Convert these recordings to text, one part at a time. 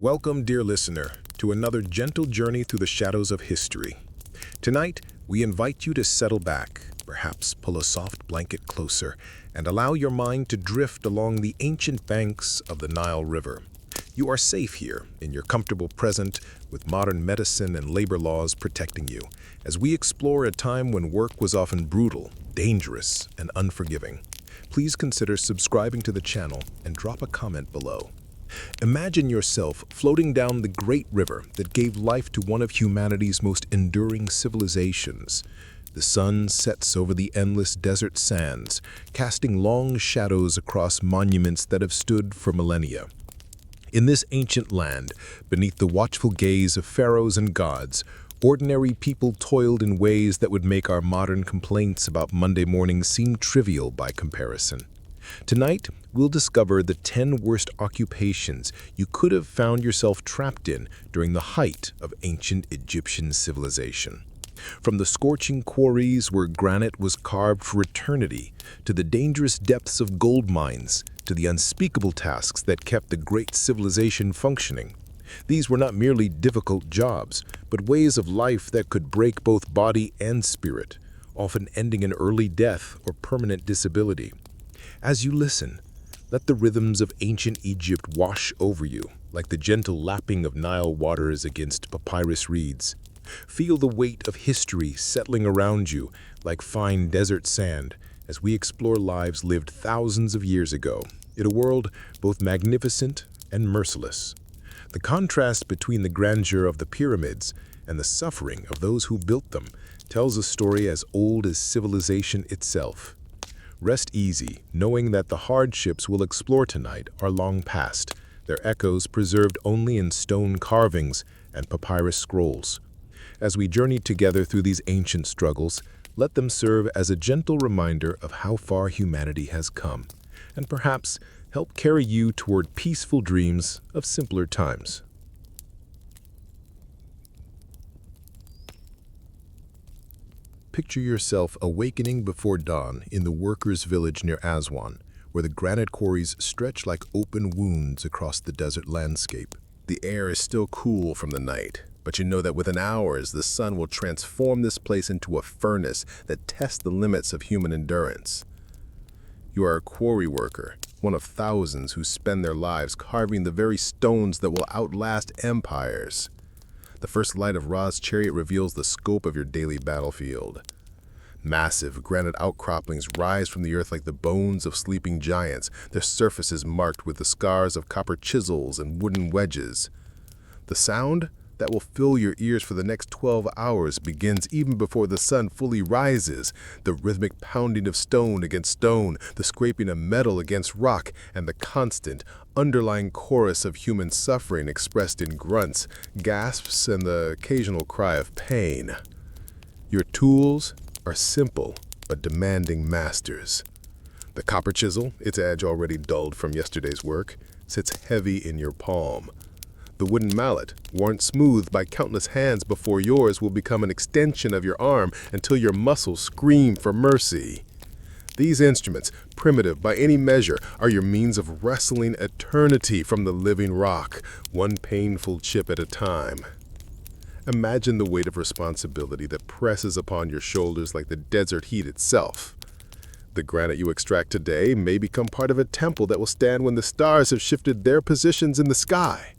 Welcome, dear listener, to another gentle journey through the shadows of history. Tonight, we invite you to settle back, perhaps pull a soft blanket closer, and allow your mind to drift along the ancient banks of the Nile River. You are safe here, in your comfortable present, with modern medicine and labor laws protecting you, as we explore a time when work was often brutal, dangerous, and unforgiving. Please consider subscribing to the channel and drop a comment below. Imagine yourself floating down the great river that gave life to one of humanity's most enduring civilizations. The sun sets over the endless desert sands, casting long shadows across monuments that have stood for millennia. In this ancient land, beneath the watchful gaze of pharaohs and gods, ordinary people toiled in ways that would make our modern complaints about Monday mornings seem trivial by comparison. Tonight, we'll discover the 10 worst occupations you could have found yourself trapped in during the height of ancient Egyptian civilization. From the scorching quarries where granite was carved for eternity, to the dangerous depths of gold mines, to the unspeakable tasks that kept the great civilization functioning. These were not merely difficult jobs, but ways of life that could break both body and spirit, often ending in early death or permanent disability. As you listen, let the rhythms of ancient Egypt wash over you, like the gentle lapping of Nile waters against papyrus reeds. Feel the weight of history settling around you like fine desert sand as we explore lives lived thousands of years ago, in a world both magnificent and merciless. The contrast between the grandeur of the pyramids and the suffering of those who built them tells a story as old as civilization itself. Rest easy, knowing that the hardships we'll explore tonight are long past, their echoes preserved only in stone carvings and papyrus scrolls. As we journey together through these ancient struggles, let them serve as a gentle reminder of how far humanity has come, and perhaps help carry you toward peaceful dreams of simpler times. Picture yourself awakening before dawn in the workers' village near Aswan, where the granite quarries stretch like open wounds across the desert landscape. The air is still cool from the night, but you know that within hours the sun will transform this place into a furnace that tests the limits of human endurance. You are a quarry worker, one of thousands who spend their lives carving the very stones that will outlast empires. The first light of Ra's chariot reveals the scope of your daily battlefield. Massive granite outcroppings rise from the earth like the bones of sleeping giants, their surfaces marked with the scars of copper chisels and wooden wedges. The sound that will fill your ears for the next 12 hours begins even before the sun fully rises. The rhythmic pounding of stone against stone, the scraping of metal against rock, and the constant, underlying chorus of human suffering expressed in grunts, gasps, and the occasional cry of pain. Your tools are simple but demanding masters. The copper chisel, its edge already dulled from yesterday's work, sits heavy in your palm. The wooden mallet, worn smooth by countless hands before yours, will become an extension of your arm until your muscles scream for mercy. These instruments, primitive by any measure, are your means of wrestling eternity from the living rock, one painful chip at a time. Imagine the weight of responsibility that presses upon your shoulders like the desert heat itself. The granite you extract today may become part of a temple that will stand when the stars have shifted their positions in the sky.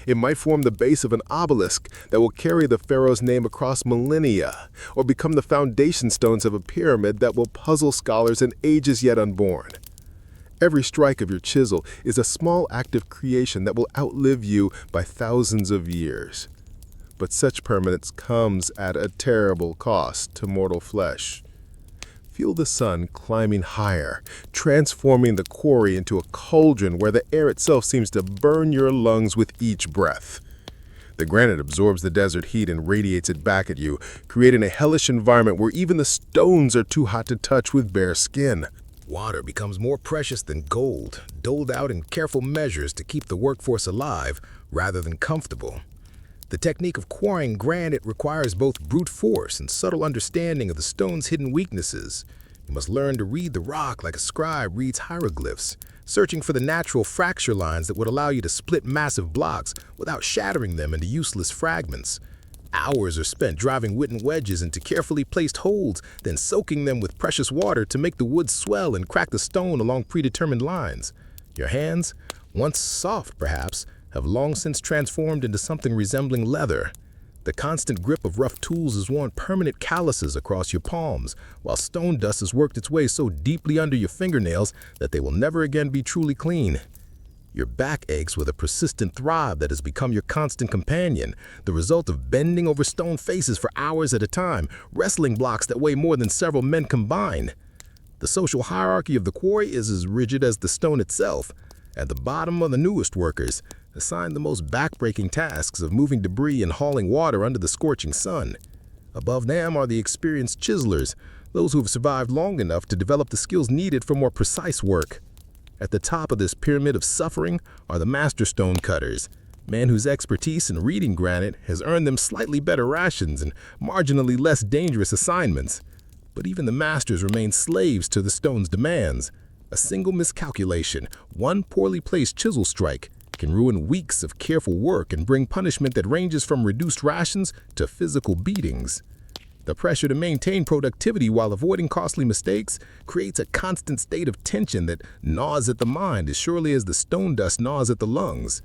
It might form the base of an obelisk that will carry the pharaoh's name across millennia, or become the foundation stones of a pyramid that will puzzle scholars in ages yet unborn. Every strike of your chisel is a small act of creation that will outlive you by thousands of years. But such permanence comes at a terrible cost to mortal flesh. Feel the sun climbing higher, transforming the quarry into a cauldron where the air itself seems to burn your lungs with each breath. The granite absorbs the desert heat and radiates it back at you, creating a hellish environment where even the stones are too hot to touch with bare skin. Water becomes more precious than gold, doled out in careful measures to keep the workforce alive rather than comfortable. The technique of quarrying granite requires both brute force and subtle understanding of the stone's hidden weaknesses. You must learn to read the rock like a scribe reads hieroglyphs, searching for the natural fracture lines that would allow you to split massive blocks without shattering them into useless fragments. Hours are spent driving wooden wedges into carefully placed holes, then soaking them with precious water to make the wood swell and crack the stone along predetermined lines. Your hands, once soft perhaps, have long since transformed into something resembling leather. The constant grip of rough tools has worn permanent calluses across your palms, while stone dust has worked its way so deeply under your fingernails that they will never again be truly clean. Your back aches with a persistent throb that has become your constant companion, the result of bending over stone faces for hours at a time, wrestling blocks that weigh more than several men combined. The social hierarchy of the quarry is as rigid as the stone itself. At the bottom are the newest workers, assigned the most backbreaking tasks of moving debris and hauling water under the scorching sun. Above them are the experienced chiselers, those who have survived long enough to develop the skills needed for more precise work. At the top of this pyramid of suffering are the master stone cutters, men whose expertise in reading granite has earned them slightly better rations and marginally less dangerous assignments. But even the masters remain slaves to the stone's demands. A single miscalculation, one poorly placed chisel strike, can ruin weeks of careful work and bring punishment that ranges from reduced rations to physical beatings. The pressure to maintain productivity while avoiding costly mistakes creates a constant state of tension that gnaws at the mind as surely as the stone dust gnaws at the lungs.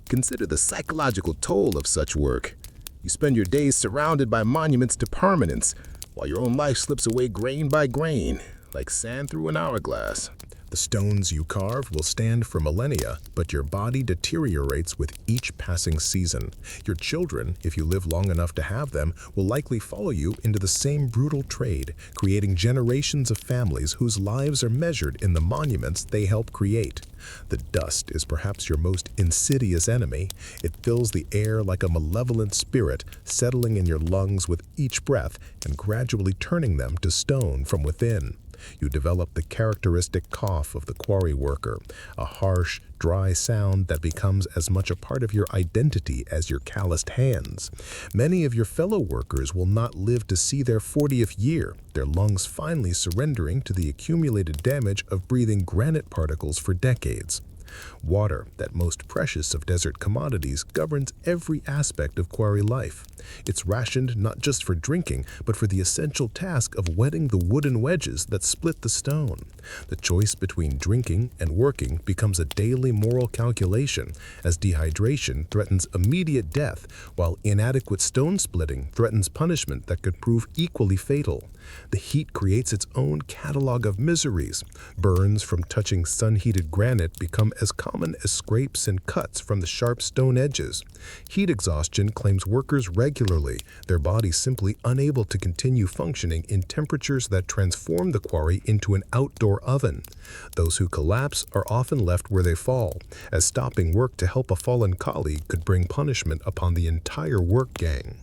Consider the psychological toll of such work. You spend your days surrounded by monuments to permanence, while your own life slips away grain by grain, like sand through an hourglass. The stones you carve will stand for millennia, but your body deteriorates with each passing season. Your children, if you live long enough to have them, will likely follow you into the same brutal trade, creating generations of families whose lives are measured in the monuments they help create. The dust is perhaps your most insidious enemy. It fills the air like a malevolent spirit, settling in your lungs with each breath and gradually turning them to stone from within. You develop the characteristic cough of the quarry worker, a harsh, dry sound that becomes as much a part of your identity as your calloused hands. Many of your fellow workers will not live to see their 40th year, their lungs finally surrendering to the accumulated damage of breathing granite particles for decades. Water, that most precious of desert commodities, governs every aspect of quarry life. It's rationed not just for drinking, but for the essential task of wetting the wooden wedges that split the stone. The choice between drinking and working becomes a daily moral calculation, as dehydration threatens immediate death, while inadequate stone splitting threatens punishment that could prove equally fatal. The heat creates its own catalog of miseries. Burns from touching sun-heated granite become as common as scrapes and cuts from the sharp stone edges. Heat exhaustion claims workers regularly, their bodies simply unable to continue functioning in temperatures that transform the quarry into an outdoor oven. Those who collapse are often left where they fall, as stopping work to help a fallen colleague could bring punishment upon the entire work gang.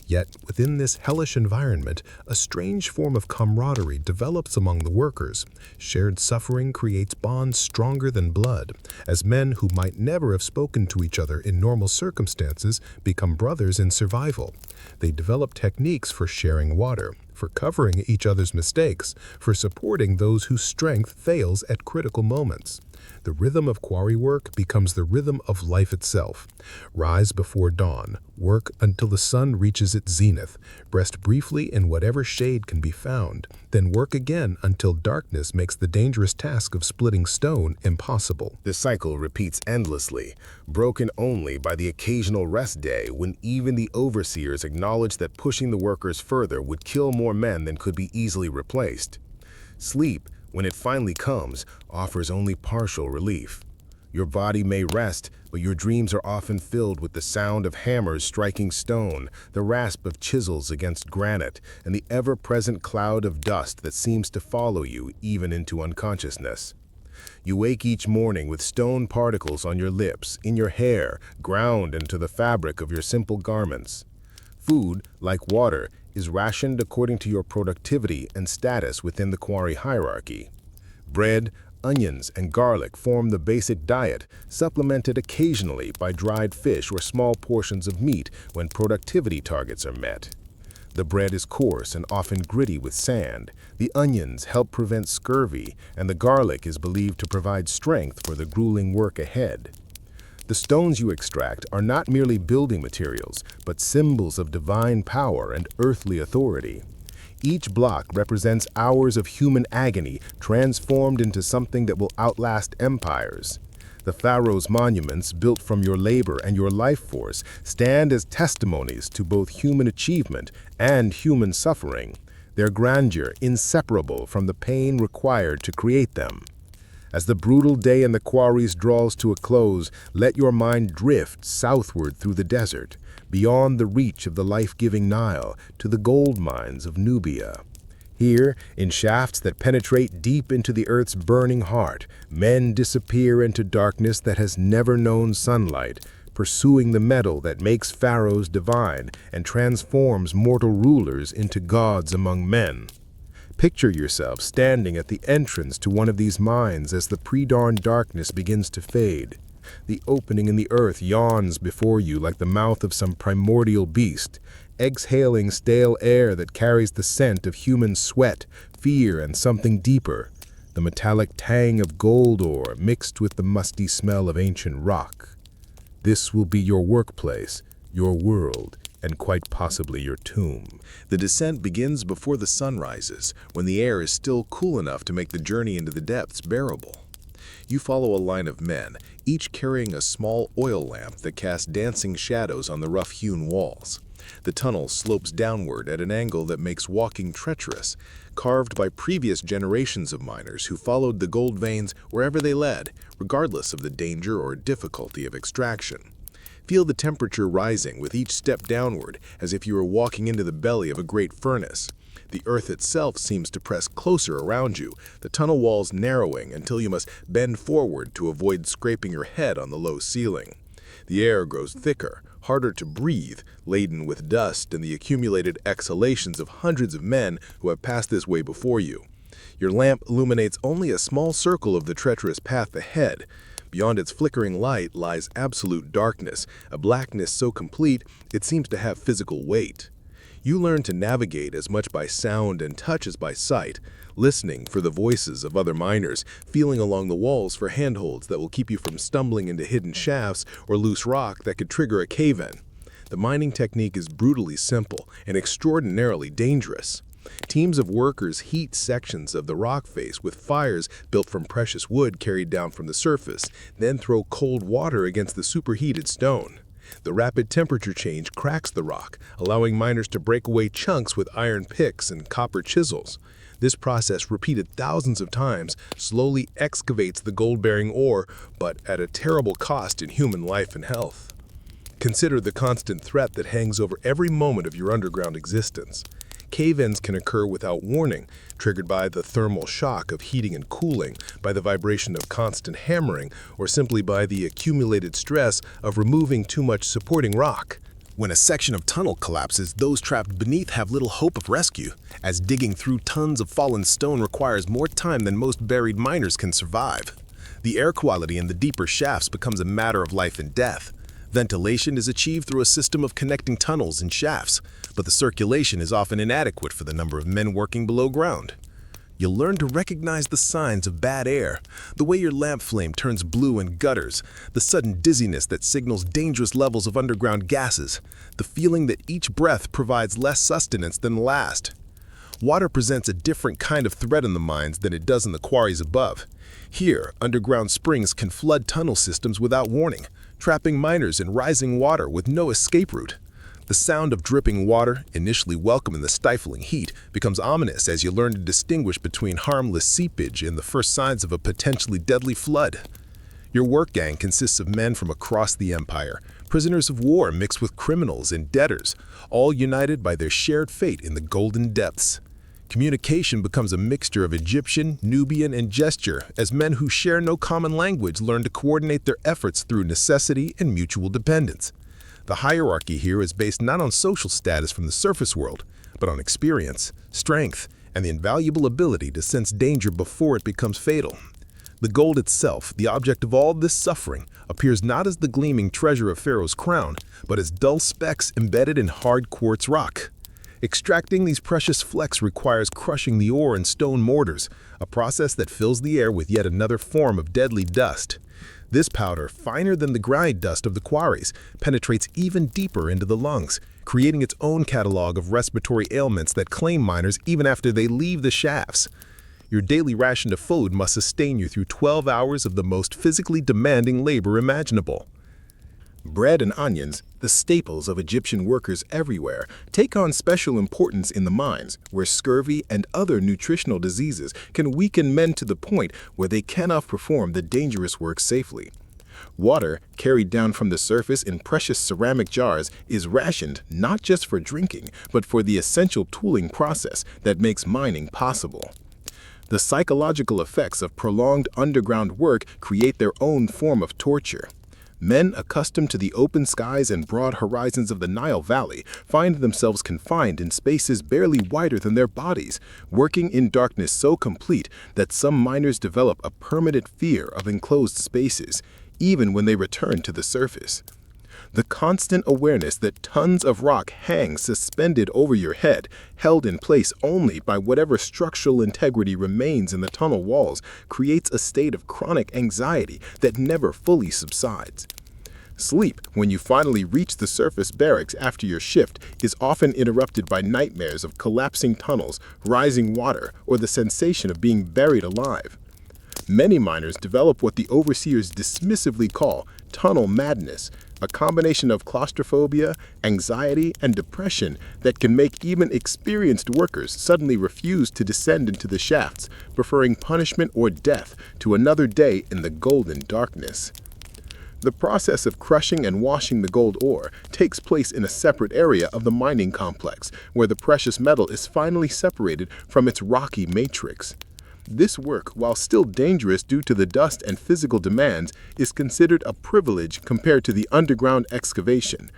Yet, within this hellish environment, a strange form of camaraderie develops among the workers. Shared suffering creates bonds stronger than blood, as men who might never have spoken to each other in normal circumstances become brothers in survival. They develop techniques for sharing water, for covering each other's mistakes, for supporting those whose strength fails at critical moments. The rhythm of quarry work becomes the rhythm of life itself. Rise before dawn, work until the sun reaches its zenith, rest briefly in whatever shade can be found, then work again until darkness makes the dangerous task of splitting stone impossible. The cycle repeats endlessly, broken only by the occasional rest day when even the overseers acknowledge that pushing the workers further would kill more men than could be easily replaced. Sleep, when it finally comes, offers only partial relief. Your body may rest, but your dreams are often filled with the sound of hammers striking stone, the rasp of chisels against granite, and the ever-present cloud of dust that seems to follow you even into unconsciousness. You wake each morning with stone particles on your lips, in your hair, ground into the fabric of your simple garments. Food, like water, is rationed according to your productivity and status within the quarry hierarchy. Bread, onions, and garlic form the basic diet, supplemented occasionally by dried fish or small portions of meat when productivity targets are met. The bread is coarse and often gritty with sand. The onions help prevent scurvy, and the garlic is believed to provide strength for the grueling work ahead. The stones you extract are not merely building materials, but symbols of divine power and earthly authority. Each block represents hours of human agony transformed into something that will outlast empires. The pharaoh's monuments, built from your labor and your life force, stand as testimonies to both human achievement and human suffering, their grandeur inseparable from the pain required to create them. As the brutal day in the quarries draws to a close, let your mind drift southward through the desert, beyond the reach of the life-giving Nile, to the gold mines of Nubia. Here, in shafts that penetrate deep into the earth's burning heart, men disappear into darkness that has never known sunlight, pursuing the metal that makes pharaohs divine and transforms mortal rulers into gods among men. Picture yourself standing at the entrance to one of these mines as the pre-dawn darkness begins to fade. The opening in the earth yawns before you like the mouth of some primordial beast, exhaling stale air that carries the scent of human sweat, fear, and something deeper, the metallic tang of gold ore mixed with the musty smell of ancient rock. This will be your workplace, your world, and quite possibly your tomb. The descent begins before the sun rises, when the air is still cool enough to make the journey into the depths bearable. You follow a line of men, each carrying a small oil lamp that casts dancing shadows on the rough-hewn walls. The tunnel slopes downward at an angle that makes walking treacherous, carved by previous generations of miners who followed the gold veins wherever they led, regardless of the danger or difficulty of extraction. Feel the temperature rising with each step downward, as if you were walking into the belly of a great furnace. The earth itself seems to press closer around you, the tunnel walls narrowing until you must bend forward to avoid scraping your head on the low ceiling. The air grows thicker, harder to breathe, laden with dust and the accumulated exhalations of hundreds of men who have passed this way before you. Your lamp illuminates only a small circle of the treacherous path ahead. Beyond its flickering light lies absolute darkness, a blackness so complete it seems to have physical weight. You learn to navigate as much by sound and touch as by sight, listening for the voices of other miners, feeling along the walls for handholds that will keep you from stumbling into hidden shafts or loose rock that could trigger a cave-in. The mining technique is brutally simple and extraordinarily dangerous. Teams of workers heat sections of the rock face with fires built from precious wood carried down from the surface, then throw cold water against the superheated stone. The rapid temperature change cracks the rock, allowing miners to break away chunks with iron picks and copper chisels. This process, repeated thousands of times, slowly excavates the gold-bearing ore, but at a terrible cost in human life and health. Consider the constant threat that hangs over every moment of your underground existence. Cave-ins can occur without warning, triggered by the thermal shock of heating and cooling, by the vibration of constant hammering, or simply by the accumulated stress of removing too much supporting rock. When a section of tunnel collapses, those trapped beneath have little hope of rescue, as digging through tons of fallen stone requires more time than most buried miners can survive. The air quality in the deeper shafts becomes a matter of life and death. Ventilation is achieved through a system of connecting tunnels and shafts, but the circulation is often inadequate for the number of men working below ground. You'll learn to recognize the signs of bad air, the way your lamp flame turns blue in gutters, the sudden dizziness that signals dangerous levels of underground gases, the feeling that each breath provides less sustenance than the last. Water presents a different kind of threat in the mines than it does in the quarries above. Here, underground springs can flood tunnel systems without warning, trapping miners in rising water with no escape route. The sound of dripping water, initially welcome in the stifling heat, becomes ominous as you learn to distinguish between harmless seepage and the first signs of a potentially deadly flood. Your work gang consists of men from across the empire, prisoners of war mixed with criminals and debtors, all united by their shared fate in the golden depths. Communication becomes a mixture of Egyptian, Nubian, and gesture as men who share no common language learn to coordinate their efforts through necessity and mutual dependence. The hierarchy here is based not on social status from the surface world, but on experience, strength, and the invaluable ability to sense danger before it becomes fatal. The gold itself, the object of all this suffering, appears not as the gleaming treasure of Pharaoh's crown, but as dull specks embedded in hard quartz rock. Extracting these precious flecks requires crushing the ore in stone mortars, a process that fills the air with yet another form of deadly dust. This powder, finer than the grind dust of the quarries, penetrates even deeper into the lungs, creating its own catalog of respiratory ailments that claim miners even after they leave the shafts. Your daily ration of food must sustain you through 12 hours of the most physically demanding labor imaginable. Bread and onions, the staples of Egyptian workers everywhere, take on special importance in the mines, where scurvy and other nutritional diseases can weaken men to the point where they cannot perform the dangerous work safely. Water, carried down from the surface in precious ceramic jars, is rationed not just for drinking, but for the essential tooling process that makes mining possible. The psychological effects of prolonged underground work create their own form of torture. Men accustomed to the open skies and broad horizons of the Nile Valley find themselves confined in spaces barely wider than their bodies, working in darkness so complete that some miners develop a permanent fear of enclosed spaces, even when they return to the surface. The constant awareness that tons of rock hang suspended over your head, held in place only by whatever structural integrity remains in the tunnel walls, creates a state of chronic anxiety that never fully subsides. Sleep, when you finally reach the surface barracks after your shift, is often interrupted by nightmares of collapsing tunnels, rising water, or the sensation of being buried alive. Many miners develop what the overseers dismissively call tunnel madness, a combination of claustrophobia, anxiety, and depression that can make even experienced workers suddenly refuse to descend into the shafts, preferring punishment or death to another day in the golden darkness. The process of crushing and washing the gold ore takes place in a separate area of the mining complex, where the precious metal is finally separated from its rocky matrix. This work, while still dangerous due to the dust and physical demands, is considered a privilege compared to the underground excavation.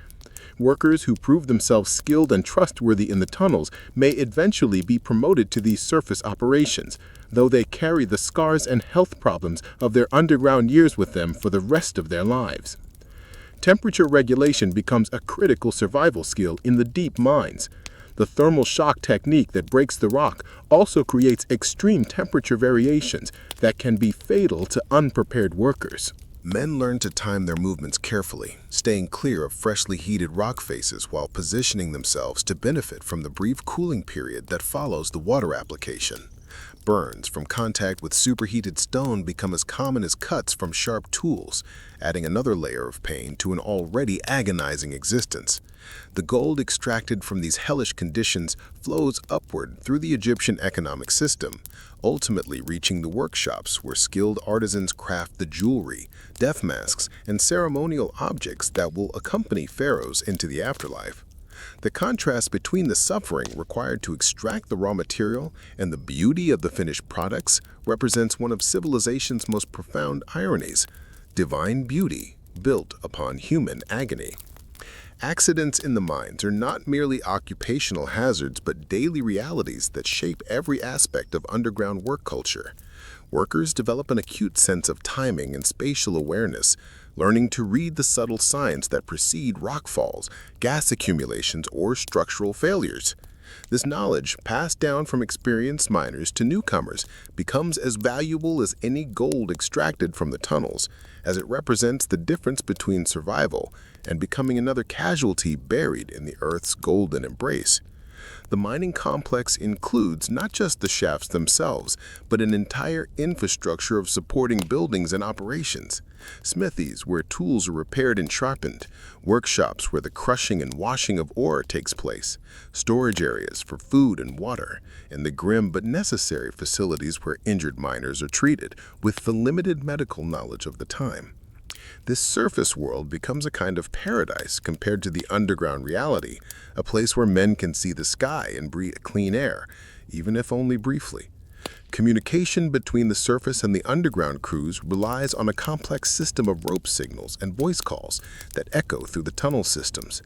Workers who prove themselves skilled and trustworthy in the tunnels may eventually be promoted to these surface operations, though they carry the scars and health problems of their underground years with them for the rest of their lives. Temperature regulation becomes a critical survival skill in the deep mines. The thermal shock technique that breaks the rock also creates extreme temperature variations that can be fatal to unprepared workers. Men learn to time their movements carefully, staying clear of freshly heated rock faces while positioning themselves to benefit from the brief cooling period that follows the water application. Burns from contact with superheated stone become as common as cuts from sharp tools, adding another layer of pain to an already agonizing existence. The gold extracted from these hellish conditions flows upward through the Egyptian economic system, ultimately reaching the workshops where skilled artisans craft the jewelry, death masks, and ceremonial objects that will accompany pharaohs into the afterlife. The contrast between the suffering required to extract the raw material and the beauty of the finished products represents one of civilization's most profound ironies: divine beauty built upon human agony. Accidents in the mines are not merely occupational hazards but daily realities that shape every aspect of underground work culture. Workers develop an acute sense of timing and spatial awareness, learning to read the subtle signs that precede rockfalls, gas accumulations, or structural failures. This knowledge, passed down from experienced miners to newcomers, becomes as valuable as any gold extracted from the tunnels, as it represents the difference between survival and becoming another casualty buried in the Earth's golden embrace. The mining complex includes not just the shafts themselves, but an entire infrastructure of supporting buildings and operations. Smithies where tools are repaired and sharpened, workshops where the crushing and washing of ore takes place, storage areas for food and water, and the grim but necessary facilities where injured miners are treated with the limited medical knowledge of the time. This surface world becomes a kind of paradise compared to the underground reality, a place where men can see the sky and breathe clean air, even if only briefly. Communication between the surface and the underground crews relies on a complex system of rope signals and voice calls that echo through the tunnel systems.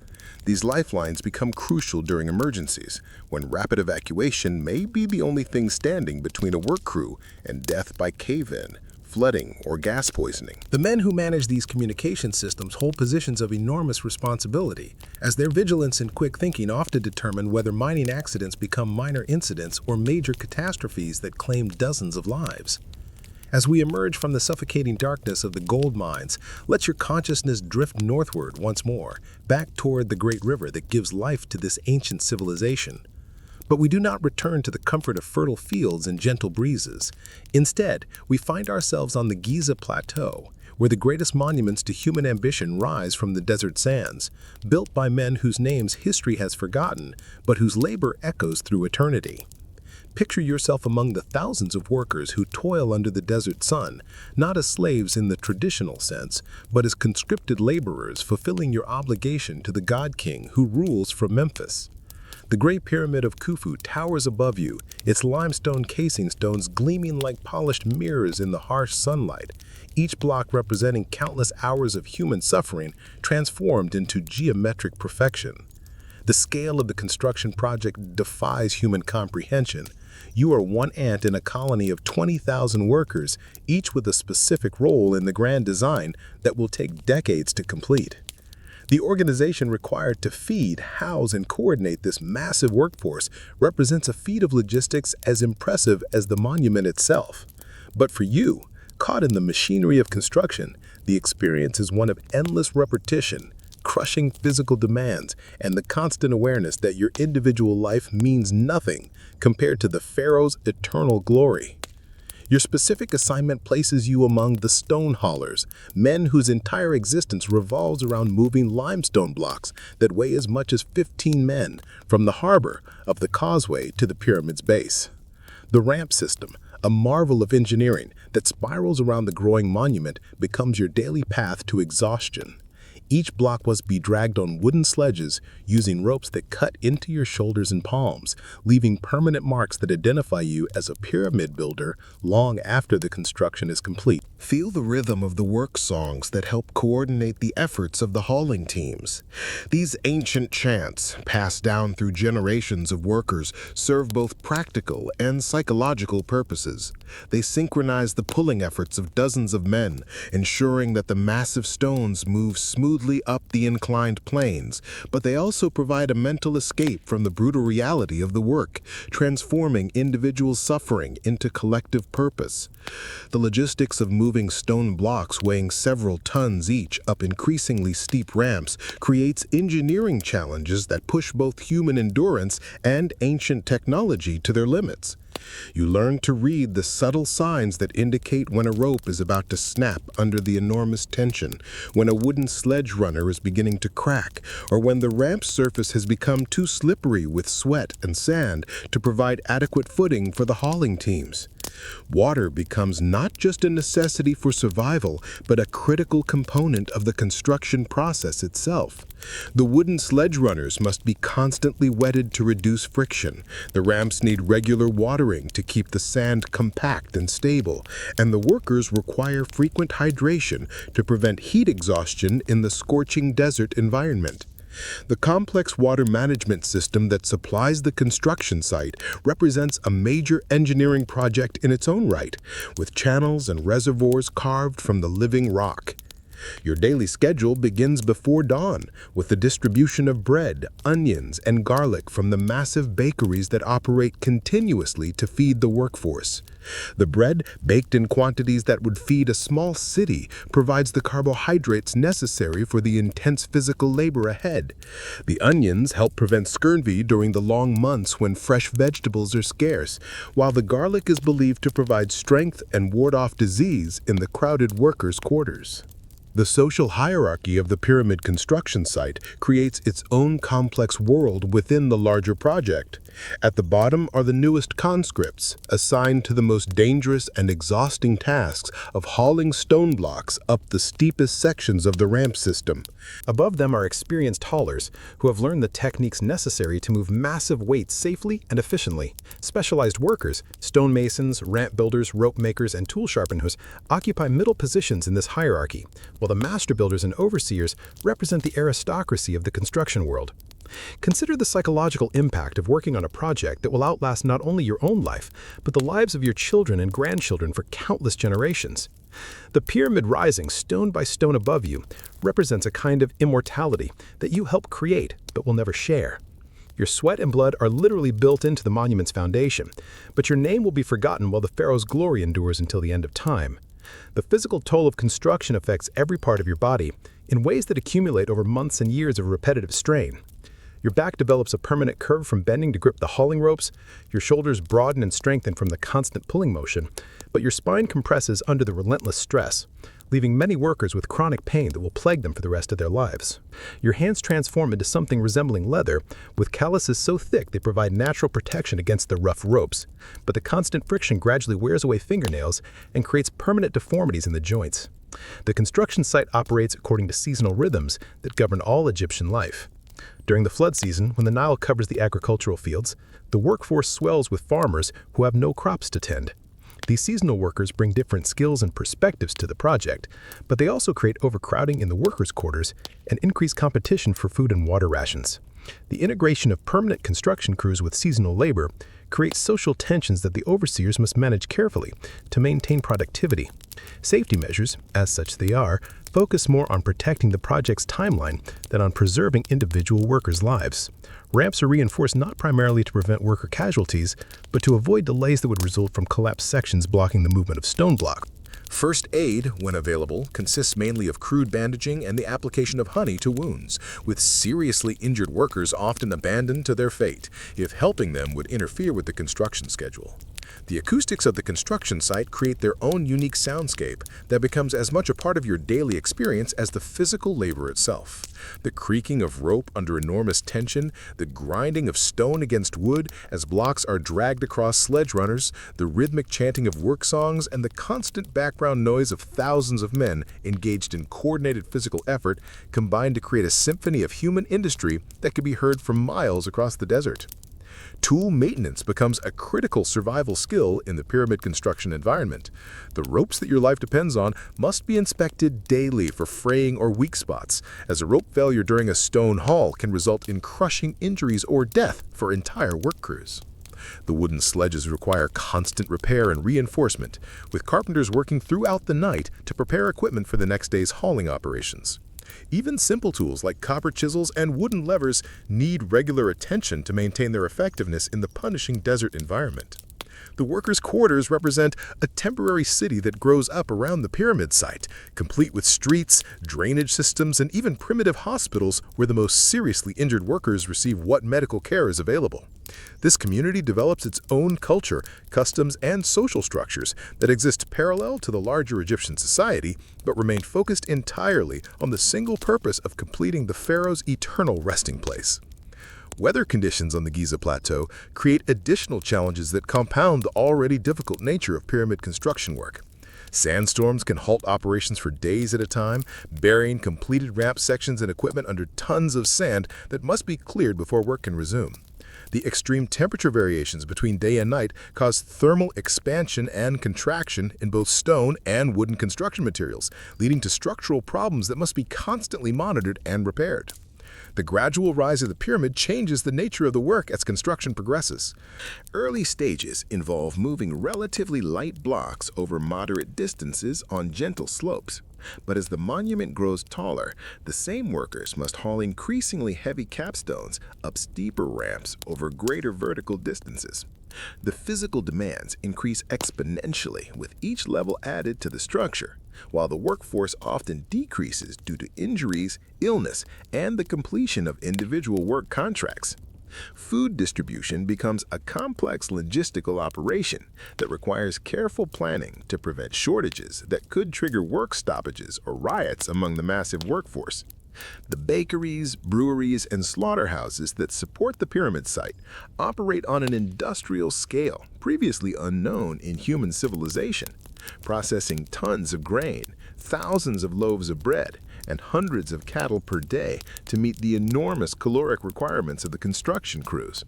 These lifelines become crucial during emergencies, when rapid evacuation may be the only thing standing between a work crew and death by cave-in, flooding, or gas poisoning. The men who manage these communication systems hold positions of enormous responsibility, as their vigilance and quick thinking often determine whether mining accidents become minor incidents or major catastrophes that claim dozens of lives. As we emerge from the suffocating darkness of the gold mines, let your consciousness drift northward once more, back toward the great river that gives life to this ancient civilization. But we do not return to the comfort of fertile fields and gentle breezes. Instead, we find ourselves on the Giza Plateau, where the greatest monuments to human ambition rise from the desert sands, built by men whose names history has forgotten, but whose labor echoes through eternity. Picture yourself among the thousands of workers who toil under the desert sun, not as slaves in the traditional sense, but as conscripted laborers fulfilling your obligation to the God-King who rules from Memphis. The Great Pyramid of Khufu towers above you, its limestone casing stones gleaming like polished mirrors in the harsh sunlight, each block representing countless hours of human suffering transformed into geometric perfection. The scale of the construction project defies human comprehension. You are one ant in a colony of 20,000 workers, each with a specific role in the grand design that will take decades to complete. The organization required to feed, house, and coordinate this massive workforce represents a feat of logistics as impressive as the monument itself. But for you, caught in the machinery of construction, the experience is one of endless repetition, crushing physical demands, and the constant awareness that your individual life means nothing compared to the Pharaoh's eternal glory. Your specific assignment places you among the stone haulers, men whose entire existence revolves around moving limestone blocks that weigh as much as 15 men from the harbor of the causeway to the pyramid's base. The ramp system, a marvel of engineering that spirals around the growing monument, becomes your daily path to exhaustion. Each block must be dragged on wooden sledges using ropes that cut into your shoulders and palms, leaving permanent marks that identify you as a pyramid builder long after the construction is complete. Feel the rhythm of the work songs that help coordinate the efforts of the hauling teams. These ancient chants, passed down through generations of workers, serve both practical and psychological purposes. They synchronize the pulling efforts of dozens of men, ensuring that the massive stones move smoothly up the inclined planes, but they also provide a mental escape from the brutal reality of the work, transforming individual suffering into collective purpose. The logistics of moving stone blocks weighing several tons each up increasingly steep ramps creates engineering challenges that push both human endurance and ancient technology to their limits. You learn to read the subtle signs that indicate when a rope is about to snap under the enormous tension, when a wooden sledge runner is beginning to crack, or when the ramp surface has become too slippery with sweat and sand to provide adequate footing for the hauling teams. Water becomes not just a necessity for survival, but a critical component of the construction process itself. The wooden sledge runners must be constantly wetted to reduce friction. The ramps need regular watering to keep the sand compact and stable, and the workers require frequent hydration to prevent heat exhaustion in the scorching desert environment. The complex water management system that supplies the construction site represents a major engineering project in its own right, with channels and reservoirs carved from the living rock. Your daily schedule begins before dawn with the distribution of bread, onions, and garlic from the massive bakeries that operate continuously to feed the workforce. The bread, baked in quantities that would feed a small city, provides the carbohydrates necessary for the intense physical labor ahead. The onions help prevent scurvy during the long months when fresh vegetables are scarce, while the garlic is believed to provide strength and ward off disease in the crowded workers' quarters. The social hierarchy of the pyramid construction site creates its own complex world within the larger project. At the bottom are the newest conscripts, assigned to the most dangerous and exhausting tasks of hauling stone blocks up the steepest sections of the ramp system. Above them are experienced haulers who have learned the techniques necessary to move massive weights safely and efficiently. Specialized workers, stonemasons, ramp builders, rope makers, and tool sharpeners occupy middle positions in this hierarchy, while the master builders and overseers represent the aristocracy of the construction world. Consider the psychological impact of working on a project that will outlast not only your own life, but the lives of your children and grandchildren for countless generations. The pyramid rising stone by stone above you represents a kind of immortality that you help create but will never share. Your sweat and blood are literally built into the monument's foundation, but your name will be forgotten while the pharaoh's glory endures until the end of time. The physical toll of construction affects every part of your body in ways that accumulate over months and years of repetitive strain. Your back develops a permanent curve from bending to grip the hauling ropes, your shoulders broaden and strengthen from the constant pulling motion, but your spine compresses under the relentless stress, leaving many workers with chronic pain that will plague them for the rest of their lives. Your hands transform into something resembling leather, with calluses so thick they provide natural protection against the rough ropes, but the constant friction gradually wears away fingernails and creates permanent deformities in the joints. The construction site operates according to seasonal rhythms that govern all Egyptian life. During the flood season, when the Nile covers the agricultural fields, the workforce swells with farmers who have no crops to tend. These seasonal workers bring different skills and perspectives to the project, but they also create overcrowding in the workers' quarters and increase competition for food and water rations. The integration of permanent construction crews with seasonal labor creates social tensions that the overseers must manage carefully to maintain productivity. Safety measures, as such they are, focus more on protecting the project's timeline than on preserving individual workers' lives. Ramps are reinforced not primarily to prevent worker casualties, but to avoid delays that would result from collapsed sections blocking the movement of stone blocks. First aid, when available, consists mainly of crude bandaging and the application of honey to wounds, with seriously injured workers often abandoned to their fate if helping them would interfere with the construction schedule. The acoustics of the construction site create their own unique soundscape that becomes as much a part of your daily experience as the physical labor itself. The creaking of rope under enormous tension, the grinding of stone against wood as blocks are dragged across sledge runners, the rhythmic chanting of work songs, and the constant background noise of thousands of men engaged in coordinated physical effort combine to create a symphony of human industry that can be heard for miles across the desert. Tool maintenance becomes a critical survival skill in the pyramid construction environment. The ropes that your life depends on must be inspected daily for fraying or weak spots, as a rope failure during a stone haul can result in crushing injuries or death for entire work crews. The wooden sledges require constant repair and reinforcement, with carpenters working throughout the night to prepare equipment for the next day's hauling operations. Even simple tools like copper chisels and wooden levers need regular attention to maintain their effectiveness in the punishing desert environment. The workers' quarters represent a temporary city that grows up around the pyramid site, complete with streets, drainage systems, and even primitive hospitals where the most seriously injured workers receive what medical care is available. This community develops its own culture, customs, and social structures that exist parallel to the larger Egyptian society, but remain focused entirely on the single purpose of completing the pharaoh's eternal resting place. Weather conditions on the Giza Plateau create additional challenges that compound the already difficult nature of pyramid construction work. Sandstorms can halt operations for days at a time, burying completed ramp sections and equipment under tons of sand that must be cleared before work can resume. The extreme temperature variations between day and night cause thermal expansion and contraction in both stone and wooden construction materials, leading to structural problems that must be constantly monitored and repaired. The gradual rise of the pyramid changes the nature of the work as construction progresses. Early stages involve moving relatively light blocks over moderate distances on gentle slopes. But as the monument grows taller, the same workers must haul increasingly heavy capstones up steeper ramps over greater vertical distances. The physical demands increase exponentially with each level added to the structure, while the workforce often decreases due to injuries, illness, and the completion of individual work contracts. Food distribution becomes a complex logistical operation that requires careful planning to prevent shortages that could trigger work stoppages or riots among the massive workforce. The bakeries, breweries, and slaughterhouses that support the pyramid site operate on an industrial scale previously unknown in human civilization, processing tons of grain, thousands of loaves of bread, and hundreds of cattle per day to meet the enormous caloric requirements of the construction crews.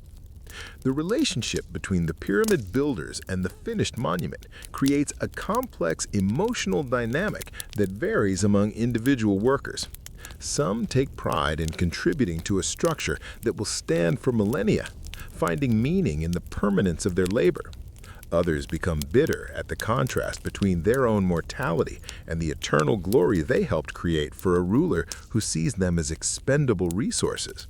The relationship between the pyramid builders and the finished monument creates a complex emotional dynamic that varies among individual workers. Some take pride in contributing to a structure that will stand for millennia, finding meaning in the permanence of their labor. Others become bitter at the contrast between their own mortality and the eternal glory they helped create for a ruler who sees them as expendable resources.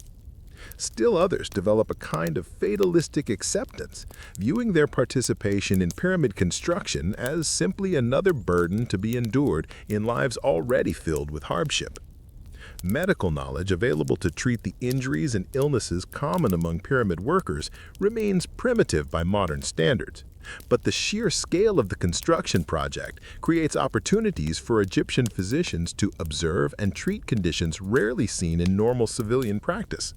Still others develop a kind of fatalistic acceptance, viewing their participation in pyramid construction as simply another burden to be endured in lives already filled with hardship. Medical knowledge available to treat the injuries and illnesses common among pyramid workers remains primitive by modern standards. But the sheer scale of the construction project creates opportunities for Egyptian physicians to observe and treat conditions rarely seen in normal civilian practice.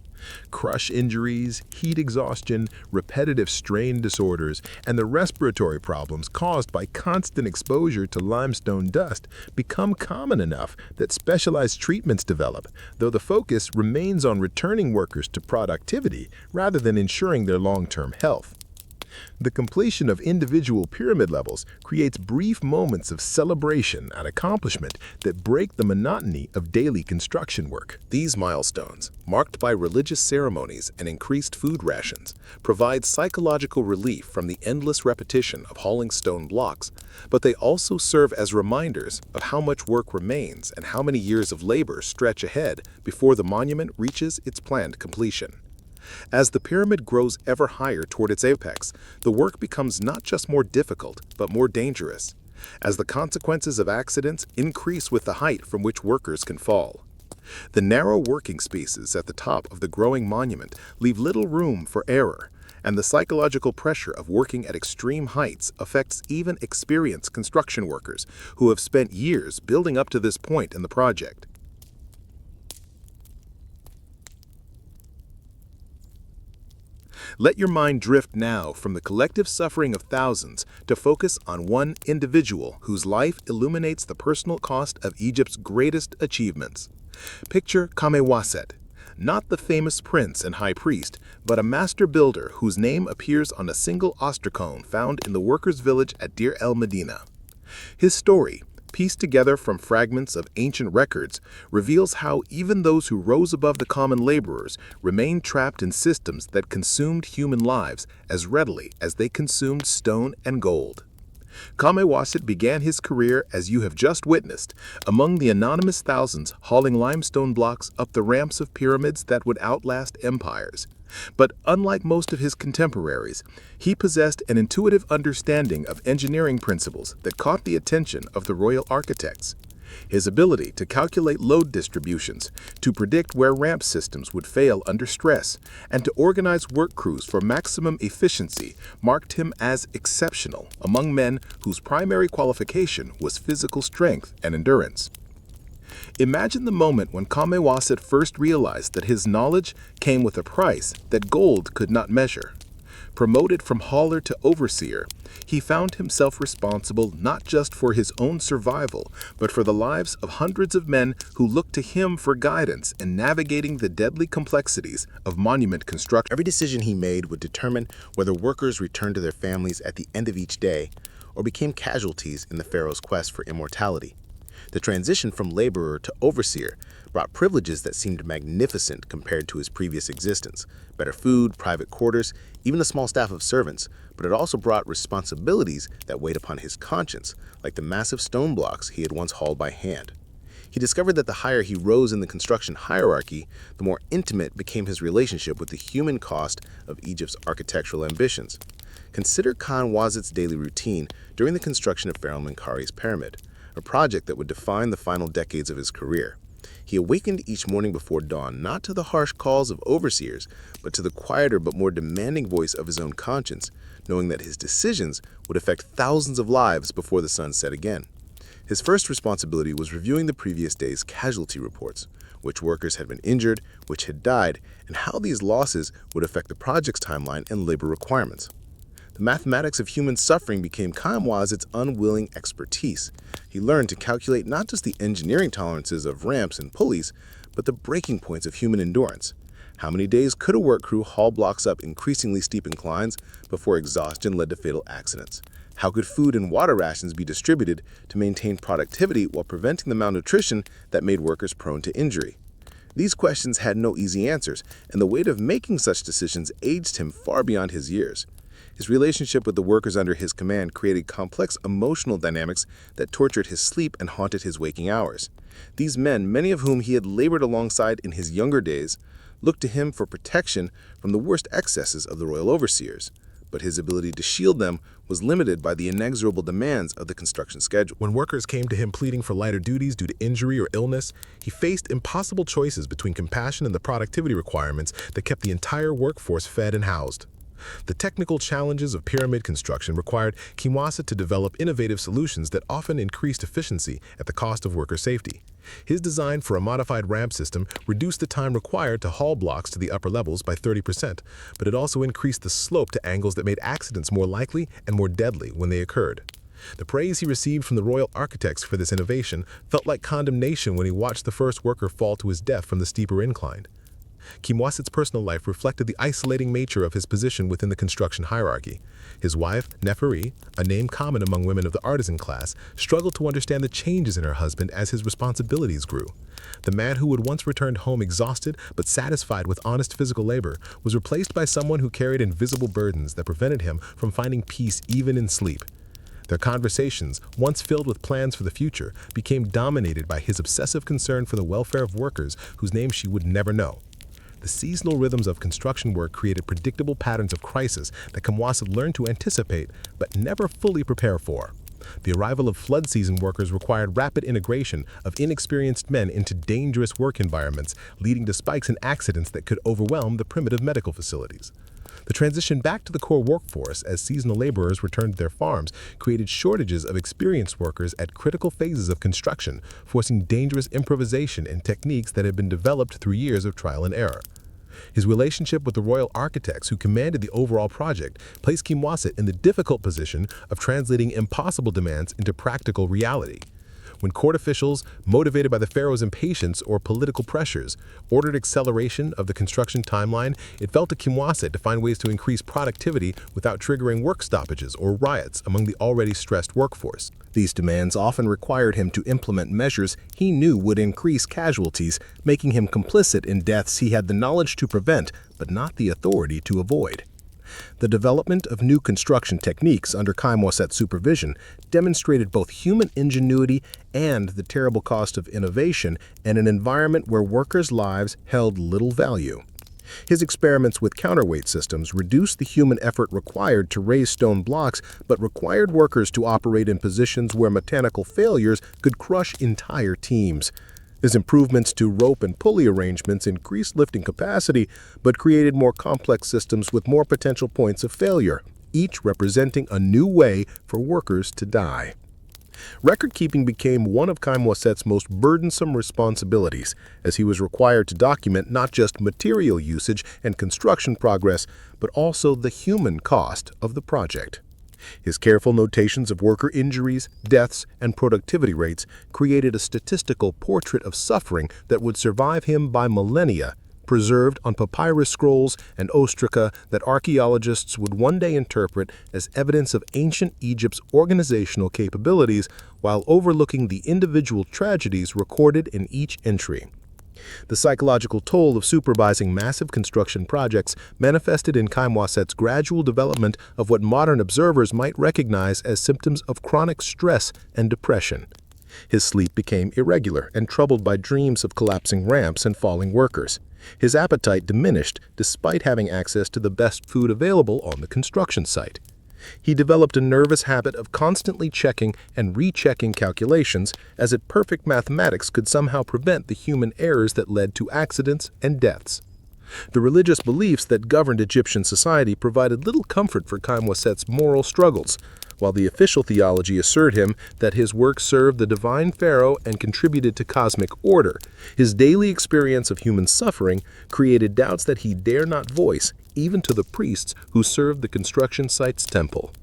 Crush injuries, heat exhaustion, repetitive strain disorders, and the respiratory problems caused by constant exposure to limestone dust become common enough that specialized treatments develop, though the focus remains on returning workers to productivity rather than ensuring their long-term health. The completion of individual pyramid levels creates brief moments of celebration and accomplishment that break the monotony of daily construction work. These milestones, marked by religious ceremonies and increased food rations, provide psychological relief from the endless repetition of hauling stone blocks, but they also serve as reminders of how much work remains and how many years of labor stretch ahead before the monument reaches its planned completion. As the pyramid grows ever higher toward its apex, the work becomes not just more difficult, but more dangerous, as the consequences of accidents increase with the height from which workers can fall. The narrow working spaces at the top of the growing monument leave little room for error, and the psychological pressure of working at extreme heights affects even experienced construction workers who have spent years building up to this point in the project. Let your mind drift now from the collective suffering of thousands to focus on one individual whose life illuminates the personal cost of Egypt's greatest achievements. Picture Khaemwaset, not the famous prince and high priest, but a master builder whose name appears on a single ostracone found in the workers' village at Deir el-Medina. His story, pieced together from fragments of ancient records, reveals how even those who rose above the common laborers remained trapped in systems that consumed human lives as readily as they consumed stone and gold. Khaemwaset began his career, as you have just witnessed, among the anonymous thousands hauling limestone blocks up the ramps of pyramids that would outlast empires. But unlike most of his contemporaries, he possessed an intuitive understanding of engineering principles that caught the attention of the royal architects. His ability to calculate load distributions, to predict where ramp systems would fail under stress, and to organize work crews for maximum efficiency marked him as exceptional among men whose primary qualification was physical strength and endurance. Imagine the moment when Khaemwaset first realized that his knowledge came with a price that gold could not measure. Promoted from hauler to overseer, he found himself responsible not just for his own survival, but for the lives of hundreds of men who looked to him for guidance in navigating the deadly complexities of monument construction. Every decision he made would determine whether workers returned to their families at the end of each day or became casualties in the pharaoh's quest for immortality. The transition from laborer to overseer brought privileges that seemed magnificent compared to his previous existence: better food, private quarters, even a small staff of servants. But it also brought responsibilities that weighed upon his conscience, like the massive stone blocks he had once hauled by hand. He discovered that the higher he rose in the construction hierarchy, the more intimate became his relationship with the human cost of Egypt's architectural ambitions. Consider Khaemwaset's daily routine during the construction of Pharaoh Menkare's pyramid, a project that would define the final decades of his career. He awakened each morning before dawn not to the harsh calls of overseers, but to the quieter but more demanding voice of his own conscience, knowing that his decisions would affect thousands of lives before the sun set again. His first responsibility was reviewing the previous day's casualty reports, which workers had been injured, which had died, and how these losses would affect the project's timeline and labor requirements. The mathematics of human suffering became Khaemwaset's unwilling expertise. He learned to calculate not just the engineering tolerances of ramps and pulleys, but the breaking points of human endurance. How many days could a work crew haul blocks up increasingly steep inclines before exhaustion led to fatal accidents? How could food and water rations be distributed to maintain productivity while preventing the malnutrition that made workers prone to injury? These questions had no easy answers, and the weight of making such decisions aged him far beyond his years. His relationship with the workers under his command created complex emotional dynamics that tortured his sleep and haunted his waking hours. These men, many of whom he had labored alongside in his younger days, looked to him for protection from the worst excesses of the royal overseers, but his ability to shield them was limited by the inexorable demands of the construction schedule. When workers came to him pleading for lighter duties due to injury or illness, he faced impossible choices between compassion and the productivity requirements that kept the entire workforce fed and housed. The technical challenges of pyramid construction required Khaemwaset to develop innovative solutions that often increased efficiency at the cost of worker safety. His design for a modified ramp system reduced the time required to haul blocks to the upper levels by 30%, but it also increased the slope to angles that made accidents more likely and more deadly when they occurred. The praise he received from the royal architects for this innovation felt like condemnation when he watched the first worker fall to his death from the steeper incline. Khaemwaset's personal life reflected the isolating nature of his position within the construction hierarchy. His wife, Neferi, a name common among women of the artisan class, struggled to understand the changes in her husband as his responsibilities grew. The man who had once returned home exhausted but satisfied with honest physical labor was replaced by someone who carried invisible burdens that prevented him from finding peace even in sleep. Their conversations, once filled with plans for the future, became dominated by his obsessive concern for the welfare of workers whose names she would never know. The seasonal rhythms of construction work created predictable patterns of crisis that Khaemwaset learned to anticipate but never fully prepare for. The arrival of flood season workers required rapid integration of inexperienced men into dangerous work environments, leading to spikes in accidents that could overwhelm the primitive medical facilities. The transition back to the core workforce as seasonal laborers returned to their farms created shortages of experienced workers at critical phases of construction, forcing dangerous improvisation and techniques that had been developed through years of trial and error. His relationship with the royal architects who commanded the overall project placed Khaemwaset in the difficult position of translating impossible demands into practical reality. When court officials, motivated by the pharaoh's impatience or political pressures, ordered acceleration of the construction timeline, it fell to Khaemwaset to find ways to increase productivity without triggering work stoppages or riots among the already stressed workforce. These demands often required him to implement measures he knew would increase casualties, making him complicit in deaths he had the knowledge to prevent but not the authority to avoid. The development of new construction techniques under Khaemwaset's supervision demonstrated both human ingenuity and the terrible cost of innovation in an environment where workers' lives held little value. His experiments with counterweight systems reduced the human effort required to raise stone blocks, but required workers to operate in positions where mechanical failures could crush entire teams. His improvements to rope and pulley arrangements increased lifting capacity, but created more complex systems with more potential points of failure, each representing a new way for workers to die. Record-keeping became one of Khaemwaset's most burdensome responsibilities, as he was required to document not just material usage and construction progress, but also the human cost of the project. His careful notations of worker injuries, deaths, and productivity rates created a statistical portrait of suffering that would survive him by millennia, preserved on papyrus scrolls and ostraca that archaeologists would one day interpret as evidence of ancient Egypt's organizational capabilities while overlooking the individual tragedies recorded in each entry. The psychological toll of supervising massive construction projects manifested in Khaemwaset's gradual development of what modern observers might recognize as symptoms of chronic stress and depression. His sleep became irregular and troubled by dreams of collapsing ramps and falling workers. His appetite diminished despite having access to the best food available on the construction site. He developed a nervous habit of constantly checking and rechecking calculations, as if perfect mathematics could somehow prevent the human errors that led to accidents and deaths. The religious beliefs that governed Egyptian society provided little comfort for Khaemwaset's moral struggles, while the official theology assured him that his work served the divine pharaoh and contributed to cosmic order. His daily experience of human suffering created doubts that he dare not voice, even to the priests who served the construction site's temple.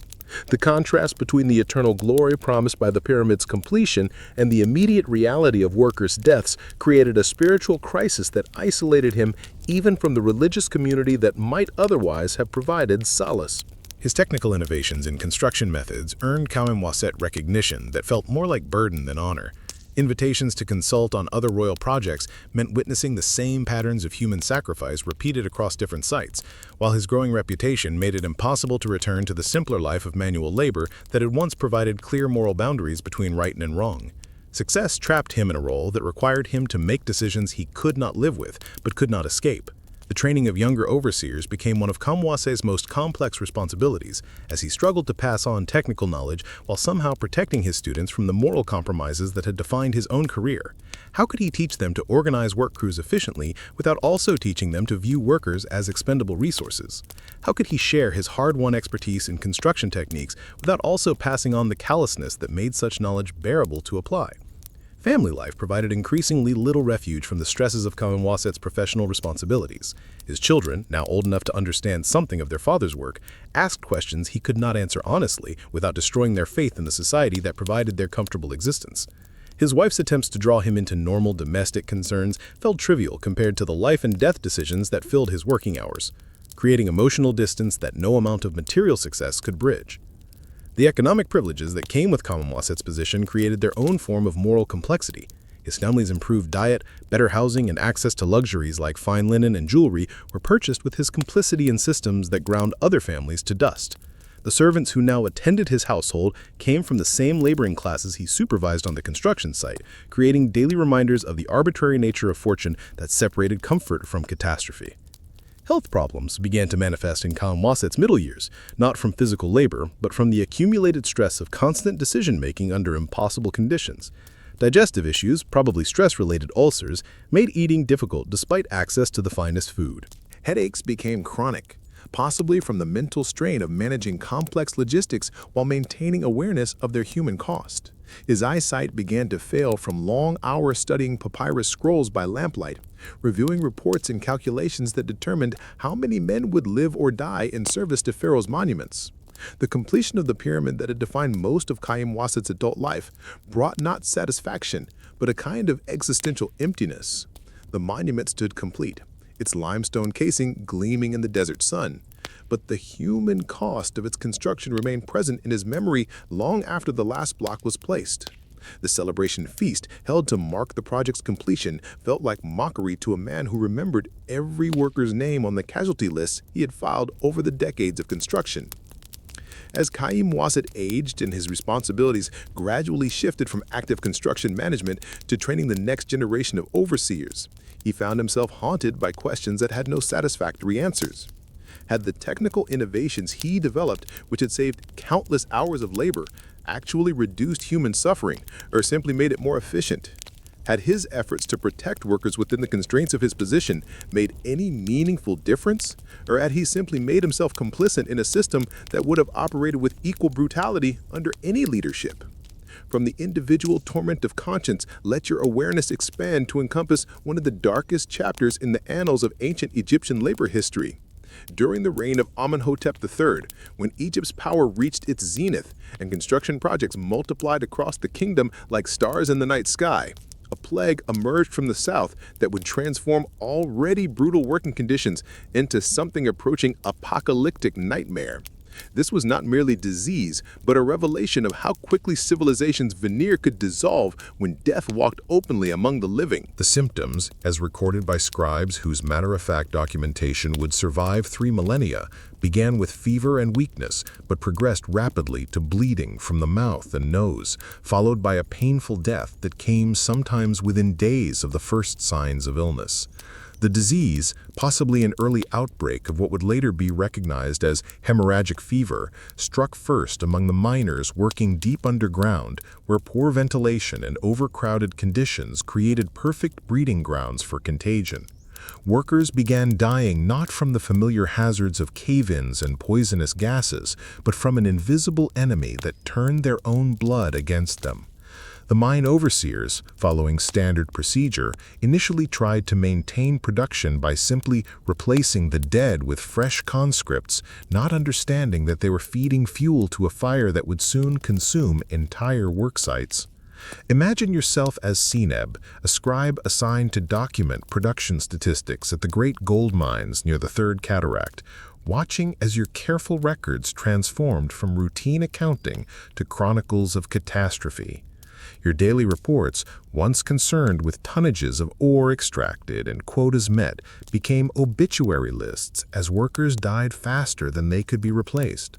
The contrast between the eternal glory promised by the pyramid's completion and the immediate reality of workers' deaths created a spiritual crisis that isolated him even from the religious community that might otherwise have provided solace. His technical innovations in construction methods earned Khaemwaset recognition that felt more like burden than honor. Invitations to consult on other royal projects meant witnessing the same patterns of human sacrifice repeated across different sites, while his growing reputation made it impossible to return to the simpler life of manual labor that had once provided clear moral boundaries between right and wrong. Success trapped him in a role that required him to make decisions he could not live with, but could not escape. The training of younger overseers became one of Khaemwaset's most complex responsibilities, as he struggled to pass on technical knowledge while somehow protecting his students from the moral compromises that had defined his own career. How could he teach them to organize work crews efficiently without also teaching them to view workers as expendable resources? How could he share his hard-won expertise in construction techniques without also passing on the callousness that made such knowledge bearable to apply? Family life provided increasingly little refuge from the stresses of Khaemwaset's professional responsibilities. His children, now old enough to understand something of their father's work, asked questions he could not answer honestly without destroying their faith in the society that provided their comfortable existence. His wife's attempts to draw him into normal domestic concerns felt trivial compared to the life and death decisions that filled his working hours, creating emotional distance that no amount of material success could bridge. The economic privileges that came with Khaemwaset's position created their own form of moral complexity. His family's improved diet, better housing, and access to luxuries like fine linen and jewelry were purchased with his complicity in systems that ground other families to dust. The servants who now attended his household came from the same laboring classes he supervised on the construction site, creating daily reminders of the arbitrary nature of fortune that separated comfort from catastrophe. Health problems began to manifest in Khaemwaset's middle years, not from physical labor, but from the accumulated stress of constant decision-making under impossible conditions. Digestive issues, probably stress-related ulcers, made eating difficult despite access to the finest food. Headaches became chronic, possibly from the mental strain of managing complex logistics while maintaining awareness of their human cost. His eyesight began to fail from long hours studying papyrus scrolls by lamplight, reviewing reports and calculations that determined how many men would live or die in service to Pharaoh's monuments. The completion of the pyramid that had defined most of Khaemwaset's adult life brought not satisfaction, but a kind of existential emptiness. The monument stood complete, its limestone casing gleaming in the desert sun. But the human cost of its construction remained present in his memory long after the last block was placed. The celebration feast held to mark the project's completion felt like mockery to a man who remembered every worker's name on the casualty list he had filed over the decades of construction. As Khaemwaset aged and his responsibilities gradually shifted from active construction management to training the next generation of overseers, he found himself haunted by questions that had no satisfactory answers. Had the technical innovations he developed, which had saved countless hours of labor, actually reduced human suffering or simply made it more efficient? Had his efforts to protect workers within the constraints of his position made any meaningful difference? Or had he simply made himself complicit in a system that would have operated with equal brutality under any leadership? From the individual torment of conscience, let your awareness expand to encompass one of the darkest chapters in the annals of ancient Egyptian labor history. During the reign of Amenemheb III, when Egypt's power reached its zenith and construction projects multiplied across the kingdom like stars in the night sky, a plague emerged from the south that would transform already brutal working conditions into something approaching apocalyptic nightmare. This was not merely disease, but a revelation of how quickly civilization's veneer could dissolve when death walked openly among the living. The symptoms, as recorded by scribes whose matter-of-fact documentation would survive 3 millennia, began with fever and weakness, but progressed rapidly to bleeding from the mouth and nose, followed by a painful death that came sometimes within days of the first signs of illness. The disease, possibly an early outbreak of what would later be recognized as hemorrhagic fever, struck first among the miners working deep underground, where poor ventilation and overcrowded conditions created perfect breeding grounds for contagion. Workers began dying not from the familiar hazards of cave-ins and poisonous gases, but from an invisible enemy that turned their own blood against them. The mine overseers, following standard procedure, initially tried to maintain production by simply replacing the dead with fresh conscripts, not understanding that they were feeding fuel to a fire that would soon consume entire work sites. Imagine yourself as Amenemheb, a scribe assigned to document production statistics at the great gold mines near the Third Cataract, watching as your careful records transformed from routine accounting to chronicles of catastrophe. Your daily reports, once concerned with tonnages of ore extracted and quotas met, became obituary lists as workers died faster than they could be replaced.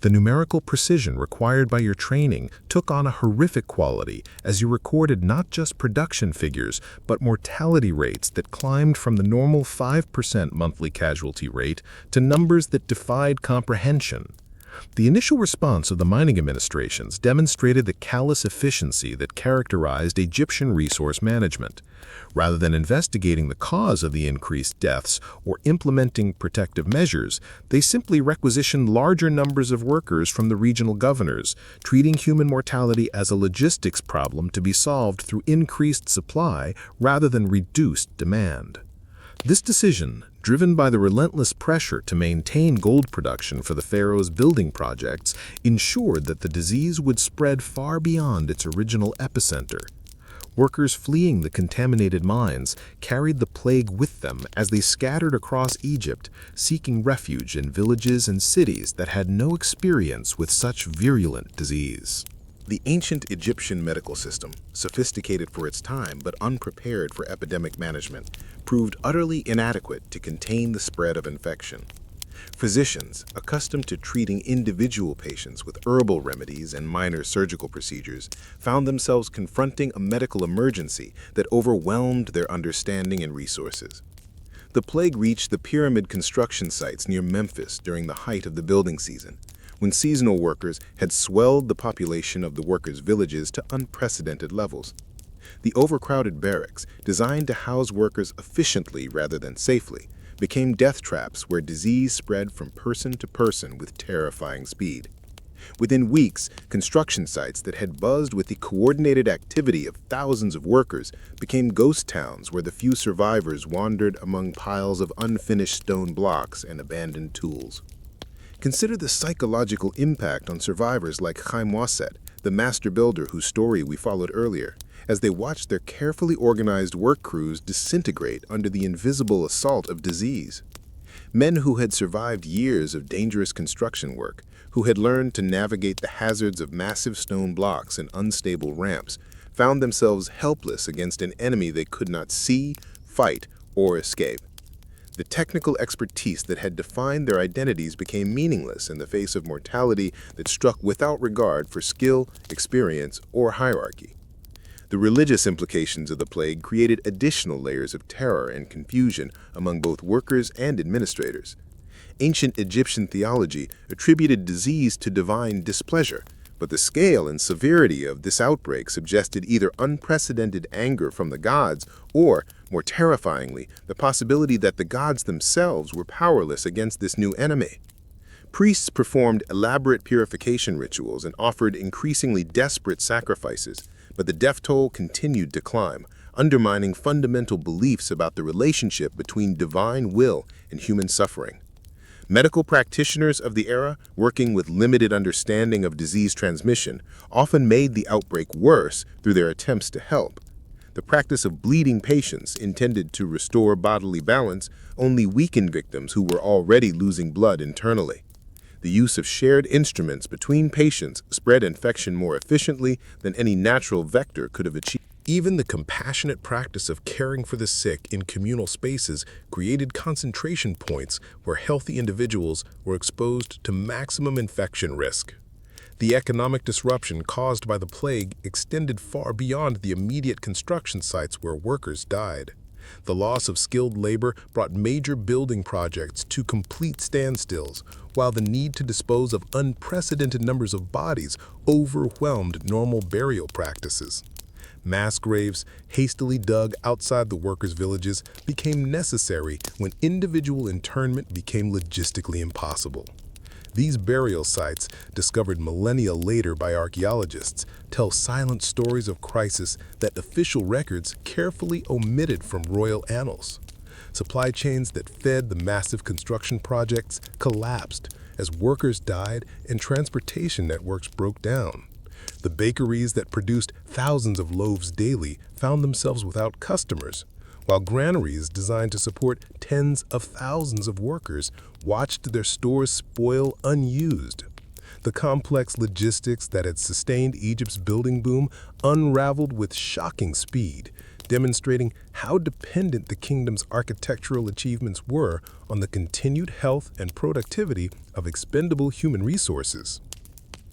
The numerical precision required by your training took on a horrific quality as you recorded not just production figures, but mortality rates that climbed from the normal 5% monthly casualty rate to numbers that defied comprehension. The initial response of the mining administrations demonstrated the callous efficiency that characterized Egyptian resource management. Rather than investigating the cause of the increased deaths or implementing protective measures, they simply requisitioned larger numbers of workers from the regional governors, treating human mortality as a logistics problem to be solved through increased supply rather than reduced demand. This decision, driven by the relentless pressure to maintain gold production for the pharaoh's building projects, ensured that the disease would spread far beyond its original epicenter. Workers fleeing the contaminated mines carried the plague with them as they scattered across Egypt, seeking refuge in villages and cities that had no experience with such virulent disease. The ancient Egyptian medical system, sophisticated for its time but unprepared for epidemic management, proved utterly inadequate to contain the spread of infection. Physicians, accustomed to treating individual patients with herbal remedies and minor surgical procedures, found themselves confronting a medical emergency that overwhelmed their understanding and resources. The plague reached the pyramid construction sites near Memphis during the height of the building season, when seasonal workers had swelled the population of the workers' villages to unprecedented levels. The overcrowded barracks, designed to house workers efficiently rather than safely, became death traps where disease spread from person to person with terrifying speed. Within weeks, construction sites that had buzzed with the coordinated activity of thousands of workers became ghost towns where the few survivors wandered among piles of unfinished stone blocks and abandoned tools. Consider the psychological impact on survivors like Khaemwaset, the master builder whose story we followed earlier, as they watched their carefully organized work crews disintegrate under the invisible assault of disease. Men who had survived years of dangerous construction work, who had learned to navigate the hazards of massive stone blocks and unstable ramps, found themselves helpless against an enemy they could not see, fight, or escape. The technical expertise that had defined their identities became meaningless in the face of mortality that struck without regard for skill, experience, or hierarchy. The religious implications of the plague created additional layers of terror and confusion among both workers and administrators. Ancient Egyptian theology attributed disease to divine displeasure, but the scale and severity of this outbreak suggested either unprecedented anger from the gods or, more terrifyingly, the possibility that the gods themselves were powerless against this new enemy. Priests performed elaborate purification rituals and offered increasingly desperate sacrifices, but the death toll continued to climb, undermining fundamental beliefs about the relationship between divine will and human suffering. Medical practitioners of the era, working with limited understanding of disease transmission, often made the outbreak worse through their attempts to help. The practice of bleeding patients, intended to restore bodily balance, only weakened victims who were already losing blood internally. The use of shared instruments between patients spread infection more efficiently than any natural vector could have achieved. Even the compassionate practice of caring for the sick in communal spaces created concentration points where healthy individuals were exposed to maximum infection risk. The economic disruption caused by the plague extended far beyond the immediate construction sites where workers died. The loss of skilled labor brought major building projects to complete standstills, while the need to dispose of unprecedented numbers of bodies overwhelmed normal burial practices. Mass graves, hastily dug outside the workers' villages, became necessary when individual internment became logistically impossible. These burial sites, discovered millennia later by archaeologists, tell silent stories of crisis that official records carefully omitted from royal annals. Supply chains that fed the massive construction projects collapsed as workers died and transportation networks broke down. The bakeries that produced thousands of loaves daily found themselves without customers, while granaries designed to support tens of thousands of workers watched their stores spoil unused. The complex logistics that had sustained Egypt's building boom unraveled with shocking speed, demonstrating how dependent the kingdom's architectural achievements were on the continued health and productivity of expendable human resources.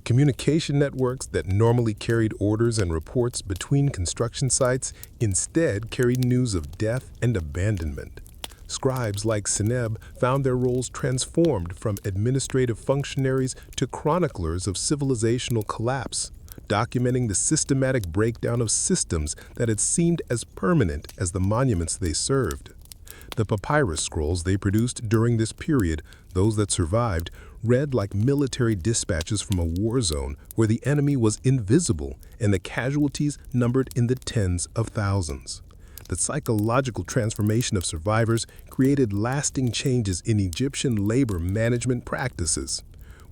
Communication networks that normally carried orders and reports between construction sites instead carried news of death and abandonment. Scribes like Seneb found their roles transformed from administrative functionaries to chroniclers of civilizational collapse, documenting the systematic breakdown of systems that had seemed as permanent as the monuments they served. The papyrus scrolls they produced during this period, those that survived, read like military dispatches from a war zone where the enemy was invisible and the casualties numbered in the tens of thousands. The psychological transformation of survivors created lasting changes in Egyptian labor management practices.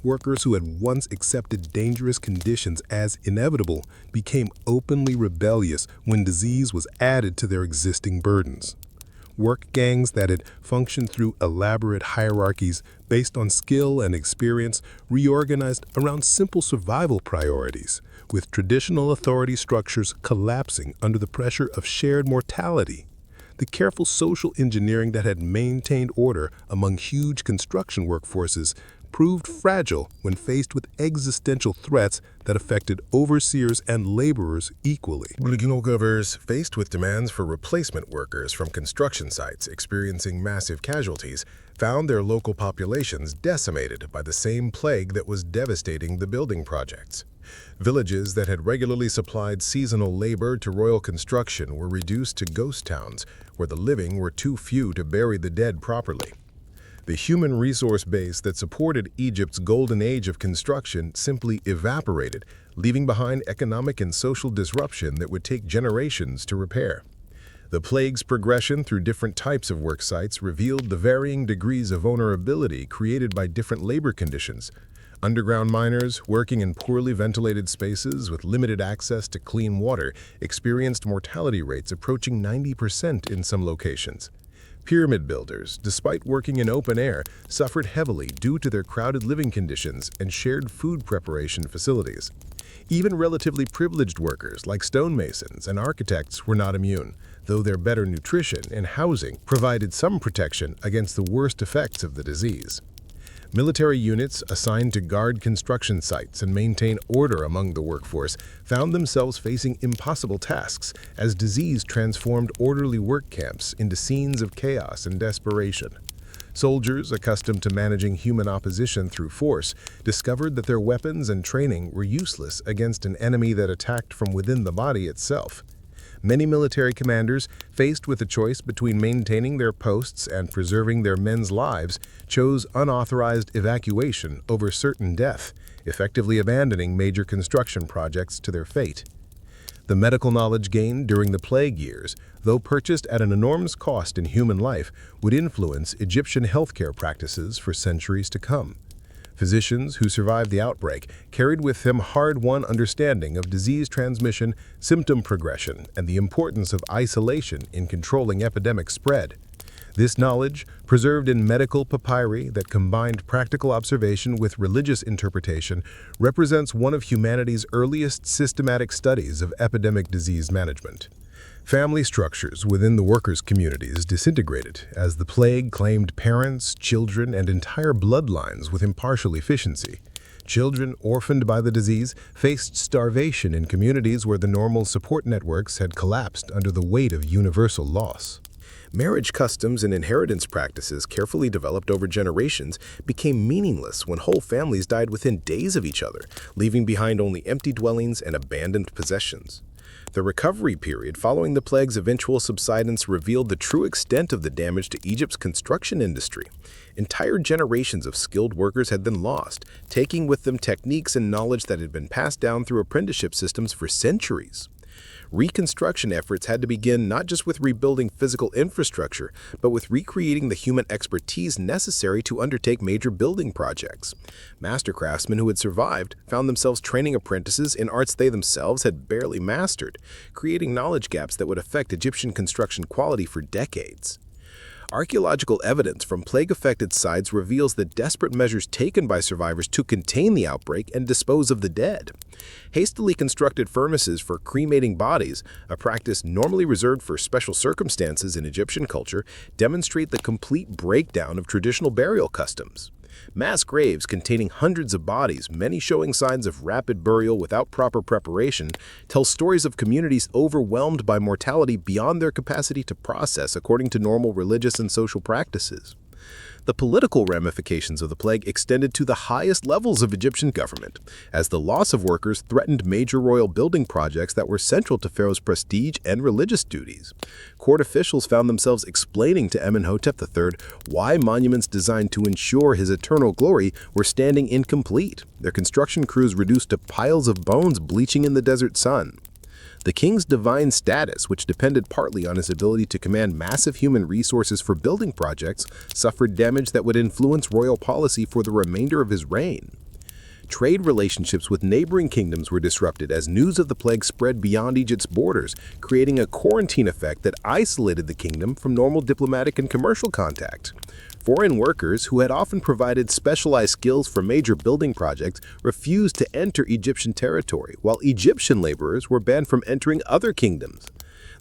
Workers who had once accepted dangerous conditions as inevitable became openly rebellious when disease was added to their existing burdens. Work gangs that had functioned through elaborate hierarchies based on skill and experience reorganized around simple survival priorities, with traditional authority structures collapsing under the pressure of shared mortality. The careful social engineering that had maintained order among huge construction workforces proved fragile when faced with existential threats that affected overseers and laborers equally. Regional governors, faced with demands for replacement workers from construction sites experiencing massive casualties, found their local populations decimated by the same plague that was devastating the building projects. Villages that had regularly supplied seasonal labor to royal construction were reduced to ghost towns, where the living were too few to bury the dead properly. The human resource base that supported Egypt's golden age of construction simply evaporated, leaving behind economic and social disruption that would take generations to repair. The plague's progression through different types of work sites revealed the varying degrees of vulnerability created by different labor conditions. Underground miners, working in poorly ventilated spaces with limited access to clean water, experienced mortality rates approaching 90% in some locations. Pyramid builders, despite working in open air, suffered heavily due to their crowded living conditions and shared food preparation facilities. Even relatively privileged workers like stonemasons and architects were not immune, though their better nutrition and housing provided some protection against the worst effects of the disease. Military units assigned to guard construction sites and maintain order among the workforce found themselves facing impossible tasks as disease transformed orderly work camps into scenes of chaos and desperation. Soldiers, accustomed to managing human opposition through force, discovered that their weapons and training were useless against an enemy that attacked from within the body itself. Many military commanders, faced with a choice between maintaining their posts and preserving their men's lives, chose unauthorized evacuation over certain death, effectively abandoning major construction projects to their fate. The medical knowledge gained during the plague years, though purchased at an enormous cost in human life, would influence Egyptian healthcare practices for centuries to come. Physicians who survived the outbreak carried with them hard-won understanding of disease transmission, symptom progression, and the importance of isolation in controlling epidemic spread. This knowledge, preserved in medical papyri that combined practical observation with religious interpretation, represents one of humanity's earliest systematic studies of epidemic disease management. Family structures within the workers' communities disintegrated as the plague claimed parents, children, and entire bloodlines with impartial efficiency. Children orphaned by the disease faced starvation in communities where the normal support networks had collapsed under the weight of universal loss. Marriage customs and inheritance practices carefully developed over generations became meaningless when whole families died within days of each other, leaving behind only empty dwellings and abandoned possessions. The recovery period following the plague's eventual subsidence revealed the true extent of the damage to Egypt's construction industry. Entire generations of skilled workers had been lost, taking with them techniques and knowledge that had been passed down through apprenticeship systems for centuries. Reconstruction efforts had to begin not just with rebuilding physical infrastructure, but with recreating the human expertise necessary to undertake major building projects. Master craftsmen who had survived found themselves training apprentices in arts they themselves had barely mastered, creating knowledge gaps that would affect Egyptian construction quality for decades. Archaeological evidence from plague-affected sites reveals the desperate measures taken by survivors to contain the outbreak and dispose of the dead. Hastily constructed furnaces for cremating bodies, a practice normally reserved for special circumstances in Egyptian culture, demonstrate the complete breakdown of traditional burial customs. Mass graves containing hundreds of bodies, many showing signs of rapid burial without proper preparation, tell stories of communities overwhelmed by mortality beyond their capacity to process according to normal religious and social practices. The political ramifications of the plague extended to the highest levels of Egyptian government, as the loss of workers threatened major royal building projects that were central to Pharaoh's prestige and religious duties. Court officials found themselves explaining to Amenhotep III why monuments designed to ensure his eternal glory were standing incomplete, their construction crews reduced to piles of bones bleaching in the desert sun. The king's divine status, which depended partly on his ability to command massive human resources for building projects, suffered damage that would influence royal policy for the remainder of his reign. Trade relationships with neighboring kingdoms were disrupted as news of the plague spread beyond Egypt's borders, creating a quarantine effect that isolated the kingdom from normal diplomatic and commercial contact. Foreign workers, who had often provided specialized skills for major building projects, refused to enter Egyptian territory, while Egyptian laborers were banned from entering other kingdoms.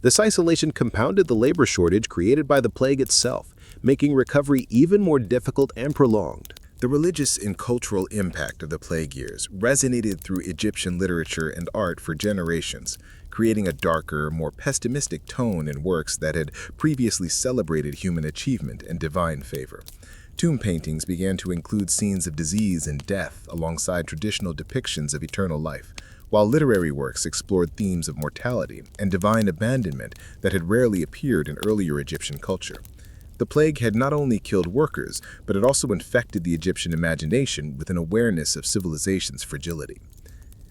This isolation compounded the labor shortage created by the plague itself, making recovery even more difficult and prolonged. The religious and cultural impact of the plague years resonated through Egyptian literature and art for generations, creating a darker, more pessimistic tone in works that had previously celebrated human achievement and divine favor. Tomb paintings began to include scenes of disease and death alongside traditional depictions of eternal life, while literary works explored themes of mortality and divine abandonment that had rarely appeared in earlier Egyptian culture. The plague had not only killed workers, but it also infected the Egyptian imagination with an awareness of civilization's fragility.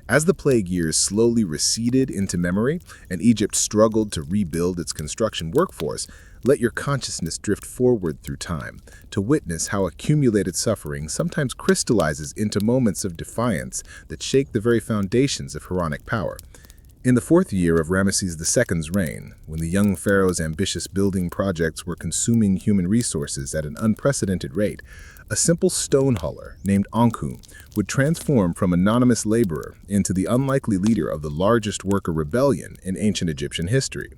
As the plague years slowly receded into memory and Egypt struggled to rebuild its construction workforce, let your consciousness drift forward through time to witness how accumulated suffering sometimes crystallizes into moments of defiance that shake the very foundations of pharaonic power. In the fourth year of Ramesses II's reign, when the young pharaoh's ambitious building projects were consuming human resources at an unprecedented rate, a simple stone hauler named Anku would transform from anonymous laborer into the unlikely leader of the largest worker rebellion in ancient Egyptian history.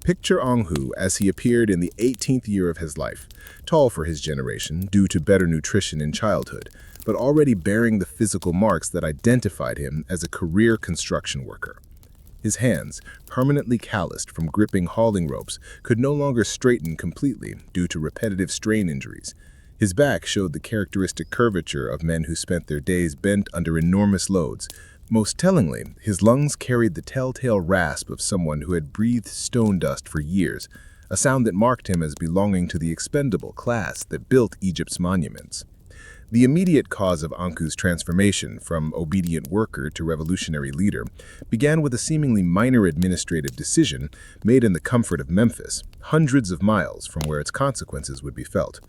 Picture Anhu as he appeared in the 18th year of his life, tall for his generation due to better nutrition in childhood, but already bearing the physical marks that identified him as a career construction worker. His hands, permanently calloused from gripping hauling ropes, could no longer straighten completely due to repetitive strain injuries. His back showed the characteristic curvature of men who spent their days bent under enormous loads. Most tellingly, his lungs carried the telltale rasp of someone who had breathed stone dust for years, a sound that marked him as belonging to the expendable class that built Egypt's monuments. The immediate cause of Anku's transformation from obedient worker to revolutionary leader began with a seemingly minor administrative decision made in the comfort of Memphis, hundreds of miles from where its consequences would be felt.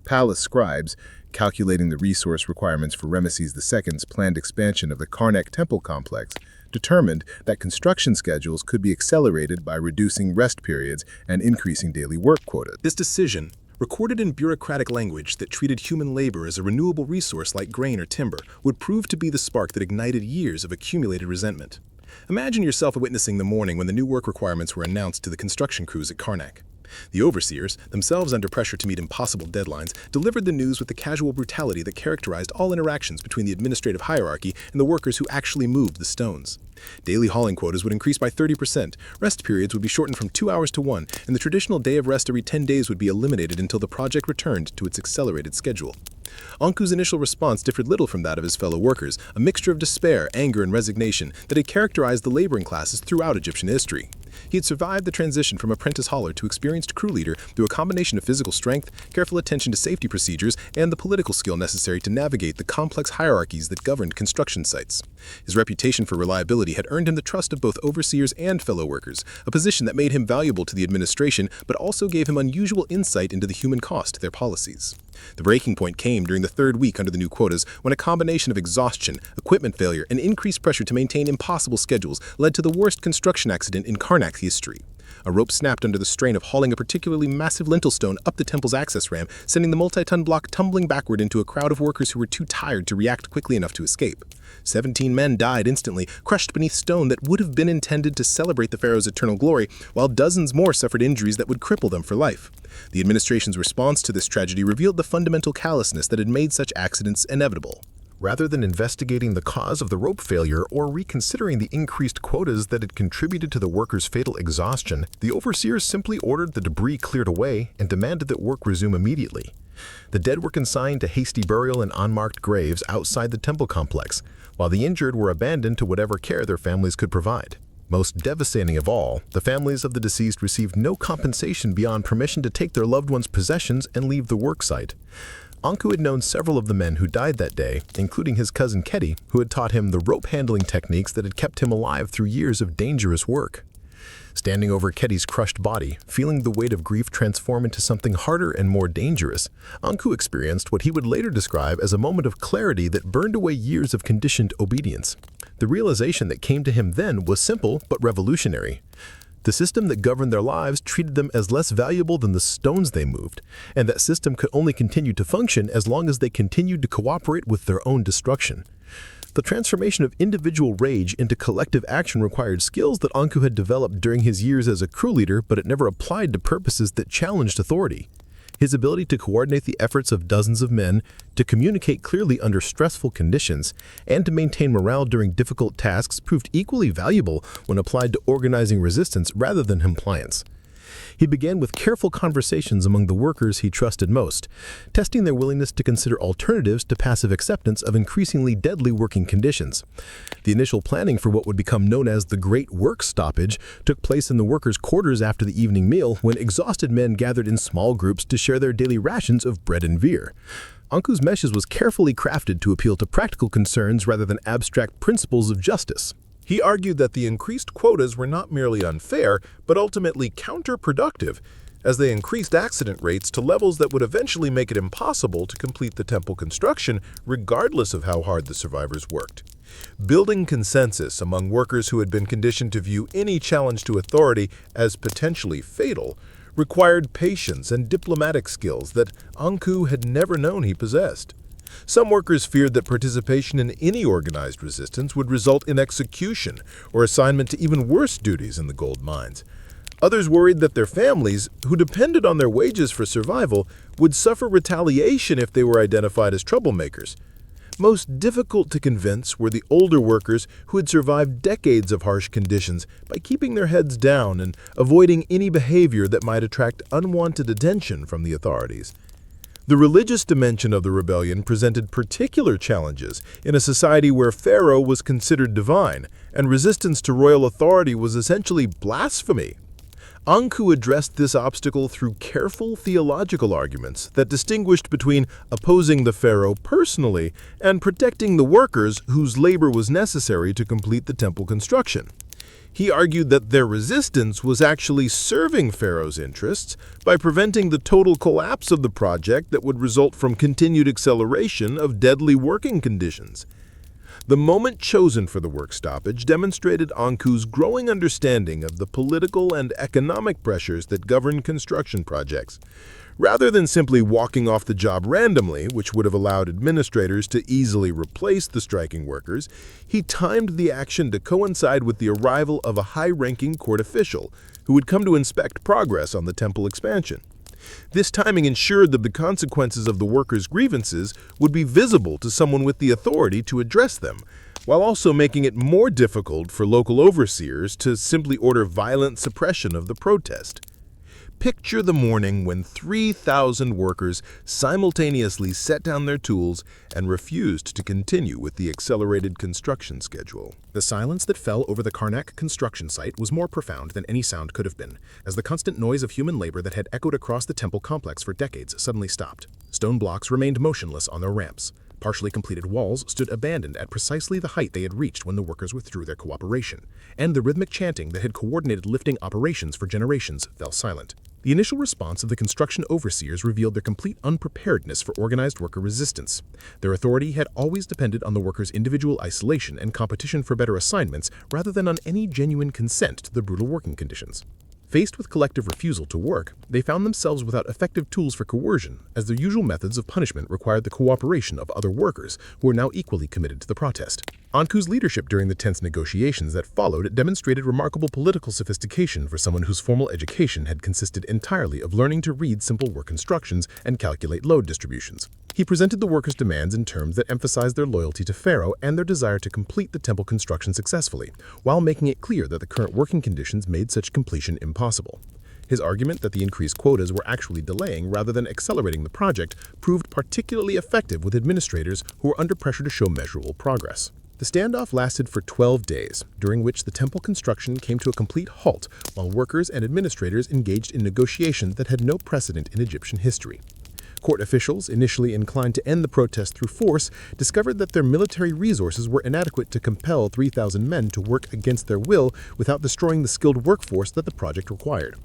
Palace scribes, calculating the resource requirements for Ramesses II's planned expansion of the Karnak temple complex, determined that construction schedules could be accelerated by reducing rest periods and increasing daily work quotas. This decision, recorded in bureaucratic language that treated human labor as a renewable resource like grain or timber, would prove to be the spark that ignited years of accumulated resentment. Imagine yourself witnessing the morning when the new work requirements were announced to the construction crews at Karnak. The overseers, themselves under pressure to meet impossible deadlines, delivered the news with the casual brutality that characterized all interactions between the administrative hierarchy and the workers who actually moved the stones. Daily hauling quotas would increase by 30%, rest periods would be shortened from 2 hours to 1, and the traditional day of rest every 10 days would be eliminated until the project returned to its accelerated schedule. Anku's initial response differed little from that of his fellow workers, a mixture of despair, anger, and resignation that had characterized the laboring classes throughout Egyptian history. He had survived the transition from apprentice hauler to experienced crew leader through a combination of physical strength, careful attention to safety procedures, and the political skill necessary to navigate the complex hierarchies that governed construction sites. His reputation for reliability had earned him the trust of both overseers and fellow workers, a position that made him valuable to the administration but also gave him unusual insight into the human cost to their policies. The breaking point came during the third week under the new quotas, when a combination of exhaustion, equipment failure, and increased pressure to maintain impossible schedules led to the worst construction accident in Karnak history. A rope snapped under the strain of hauling a particularly massive lintel stone up the temple's access ramp, sending the multi-ton block tumbling backward into a crowd of workers who were too tired to react quickly enough to escape. 17 men died instantly, crushed beneath stone that would have been intended to celebrate the pharaoh's eternal glory, while dozens more suffered injuries that would cripple them for life. The administration's response to this tragedy revealed the fundamental callousness that had made such accidents inevitable. Rather than investigating the cause of the rope failure or reconsidering the increased quotas that had contributed to the workers' fatal exhaustion, the overseers simply ordered the debris cleared away and demanded that work resume immediately. The dead were consigned to hasty burial in unmarked graves outside the temple complex, while the injured were abandoned to whatever care their families could provide. Most devastating of all, the families of the deceased received no compensation beyond permission to take their loved ones' possessions and leave the work site. Anku had known several of the men who died that day, including his cousin Keti, who had taught him the rope handling techniques that had kept him alive through years of dangerous work. Standing over Keti's crushed body, feeling the weight of grief transform into something harder and more dangerous, Anku experienced what he would later describe as a moment of clarity that burned away years of conditioned obedience. The realization that came to him then was simple but revolutionary. The system that governed their lives treated them as less valuable than the stones they moved, and that system could only continue to function as long as they continued to cooperate with their own destruction. The transformation of individual rage into collective action required skills that Anku had developed during his years as a crew leader, but it never applied to purposes that challenged authority. His ability to coordinate the efforts of dozens of men, to communicate clearly under stressful conditions, and to maintain morale during difficult tasks proved equally valuable when applied to organizing resistance rather than compliance. He began with careful conversations among the workers he trusted most, testing their willingness to consider alternatives to passive acceptance of increasingly deadly working conditions. The initial planning for what would become known as the Great Work Stoppage took place in the workers' quarters after the evening meal, when exhausted men gathered in small groups to share their daily rations of bread and beer. Anku's message was carefully crafted to appeal to practical concerns rather than abstract principles of justice. He argued that the increased quotas were not merely unfair, but ultimately counterproductive, as they increased accident rates to levels that would eventually make it impossible to complete the temple construction, regardless of how hard the survivors worked. Building consensus among workers who had been conditioned to view any challenge to authority as potentially fatal required patience and diplomatic skills that Anku had never known he possessed. Some workers feared that participation in any organized resistance would result in execution or assignment to even worse duties in the gold mines. Others worried that their families, who depended on their wages for survival, would suffer retaliation if they were identified as troublemakers. Most difficult to convince were the older workers who had survived decades of harsh conditions by keeping their heads down and avoiding any behavior that might attract unwanted attention from the authorities. The religious dimension of the rebellion presented particular challenges in a society where Pharaoh was considered divine, and resistance to royal authority was essentially blasphemy. Anku addressed this obstacle through careful theological arguments that distinguished between opposing the pharaoh personally and protecting the workers whose labor was necessary to complete the temple construction. He argued that their resistance was actually serving Pharaoh's interests by preventing the total collapse of the project that would result from continued acceleration of deadly working conditions. The moment chosen for the work stoppage demonstrated Anku's growing understanding of the political and economic pressures that govern construction projects. Rather than simply walking off the job randomly, which would have allowed administrators to easily replace the striking workers, he timed the action to coincide with the arrival of a high-ranking court official who would come to inspect progress on the temple expansion. This timing ensured that the consequences of the workers' grievances would be visible to someone with the authority to address them, while also making it more difficult for local overseers to simply order violent suppression of the protest. Picture the morning when 3,000 workers simultaneously set down their tools and refused to continue with the accelerated construction schedule. The silence that fell over the Karnak construction site was more profound than any sound could have been, as the constant noise of human labor that had echoed across the temple complex for decades suddenly stopped. Stone blocks remained motionless on their ramps. Partially completed walls stood abandoned at precisely the height they had reached when the workers withdrew their cooperation, and the rhythmic chanting that had coordinated lifting operations for generations fell silent. The initial response of the construction overseers revealed their complete unpreparedness for organized worker resistance. Their authority had always depended on the workers' individual isolation and competition for better assignments rather than on any genuine consent to the brutal working conditions. Faced with collective refusal to work, they found themselves without effective tools for coercion, as their usual methods of punishment required the cooperation of other workers who were now equally committed to the protest. Anku's leadership during the tense negotiations that followed demonstrated remarkable political sophistication for someone whose formal education had consisted entirely of learning to read simple work instructions and calculate load distributions. He presented the workers' demands in terms that emphasized their loyalty to Pharaoh and their desire to complete the temple construction successfully, while making it clear that the current working conditions made such completion impossible. His argument that the increased quotas were actually delaying rather than accelerating the project proved particularly effective with administrators who were under pressure to show measurable progress. The standoff lasted for 12 days, during which the temple construction came to a complete halt while workers and administrators engaged in negotiations that had no precedent in Egyptian history. Court officials, initially inclined to end the protest through force, discovered that their military resources were inadequate to compel 3,000 men to work against their will without destroying the skilled workforce that the project required.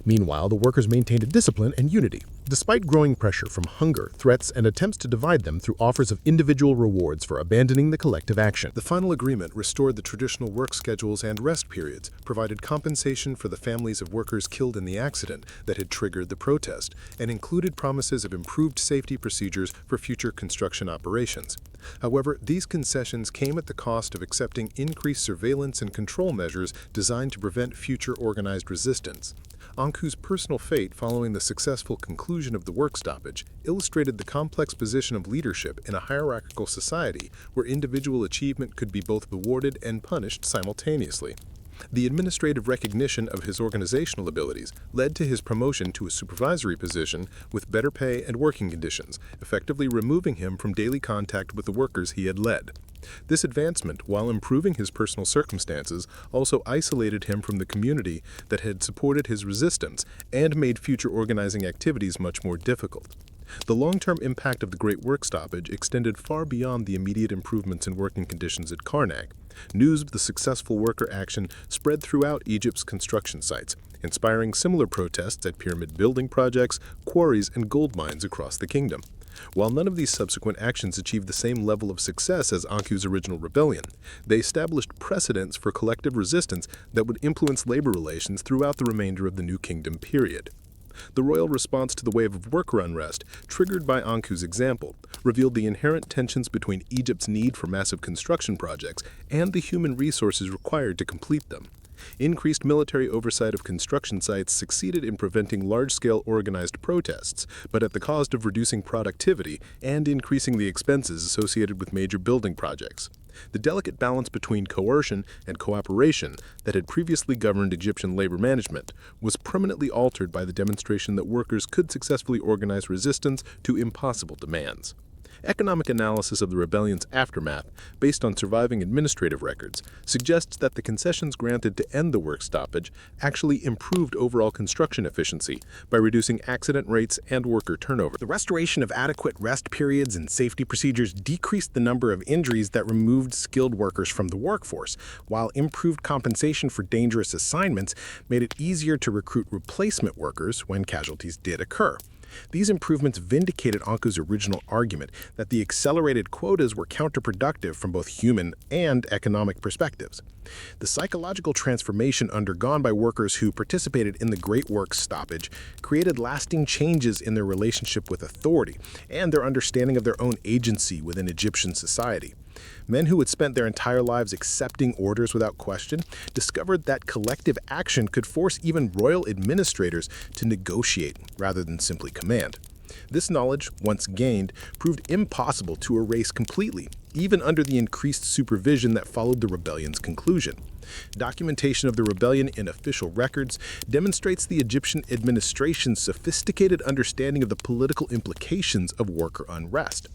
Meanwhile, the workers maintained a discipline and unity, despite growing pressure from hunger, threats, and attempts to divide them through offers of individual rewards for abandoning the collective action. The final agreement restored the traditional work schedules and rest periods, provided compensation for the families of workers killed in the accident that had triggered the protest, and included promises of improved safety procedures for future construction operations. However, these concessions came at the cost of accepting increased surveillance and control measures designed to prevent future organized resistance. Anku's personal fate following the successful conclusion of the work stoppage illustrated the complex position of leadership in a hierarchical society where individual achievement could be both rewarded and punished simultaneously. The administrative recognition of his organizational abilities led to his promotion to a supervisory position with better pay and working conditions, effectively removing him from daily contact with the workers he had led. This advancement, while improving his personal circumstances, also isolated him from the community that had supported his resistance and made future organizing activities much more difficult. The long-term impact of the Great Work Stoppage extended far beyond the immediate improvements in working conditions at Karnak. News of the successful worker action spread throughout Egypt's construction sites, inspiring similar protests at pyramid building projects, quarries, and gold mines across the kingdom. While none of these subsequent actions achieved the same level of success as Anku's original rebellion, they established precedents for collective resistance that would influence labor relations throughout the remainder of the New Kingdom period. The royal response to the wave of worker unrest, triggered by Anku's example, revealed the inherent tensions between Egypt's need for massive construction projects and the human resources required to complete them. Increased military oversight of construction sites succeeded in preventing large-scale organized protests, but at the cost of reducing productivity and increasing the expenses associated with major building projects. The delicate balance between coercion and cooperation that had previously governed Egyptian labor management was permanently altered by the demonstration that workers could successfully organize resistance to impossible demands. Economic analysis of the rebellion's aftermath, based on surviving administrative records, suggests that the concessions granted to end the work stoppage actually improved overall construction efficiency by reducing accident rates and worker turnover. The restoration of adequate rest periods and safety procedures decreased the number of injuries that removed skilled workers from the workforce, while improved compensation for dangerous assignments made it easier to recruit replacement workers when casualties did occur. These improvements vindicated Anku's original argument that the accelerated quotas were counterproductive from both human and economic perspectives. The psychological transformation undergone by workers who participated in the Great Work Stoppage created lasting changes in their relationship with authority and their understanding of their own agency within Egyptian society. Men who had spent their entire lives accepting orders without question discovered that collective action could force even royal administrators to negotiate rather than simply command. This knowledge, once gained, proved impossible to erase completely, even under the increased supervision that followed the rebellion's conclusion. Documentation of the rebellion in official records demonstrates the Egyptian administration's sophisticated understanding of the political implications of worker unrest.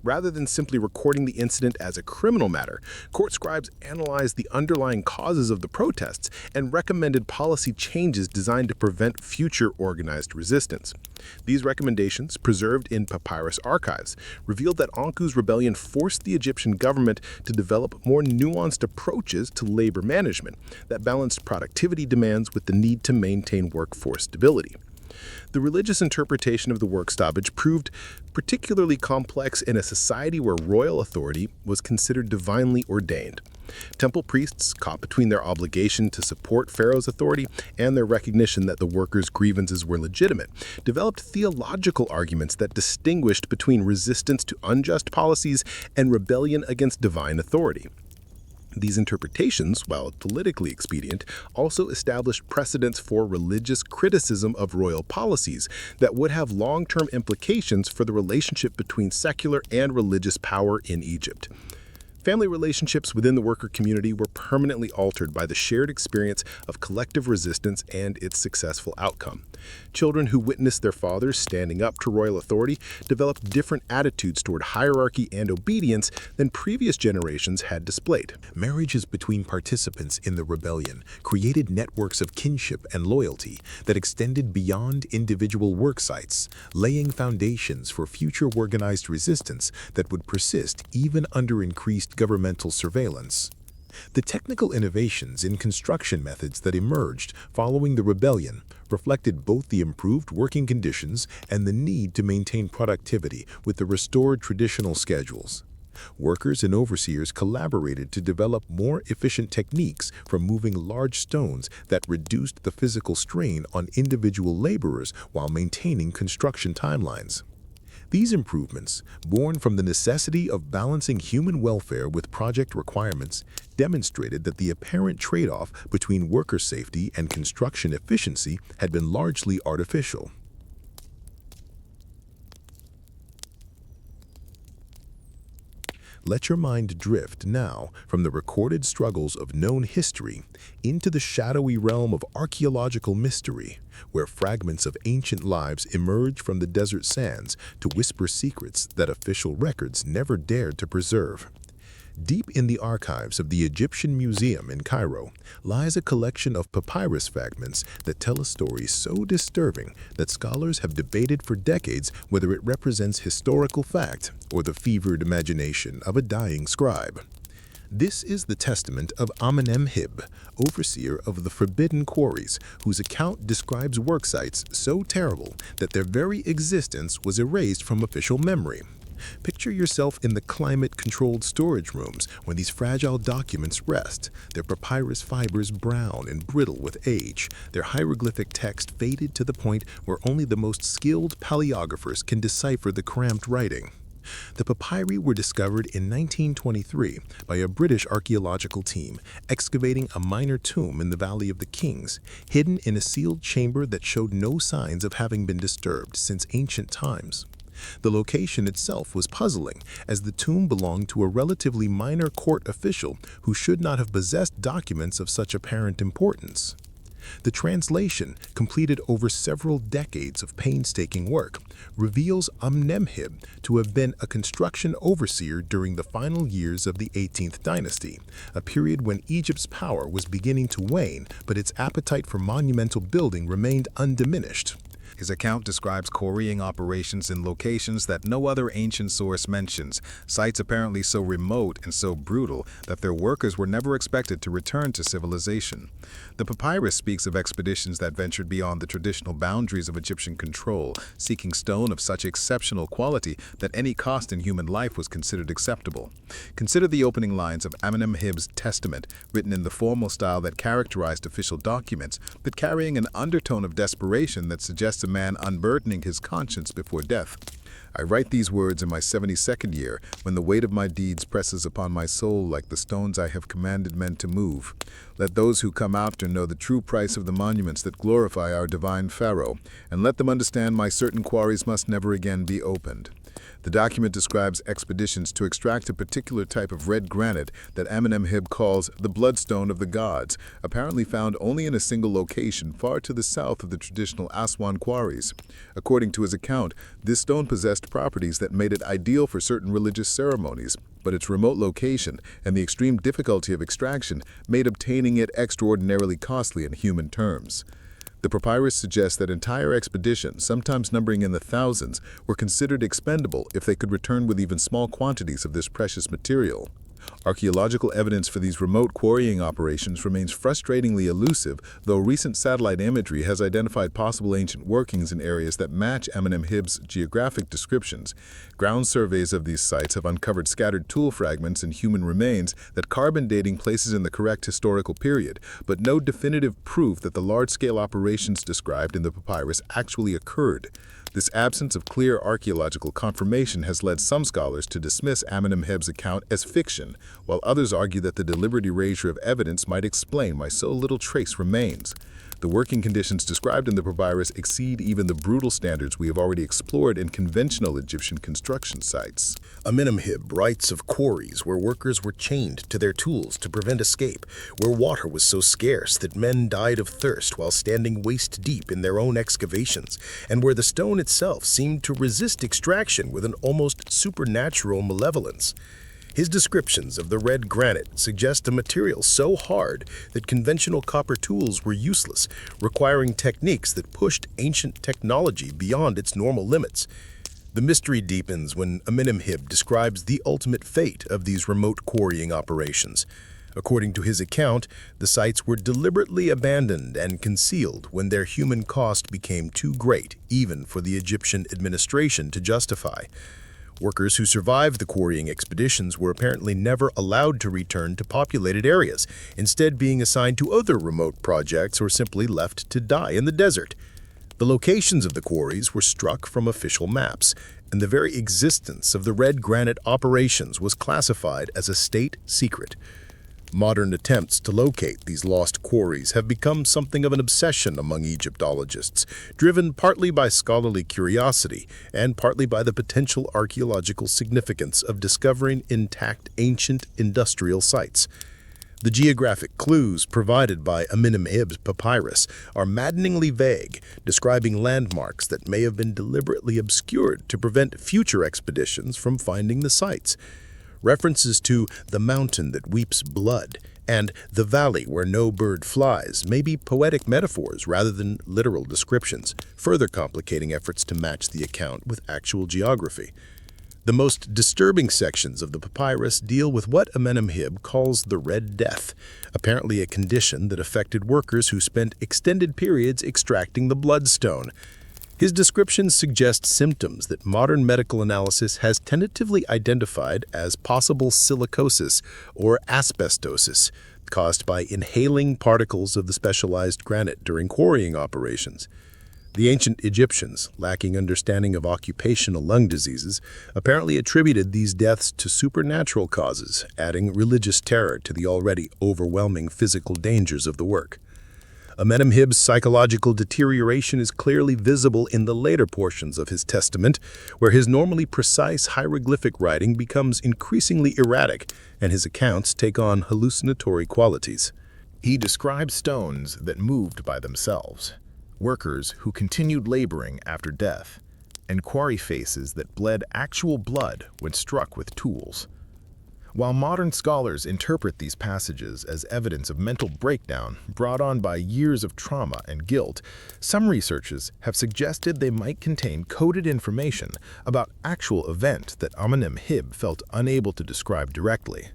Rather than simply recording the incident as a criminal matter, court scribes analyzed the underlying causes of the protests and recommended policy changes designed to prevent future organized resistance. These recommendations, preserved in papyrus archives, revealed that Anku's rebellion forced the Egyptian government to develop more nuanced approaches to labor management that balanced productivity demands with the need to maintain workforce stability. The religious interpretation of the work stoppage proved particularly complex in a society where royal authority was considered divinely ordained. Temple priests, caught between their obligation to support Pharaoh's authority and their recognition that the workers' grievances were legitimate, developed theological arguments that distinguished between resistance to unjust policies and rebellion against divine authority. These interpretations, while politically expedient, also established precedents for religious criticism of royal policies that would have long-term implications for the relationship between secular and religious power in Egypt. Family relationships within the worker community were permanently altered by the shared experience of collective resistance and its successful outcome. Children who witnessed their fathers standing up to royal authority developed different attitudes toward hierarchy and obedience than previous generations had displayed. Marriages between participants in the rebellion created networks of kinship and loyalty that extended beyond individual work sites, laying foundations for future organized resistance that would persist even under increased governmental surveillance. The technical innovations in construction methods that emerged following the rebellion reflected both the improved working conditions and the need to maintain productivity with the restored traditional schedules. Workers and overseers collaborated to develop more efficient techniques for moving large stones that reduced the physical strain on individual laborers while maintaining construction timelines. These improvements, born from the necessity of balancing human welfare with project requirements, demonstrated that the apparent trade-off between worker safety and construction efficiency had been largely artificial. Let your mind drift now from the recorded struggles of known history into the shadowy realm of archaeological mystery, where fragments of ancient lives emerge from the desert sands to whisper secrets that official records never dared to preserve. Deep in the archives of the Egyptian Museum in Cairo lies a collection of papyrus fragments that tell a story so disturbing that scholars have debated for decades whether it represents historical fact or the fevered imagination of a dying scribe. This is the testament of Amenemheb, overseer of the forbidden quarries, whose account describes work sites so terrible that their very existence was erased from official memory. Picture yourself in the climate-controlled storage rooms when these fragile documents rest, their papyrus fibers brown and brittle with age, their hieroglyphic text faded to the point where only the most skilled paleographers can decipher the cramped writing. The papyri were discovered in 1923 by a British archaeological team excavating a minor tomb in the Valley of the Kings, hidden in a sealed chamber that showed no signs of having been disturbed since ancient times. The location itself was puzzling, as the tomb belonged to a relatively minor court official who should not have possessed documents of such apparent importance. The translation, completed over several decades of painstaking work, reveals Amenemheb to have been a construction overseer during the final years of the 18th dynasty, a period when Egypt's power was beginning to wane, but its appetite for monumental building remained undiminished. His account describes quarrying operations in locations that no other ancient source mentions, sites apparently so remote and so brutal that their workers were never expected to return to civilization. The papyrus speaks of expeditions that ventured beyond the traditional boundaries of Egyptian control, seeking stone of such exceptional quality that any cost in human life was considered acceptable. Consider the opening lines of Amenemheb's testament, written in the formal style that characterized official documents, but carrying an undertone of desperation that suggests a man unburdening his conscience before death. I write these words in my 72nd year, when the weight of my deeds presses upon my soul like the stones I have commanded men to move. Let those who come after know the true price of the monuments that glorify our divine Pharaoh, and let them understand my certain quarries must never again be opened. The The document describes expeditions to extract a particular type of red granite that Amenemheb calls the bloodstone of the gods, apparently found only in a single location far to the south of the traditional Aswan quarries. According to his account, this stone possessed properties that made it ideal for certain religious ceremonies, but its remote location and the extreme difficulty of extraction made obtaining it extraordinarily costly in human terms. The papyrus suggests that entire expeditions, sometimes numbering in the thousands, were considered expendable if they could return with even small quantities of this precious material. Archaeological evidence for these remote quarrying operations remains frustratingly elusive, though recent satellite imagery has identified possible ancient workings in areas that match Amenemheb's geographic descriptions. Ground surveys of these sites have uncovered scattered tool fragments and human remains that carbon dating places in the correct historical period, but no definitive proof that the large-scale operations described in the papyrus actually occurred. This absence of clear archaeological confirmation has led some scholars to dismiss Amenemheb's account as fiction, while others argue that the deliberate erasure of evidence might explain why so little trace remains. The working conditions described in the papyrus exceed even the brutal standards we have already explored in conventional Egyptian construction sites. Amenemheb writes of quarries where workers were chained to their tools to prevent escape, where water was so scarce that men died of thirst while standing waist-deep in their own excavations, and where the stone itself seemed to resist extraction with an almost supernatural malevolence. His descriptions of the red granite suggest a material so hard that conventional copper tools were useless, requiring techniques that pushed ancient technology beyond its normal limits. The mystery deepens when Amenemheb describes the ultimate fate of these remote quarrying operations. According to his account, the sites were deliberately abandoned and concealed when their human cost became too great, even for the Egyptian administration to justify. Workers who survived the quarrying expeditions were apparently never allowed to return to populated areas, instead being assigned to other remote projects or simply left to die in the desert. The locations of the quarries were struck from official maps, and the very existence of the red granite operations was classified as a state secret. Modern attempts to locate these lost quarries have become something of an obsession among Egyptologists, driven partly by scholarly curiosity and partly by the potential archaeological significance of discovering intact ancient industrial sites. The geographic clues provided by Amenemheb's papyrus are maddeningly vague, describing landmarks that may have been deliberately obscured to prevent future expeditions from finding the sites. References to the mountain that weeps blood and the valley where no bird flies may be poetic metaphors rather than literal descriptions, further complicating efforts to match the account with actual geography. The most disturbing sections of the papyrus deal with what Amenemheb calls the Red Death, apparently a condition that affected workers who spent extended periods extracting the bloodstone. His descriptions suggest symptoms that modern medical analysis has tentatively identified as possible silicosis or asbestosis, caused by inhaling particles of the specialized granite during quarrying operations. The ancient Egyptians, lacking understanding of occupational lung diseases, apparently attributed these deaths to supernatural causes, adding religious terror to the already overwhelming physical dangers of the work. Amenemheb's psychological deterioration is clearly visible in the later portions of his testament, where his normally precise hieroglyphic writing becomes increasingly erratic and his accounts take on hallucinatory qualities. He describes stones that moved by themselves, workers who continued laboring after death, and quarry faces that bled actual blood when struck with tools. While modern scholars interpret these passages as evidence of mental breakdown brought on by years of trauma and guilt, some researchers have suggested they might contain coded information about actual events that Amenemheb felt unable to describe directly.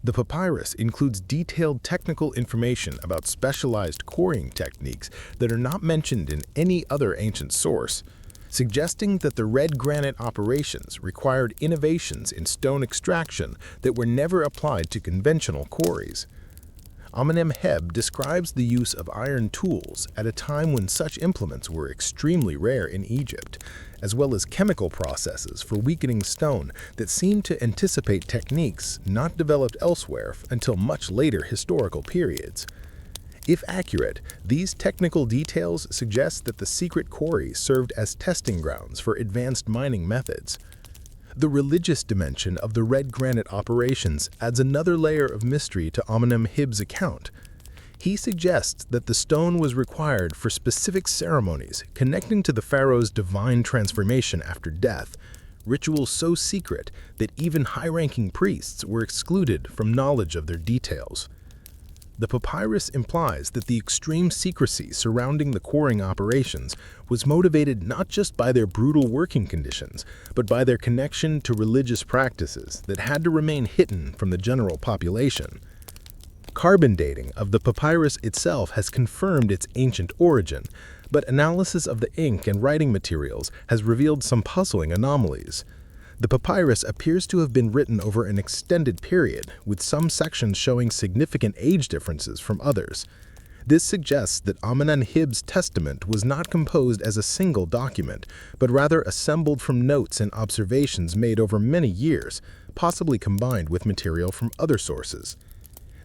The papyrus includes detailed technical information about specialized quarrying techniques that are not mentioned in any other ancient source, suggesting that the red granite operations required innovations in stone extraction that were never applied to conventional quarries. Amenemheb describes the use of iron tools at a time when such implements were extremely rare in Egypt, as well as chemical processes for weakening stone that seem to anticipate techniques not developed elsewhere until much later historical periods. If accurate, these technical details suggest that the secret quarries served as testing grounds for advanced mining methods. The religious dimension of the red granite operations adds another layer of mystery to Amenemheb's account. He suggests that the stone was required for specific ceremonies connecting to the pharaoh's divine transformation after death, rituals so secret that even high-ranking priests were excluded from knowledge of their details. The papyrus implies that the extreme secrecy surrounding the quarrying operations was motivated not just by their brutal working conditions, but by their connection to religious practices that had to remain hidden from the general population. Carbon dating of the papyrus itself has confirmed its ancient origin, but analysis of the ink and writing materials has revealed some puzzling anomalies. The papyrus appears to have been written over an extended period, with some sections showing significant age differences from others. This suggests that Amenemheb's testament was not composed as a single document, but rather assembled from notes and observations made over many years, possibly combined with material from other sources.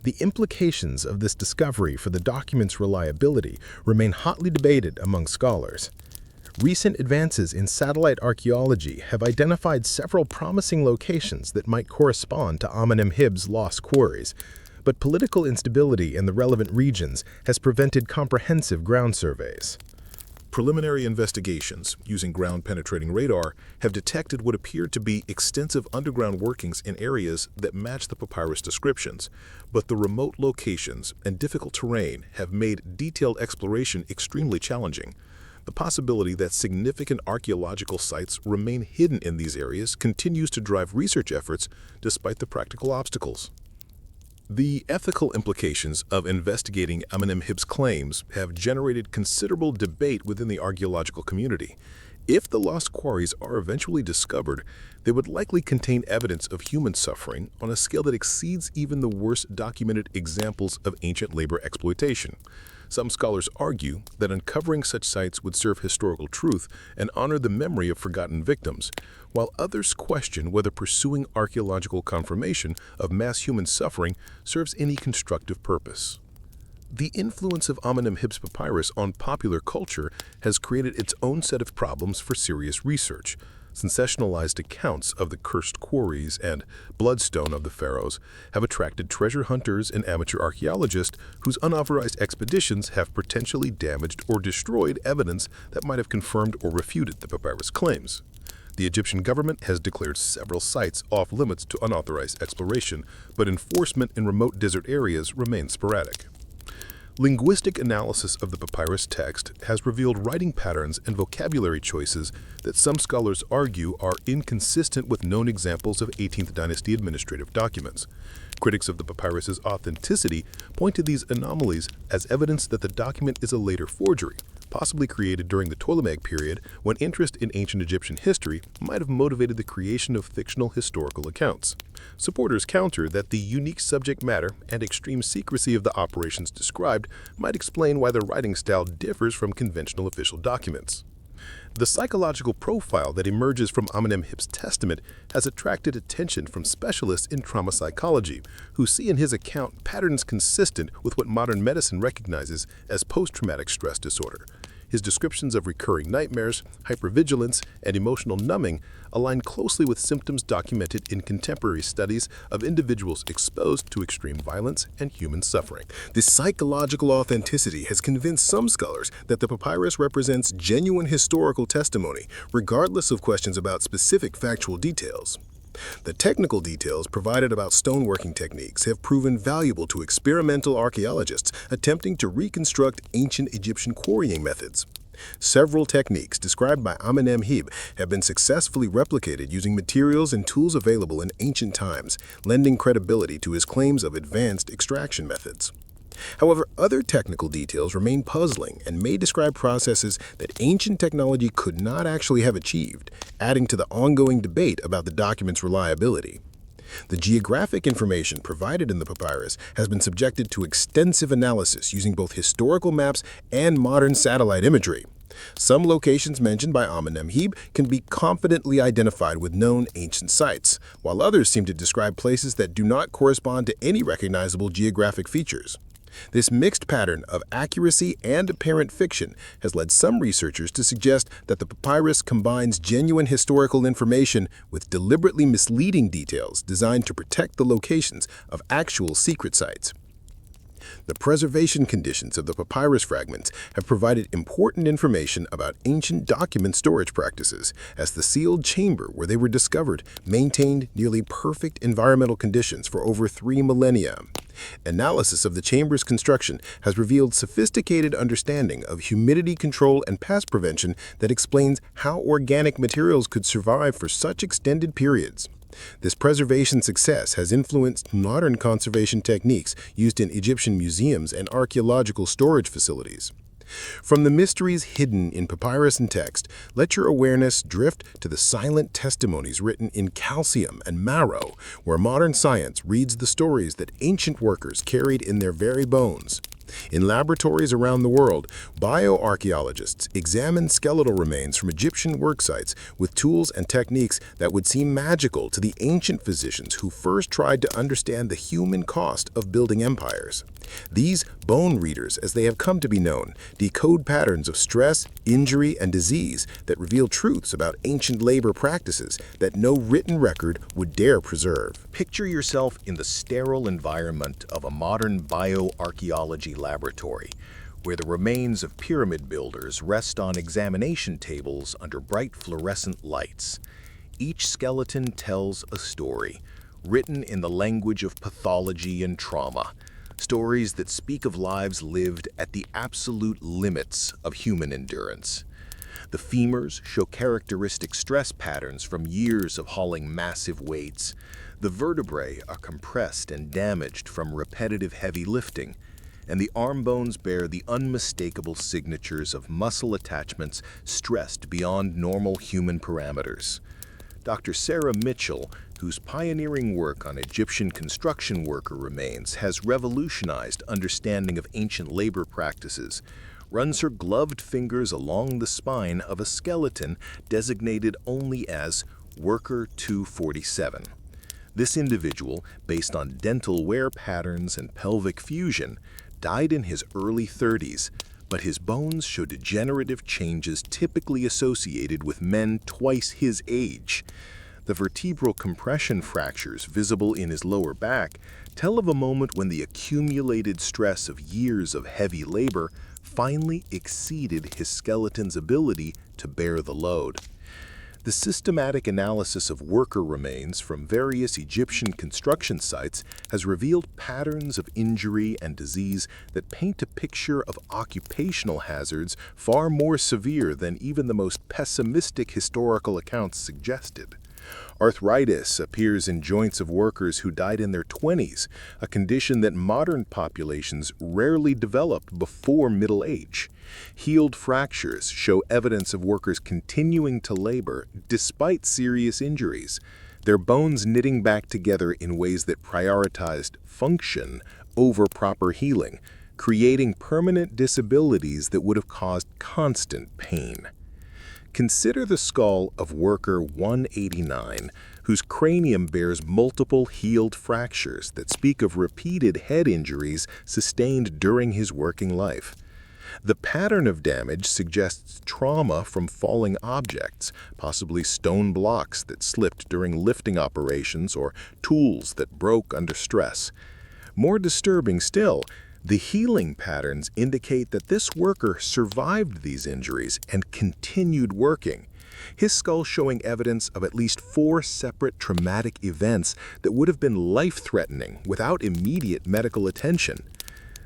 The implications of this discovery for the document's reliability remain hotly debated among scholars. Recent advances in satellite archaeology have identified several promising locations that might correspond to Amenemheb's lost quarries, but political instability in the relevant regions has prevented comprehensive ground surveys. Preliminary investigations using ground-penetrating radar have detected what appeared to be extensive underground workings in areas that match the papyrus descriptions, but the remote locations and difficult terrain have made detailed exploration extremely challenging. The possibility that significant archaeological sites remain hidden in these areas continues to drive research efforts despite the practical obstacles. The ethical implications of investigating Amenemheb's claims have generated considerable debate within the archaeological community. If the lost quarries are eventually discovered, they would likely contain evidence of human suffering on a scale that exceeds even the worst documented examples of ancient labor exploitation. Some scholars argue that uncovering such sites would serve historical truth and honor the memory of forgotten victims, while others question whether pursuing archaeological confirmation of mass human suffering serves any constructive purpose. The influence of Amenemheb's papyrus on popular culture has created its own set of problems for serious research. Sensationalized accounts of the cursed quarries and bloodstone of the pharaohs have attracted treasure hunters and amateur archaeologists whose unauthorized expeditions have potentially damaged or destroyed evidence that might have confirmed or refuted the papyrus claims. The Egyptian government has declared several sites off limits to unauthorized exploration, but enforcement in remote desert areas remains sporadic. Linguistic analysis of the papyrus text has revealed writing patterns and vocabulary choices that some scholars argue are inconsistent with known examples of 18th dynasty administrative documents. Critics of the papyrus's authenticity point to these anomalies as evidence that the document is a later forgery, possibly created during the Ptolemaic period when interest in ancient Egyptian history might have motivated the creation of fictional historical accounts. Supporters counter that the unique subject matter and extreme secrecy of the operations described might explain why the writing style differs from conventional official documents. The psychological profile that emerges from Amenemheb's testament has attracted attention from specialists in trauma psychology, who see in his account patterns consistent with what modern medicine recognizes as post-traumatic stress disorder. His descriptions of recurring nightmares, hypervigilance, and emotional numbing align closely with symptoms documented in contemporary studies of individuals exposed to extreme violence and human suffering. This psychological authenticity has convinced some scholars that the papyrus represents genuine historical testimony, regardless of questions about specific factual details. The technical details provided about stoneworking techniques have proven valuable to experimental archaeologists attempting to reconstruct ancient Egyptian quarrying methods. Several techniques described by Amenemheb have been successfully replicated using materials and tools available in ancient times, lending credibility to his claims of advanced extraction methods. However, other technical details remain puzzling and may describe processes that ancient technology could not actually have achieved, adding to the ongoing debate about the document's reliability. The geographic information provided in the papyrus has been subjected to extensive analysis using both historical maps and modern satellite imagery. Some locations mentioned by Amenemheb can be confidently identified with known ancient sites, while others seem to describe places that do not correspond to any recognizable geographic features. This mixed pattern of accuracy and apparent fiction has led some researchers to suggest that the papyrus combines genuine historical information with deliberately misleading details designed to protect the locations of actual secret sites. The preservation conditions of the papyrus fragments have provided important information about ancient document storage practices, as the sealed chamber where they were discovered maintained nearly perfect environmental conditions for over 3 millennia. Analysis of the chamber's construction has revealed sophisticated understanding of humidity control and pest prevention that explains how organic materials could survive for such extended periods. This preservation success has influenced modern conservation techniques used in Egyptian museums and archaeological storage facilities. From the mysteries hidden in papyrus and text, let your awareness drift to the silent testimonies written in calcium and marrow, where modern science reads the stories that ancient workers carried in their very bones. In laboratories around the world, bioarchaeologists examine skeletal remains from Egyptian work sites with tools and techniques that would seem magical to the ancient physicians who first tried to understand the human cost of building empires. These bone readers, as they have come to be known, decode patterns of stress, injury, and disease that reveal truths about ancient labor practices that no written record would dare preserve. Picture yourself in the sterile environment of a modern bioarchaeology laboratory, where the remains of pyramid builders rest on examination tables under bright fluorescent lights. Each skeleton tells a story, written in the language of pathology and trauma, stories that speak of lives lived at the absolute limits of human endurance. The femurs show characteristic stress patterns from years of hauling massive weights. The vertebrae are compressed and damaged from repetitive heavy lifting, and the arm bones bear the unmistakable signatures of muscle attachments stressed beyond normal human parameters. Dr. Sarah Mitchell, whose pioneering work on Egyptian construction worker remains has revolutionized understanding of ancient labor practices, runs her gloved fingers along the spine of a skeleton designated only as Worker 247. This individual, based on dental wear patterns and pelvic fusion, died in his early 30s, but his bones show degenerative changes typically associated with men twice his age. The vertebral compression fractures visible in his lower back tell of a moment when the accumulated stress of years of heavy labor finally exceeded his skeleton's ability to bear the load. The systematic analysis of worker remains from various Egyptian construction sites has revealed patterns of injury and disease that paint a picture of occupational hazards far more severe than even the most pessimistic historical accounts suggested. Arthritis appears in joints of workers who died in their 20s, a condition that modern populations rarely developed before middle age. Healed fractures show evidence of workers continuing to labor despite serious injuries, their bones knitting back together in ways that prioritized function over proper healing, creating permanent disabilities that would have caused constant pain. Consider the skull of worker 189, whose cranium bears multiple healed fractures that speak of repeated head injuries sustained during his working life. The pattern of damage suggests trauma from falling objects, possibly stone blocks that slipped during lifting operations or tools that broke under stress. More disturbing still, the healing patterns indicate that this worker survived these injuries and continued working, his skull showing evidence of at least 4 separate traumatic events that would have been life-threatening without immediate medical attention.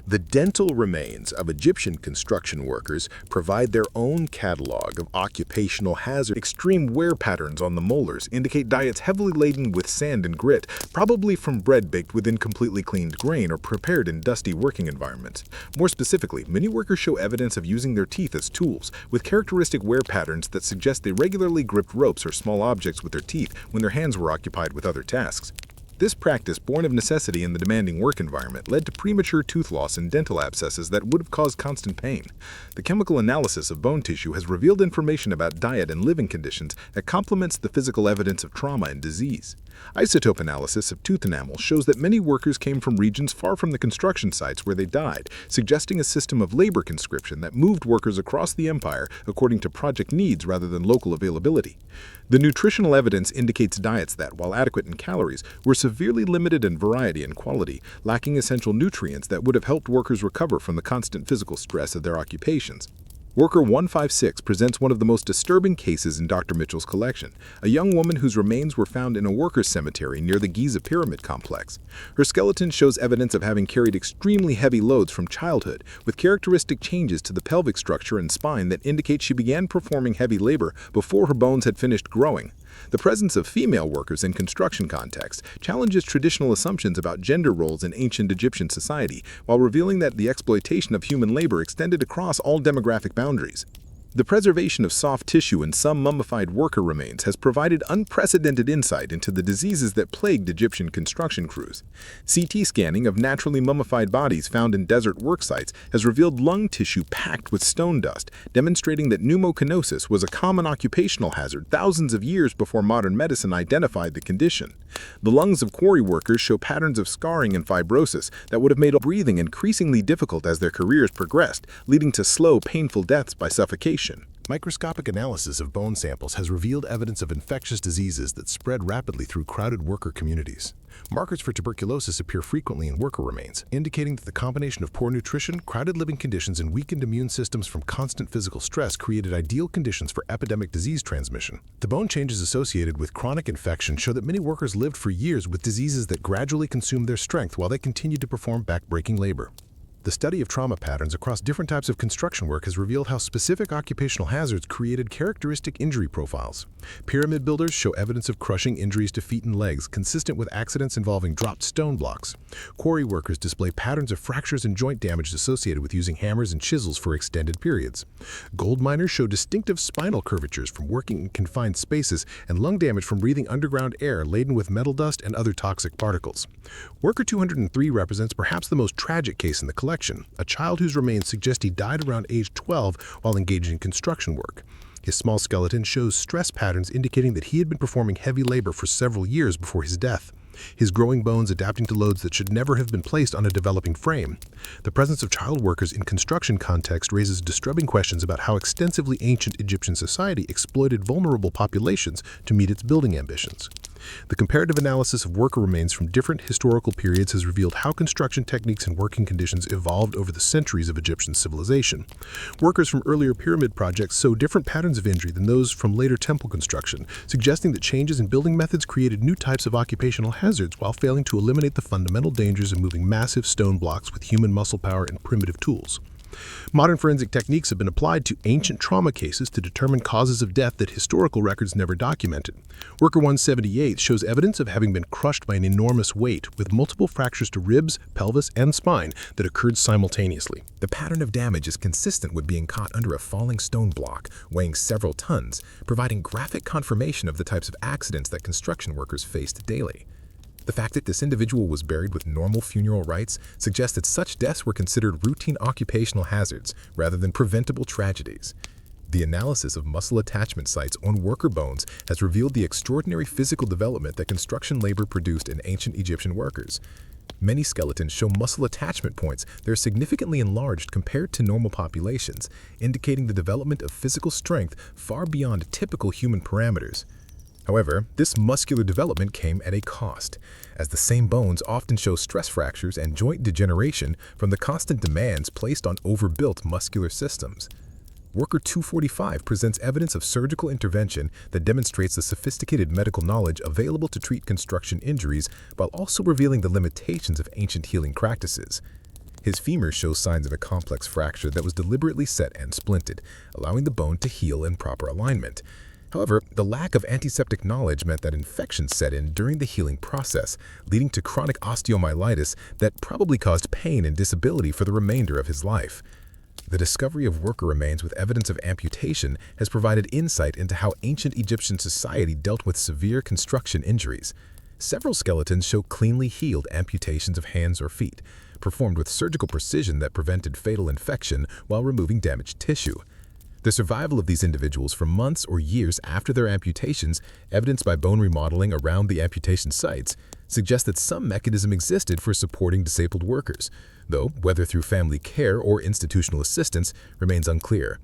The dental remains of Egyptian construction workers provide their own catalog of occupational hazards. Extreme wear patterns on the molars indicate diets heavily laden with sand and grit, probably from bread baked with incompletely cleaned grain or prepared in dusty working environments. More specifically, many workers show evidence of using their teeth as tools, with characteristic wear patterns that suggest they regularly gripped ropes or small objects with their teeth when their hands were occupied with other tasks. This practice, born of necessity in the demanding work environment, led to premature tooth loss and dental abscesses that would have caused constant pain. The chemical analysis of bone tissue has revealed information about diet and living conditions that complements the physical evidence of trauma and disease. Isotope analysis of tooth enamel shows that many workers came from regions far from the construction sites where they died, suggesting a system of labor conscription that moved workers across the empire according to project needs rather than local availability. The nutritional evidence indicates diets that, while adequate in calories, were severely limited in variety and quality, lacking essential nutrients that would have helped workers recover from the constant physical stress of their occupations. Worker 156 presents one of the most disturbing cases in Dr. Mitchell's collection, a young woman whose remains were found in a workers' cemetery near the Giza Pyramid complex. Her skeleton shows evidence of having carried extremely heavy loads from childhood, with characteristic changes to the pelvic structure and spine that indicate she began performing heavy labor before her bones had finished growing. The presence of female workers in construction contexts challenges traditional assumptions about gender roles in ancient Egyptian society, while revealing that the exploitation of human labor extended across all demographic boundaries. The preservation of soft tissue in some mummified worker remains has provided unprecedented insight into the diseases that plagued Egyptian construction crews. CT scanning of naturally mummified bodies found in desert work sites has revealed lung tissue packed with stone dust, demonstrating that pneumocanosis was a common occupational hazard thousands of years before modern medicine identified the condition. The lungs of quarry workers show patterns of scarring and fibrosis that would have made breathing increasingly difficult as their careers progressed, leading to slow, painful deaths by suffocation. Microscopic analysis of bone samples has revealed evidence of infectious diseases that spread rapidly through crowded worker communities. Markers for tuberculosis appear frequently in worker remains, indicating that the combination of poor nutrition, crowded living conditions, and weakened immune systems from constant physical stress created ideal conditions for epidemic disease transmission. The bone changes associated with chronic infection show that many workers lived for years with diseases that gradually consumed their strength while they continued to perform back-breaking labor. The study of trauma patterns across different types of construction work has revealed how specific occupational hazards created characteristic injury profiles. Pyramid builders show evidence of crushing injuries to feet and legs, consistent with accidents involving dropped stone blocks. Quarry workers display patterns of fractures and joint damage associated with using hammers and chisels for extended periods. Gold miners show distinctive spinal curvatures from working in confined spaces and lung damage from breathing underground air laden with metal dust and other toxic particles. Worker 203 represents perhaps the most tragic case in the collection. A child whose remains suggest he died around age 12 while engaged in construction work. His small skeleton shows stress patterns indicating that he had been performing heavy labor for several years before his death. His growing bones adapting to loads that should never have been placed on a developing frame. The presence of child workers in construction context raises disturbing questions about how extensively ancient Egyptian society exploited vulnerable populations to meet its building ambitions. The comparative analysis of worker remains from different historical periods has revealed how construction techniques and working conditions evolved over the centuries of Egyptian civilization. Workers from earlier pyramid projects show different patterns of injury than those from later temple construction, suggesting that changes in building methods created new types of occupational hazards while failing to eliminate the fundamental dangers of moving massive stone blocks with human muscle power and primitive tools. Modern forensic techniques have been applied to ancient trauma cases to determine causes of death that historical records never documented. Worker 178 shows evidence of having been crushed by an enormous weight, with multiple fractures to ribs, pelvis, and spine that occurred simultaneously. The pattern of damage is consistent with being caught under a falling stone block, weighing several tons, providing graphic confirmation of the types of accidents that construction workers faced daily. The fact that this individual was buried with normal funeral rites suggests that such deaths were considered routine occupational hazards rather than preventable tragedies. The analysis of muscle attachment sites on worker bones has revealed the extraordinary physical development that construction labor produced in ancient Egyptian workers. Many skeletons show muscle attachment points that are significantly enlarged compared to normal populations, indicating the development of physical strength far beyond typical human parameters. However, this muscular development came at a cost, as the same bones often show stress fractures and joint degeneration from the constant demands placed on overbuilt muscular systems. Worker 245 presents evidence of surgical intervention that demonstrates the sophisticated medical knowledge available to treat construction injuries while also revealing the limitations of ancient healing practices. His femur shows signs of a complex fracture that was deliberately set and splinted, allowing the bone to heal in proper alignment. However, the lack of antiseptic knowledge meant that infections set in during the healing process, leading to chronic osteomyelitis that probably caused pain and disability for the remainder of his life. The discovery of worker remains with evidence of amputation has provided insight into how ancient Egyptian society dealt with severe construction injuries. Several skeletons show cleanly healed amputations of hands or feet, performed with surgical precision that prevented fatal infection while removing damaged tissue. The survival of these individuals for months or years after their amputations, evidenced by bone remodeling around the amputation sites, suggests that some mechanism existed for supporting disabled workers, though whether through family care or institutional assistance remains unclear.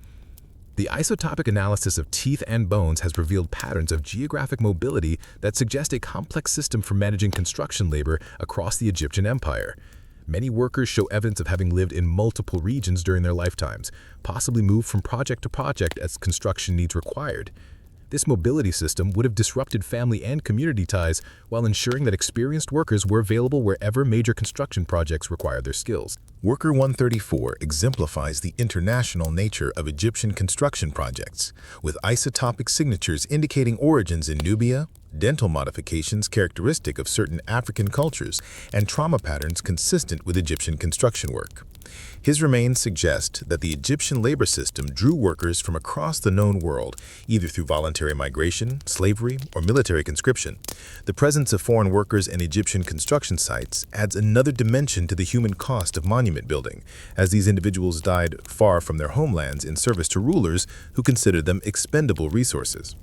The isotopic analysis of teeth and bones has revealed patterns of geographic mobility that suggest a complex system for managing construction labor across the Egyptian Empire. Many workers show evidence of having lived in multiple regions during their lifetimes, possibly moved from project to project as construction needs required. This mobility system would have disrupted family and community ties while ensuring that experienced workers were available wherever major construction projects required their skills. Worker 134 exemplifies the international nature of Egyptian construction projects, with isotopic signatures indicating origins in Nubia, dental modifications characteristic of certain African cultures, and trauma patterns consistent with Egyptian construction work. His remains suggest that the Egyptian labor system drew workers from across the known world, either through voluntary migration, slavery, or military conscription. The presence of foreign workers in Egyptian construction sites adds another dimension to the human cost of monument building, as these individuals died far from their homelands in service to rulers who considered them expendable resources.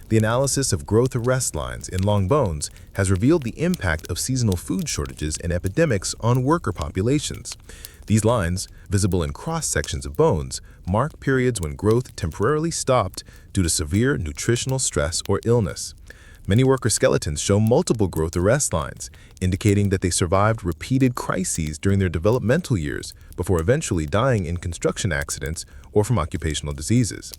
The analysis of growth arrest lines in long bones has revealed the impact of seasonal food shortages and epidemics on worker populations. These lines, visible in cross-sections of bones, mark periods when growth temporarily stopped due to severe nutritional stress or illness. Many worker skeletons show multiple growth arrest lines, indicating that they survived repeated crises during their developmental years before eventually dying in construction accidents or from occupational diseases.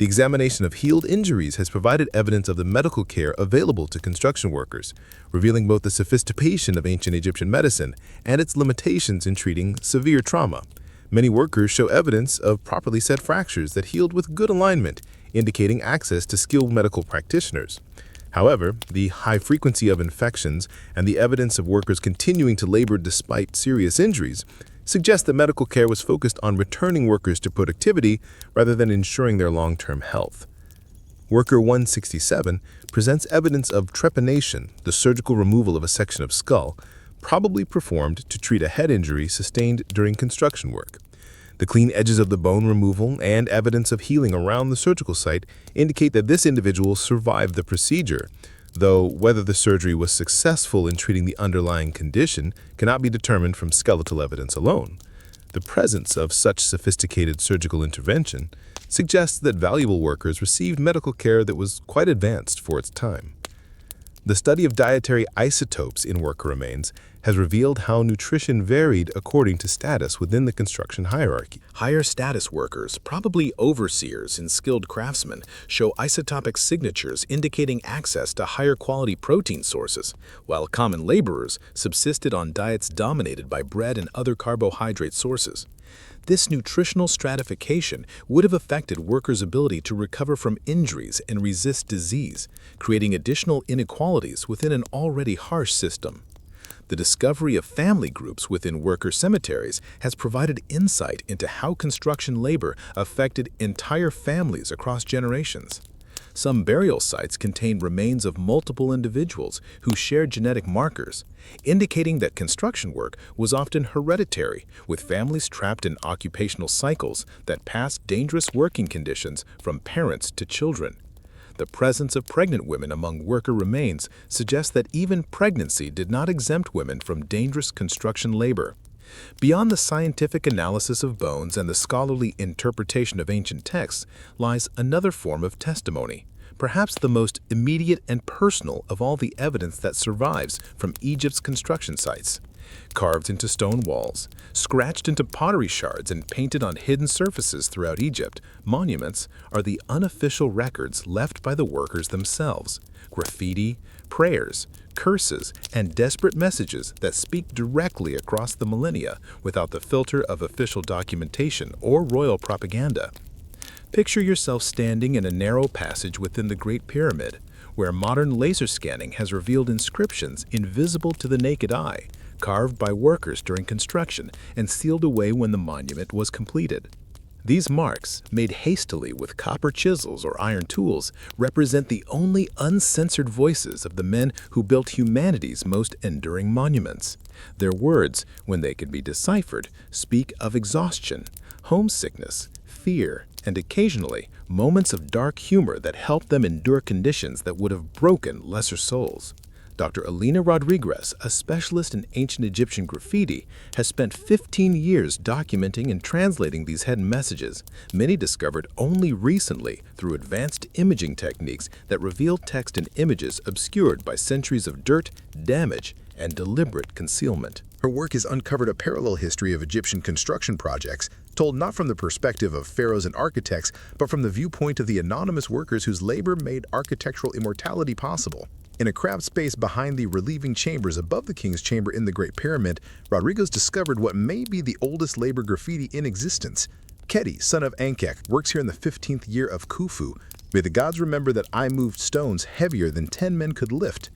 The examination of healed injuries has provided evidence of the medical care available to construction workers, revealing both the sophistication of ancient Egyptian medicine and its limitations in treating severe trauma. Many workers show evidence of properly set fractures that healed with good alignment, indicating access to skilled medical practitioners. However, the high frequency of infections and the evidence of workers continuing to labor despite serious injuries suggests that medical care was focused on returning workers to productivity rather than ensuring their long-term health. Worker 167 presents evidence of trepanation, the surgical removal of a section of skull, probably performed to treat a head injury sustained during construction work. The clean edges of the bone removal and evidence of healing around the surgical site indicate that this individual survived the procedure, though whether the surgery was successful in treating the underlying condition cannot be determined from skeletal evidence alone. The presence of such sophisticated surgical intervention suggests that valuable workers received medical care that was quite advanced for its time. The study of dietary isotopes in worker remains has revealed how nutrition varied according to status within the construction hierarchy. Higher status workers, probably overseers and skilled craftsmen, show isotopic signatures indicating access to higher quality protein sources, while common laborers subsisted on diets dominated by bread and other carbohydrate sources. This nutritional stratification would have affected workers' ability to recover from injuries and resist disease, creating additional inequalities within an already harsh system. The discovery of family groups within worker cemeteries has provided insight into how construction labor affected entire families across generations. Some burial sites contain remains of multiple individuals who shared genetic markers, indicating that construction work was often hereditary, with families trapped in occupational cycles that passed dangerous working conditions from parents to children. The presence of pregnant women among worker remains suggests that even pregnancy did not exempt women from dangerous construction labor. Beyond the scientific analysis of bones and the scholarly interpretation of ancient texts lies another form of testimony, perhaps the most immediate and personal of all the evidence that survives from Egypt's construction sites. Carved into stone walls, scratched into pottery shards, and painted on hidden surfaces throughout Egypt, monuments are the unofficial records left by the workers themselves. Graffiti, prayers, curses, and desperate messages that speak directly across the millennia without the filter of official documentation or royal propaganda. Picture yourself standing in a narrow passage within the Great Pyramid, where modern laser scanning has revealed inscriptions invisible to the naked eye, carved by workers during construction and sealed away when the monument was completed. These marks, made hastily with copper chisels or iron tools, represent the only uncensored voices of the men who built humanity's most enduring monuments. Their words, when they can be deciphered, speak of exhaustion, homesickness, fear, and occasionally moments of dark humor that help them endure conditions that would have broken lesser souls. Dr. Alina Rodriguez, a specialist in ancient Egyptian graffiti, has spent 15 years documenting and translating these hidden messages, many discovered only recently through advanced imaging techniques that reveal text and images obscured by centuries of dirt, damage, and deliberate concealment. Her work has uncovered a parallel history of Egyptian construction projects, told not from the perspective of pharaohs and architects, but from the viewpoint of the anonymous workers whose labor made architectural immortality possible. In a cramped space behind the relieving chambers above the king's chamber in the Great Pyramid, Rodriguez discovered what may be the oldest labor graffiti in existence. Keti, son of Ankek, works here in the 15th year of Khufu. May the gods remember that I moved stones heavier than 10 men could lift.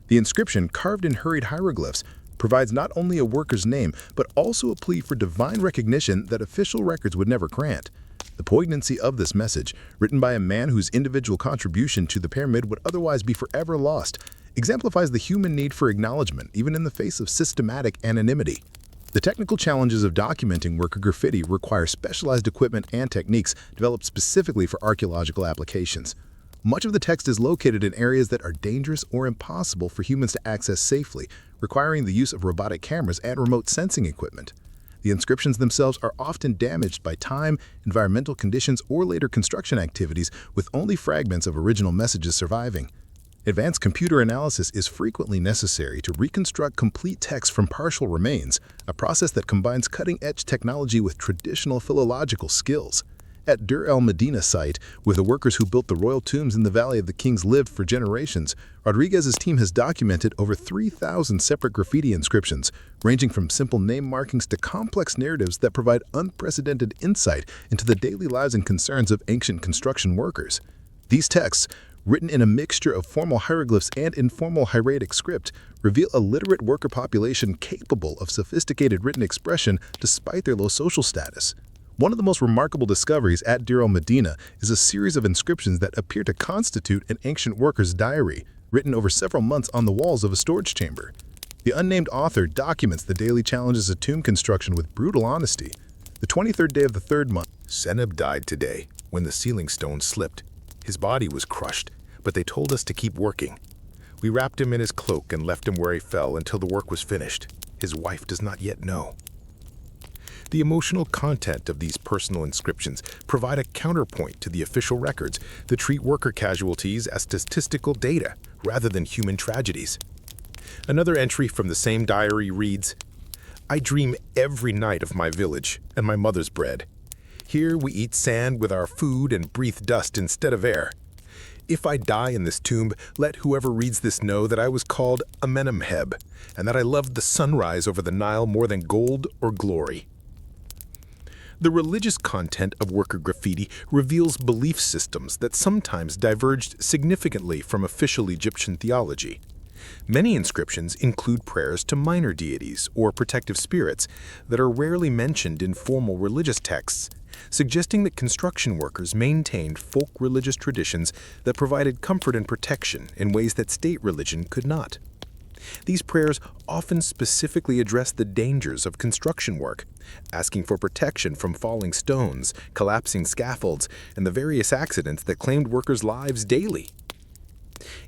The inscription, carved in hurried hieroglyphs, provides not only a worker's name, but also a plea for divine recognition that official records would never grant. The poignancy of this message, written by a man whose individual contribution to the pyramid would otherwise be forever lost, exemplifies the human need for acknowledgement, even in the face of systematic anonymity. The technical challenges of documenting worker graffiti require specialized equipment and techniques developed specifically for archaeological applications. Much of the text is located in areas that are dangerous or impossible for humans to access safely, requiring the use of robotic cameras and remote sensing equipment. The inscriptions themselves are often damaged by time, environmental conditions, or later construction activities, with only fragments of original messages surviving. Advanced computer analysis is frequently necessary to reconstruct complete text from partial remains, a process that combines cutting-edge technology with traditional philological skills. At Dur el-Medina site, where the workers who built the royal tombs in the Valley of the Kings lived for generations, Rodriguez's team has documented over 3,000 separate graffiti inscriptions, ranging from simple name markings to complex narratives that provide unprecedented insight into the daily lives and concerns of ancient construction workers. These texts, written in a mixture of formal hieroglyphs and informal hieratic script, reveal a literate worker population capable of sophisticated written expression despite their low social status. One of the most remarkable discoveries at Dur el-Medina is a series of inscriptions that appear to constitute an ancient worker's diary, written over several months on the walls of a storage chamber. The unnamed author documents the daily challenges of tomb construction with brutal honesty. The 23rd day of the 3rd month, Seneb died today when the ceiling stone slipped. His body was crushed, but they told us to keep working. We wrapped him in his cloak and left him where he fell until the work was finished. His wife does not yet know. The emotional content of these personal inscriptions provide a counterpoint to the official records that treat worker casualties as statistical data rather than human tragedies. Another entry from the same diary reads, "I dream every night of my village and my mother's bread. Here we eat sand with our food and breathe dust instead of air. If I die in this tomb, let whoever reads this know that I was called Amenemheb, and that I loved the sunrise over the Nile more than gold or glory." The religious content of worker graffiti reveals belief systems that sometimes diverged significantly from official Egyptian theology. Many inscriptions include prayers to minor deities or protective spirits that are rarely mentioned in formal religious texts, suggesting that construction workers maintained folk religious traditions that provided comfort and protection in ways that state religion could not. These prayers often specifically address the dangers of construction work, asking for protection from falling stones, collapsing scaffolds, and the various accidents that claimed workers' lives daily.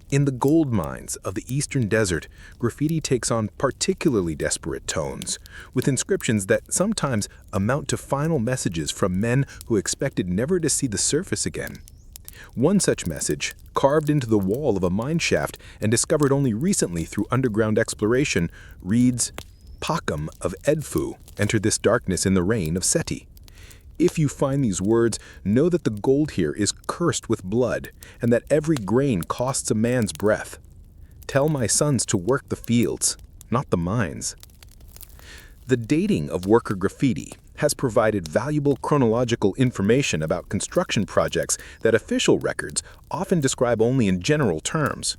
In the gold mines of the eastern desert, graffiti takes on particularly desperate tones, with inscriptions that sometimes amount to final messages from men who expected never to see the surface again. One such message, carved into the wall of a mine shaft and discovered only recently through underground exploration, reads, "Pakam of Edfu entered this darkness in the reign of Seti. If you find these words, know that the gold here is cursed with blood, and that every grain costs a man's breath. Tell my sons to work the fields, not the mines." The dating of worker graffiti has provided valuable chronological information about construction projects that official records often describe only in general terms.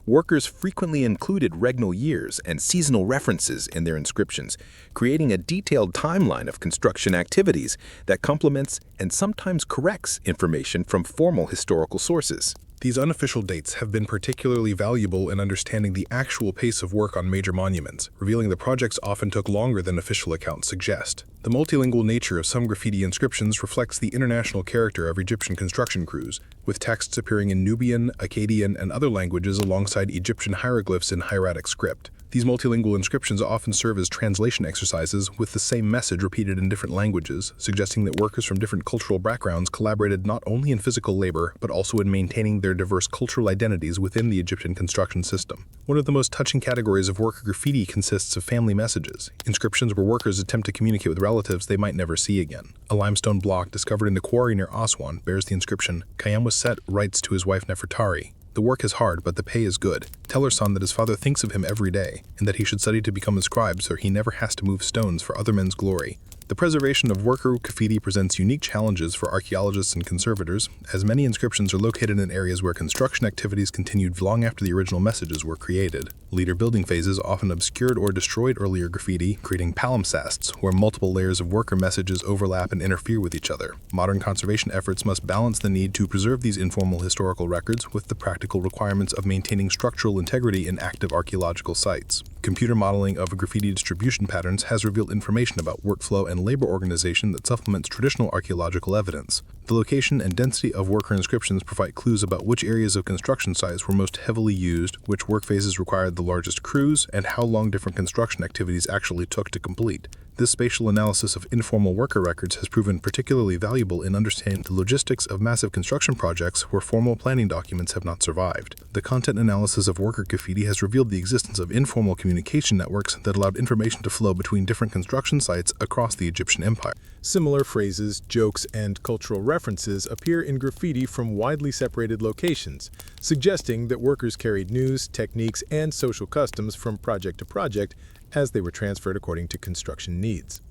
Workers frequently included regnal years and seasonal references in their inscriptions, creating a detailed timeline of construction activities that complements and sometimes corrects information from formal historical sources. These unofficial dates have been particularly valuable in understanding the actual pace of work on major monuments, revealing that projects often took longer than official accounts suggest. The multilingual nature of some graffiti inscriptions reflects the international character of Egyptian construction crews, with texts appearing in Nubian, Akkadian, and other languages alongside Egyptian hieroglyphs in hieratic script. These multilingual inscriptions often serve as translation exercises with the same message repeated in different languages, suggesting that workers from different cultural backgrounds collaborated not only in physical labor, but also in maintaining their diverse cultural identities within the Egyptian construction system. One of the most touching categories of worker graffiti consists of family messages, inscriptions where workers attempt to communicate with relatives they might never see again. A limestone block discovered in the quarry near Aswan bears the inscription, "Khaemwaset writes to his wife Nefertari. The work is hard, but the pay is good. Tell her son that his father thinks of him every day, and that he should study to become a scribe so he never has to move stones for other men's glory." The preservation of worker graffiti presents unique challenges for archaeologists and conservators, as many inscriptions are located in areas where construction activities continued long after the original messages were created. Later building phases often obscured or destroyed earlier graffiti, creating palimpsests, where multiple layers of worker messages overlap and interfere with each other. Modern conservation efforts must balance the need to preserve these informal historical records with the practical requirements of maintaining structural integrity in active archaeological sites. Computer modeling of graffiti distribution patterns has revealed information about workflow and labor organization that supplements traditional archaeological evidence. The location and density of worker inscriptions provide clues about which areas of construction sites were most heavily used, which work phases required the largest crews, and how long different construction activities actually took to complete. This spatial analysis of informal worker records has proven particularly valuable in understanding the logistics of massive construction projects where formal planning documents have not survived. The content analysis of worker graffiti has revealed the existence of informal communication networks that allowed information to flow between different construction sites across the Egyptian Empire. Similar phrases, jokes, and cultural references appear in graffiti from widely separated locations, suggesting that workers carried news, techniques, and social customs from project to project as they were transferred according to construction needs.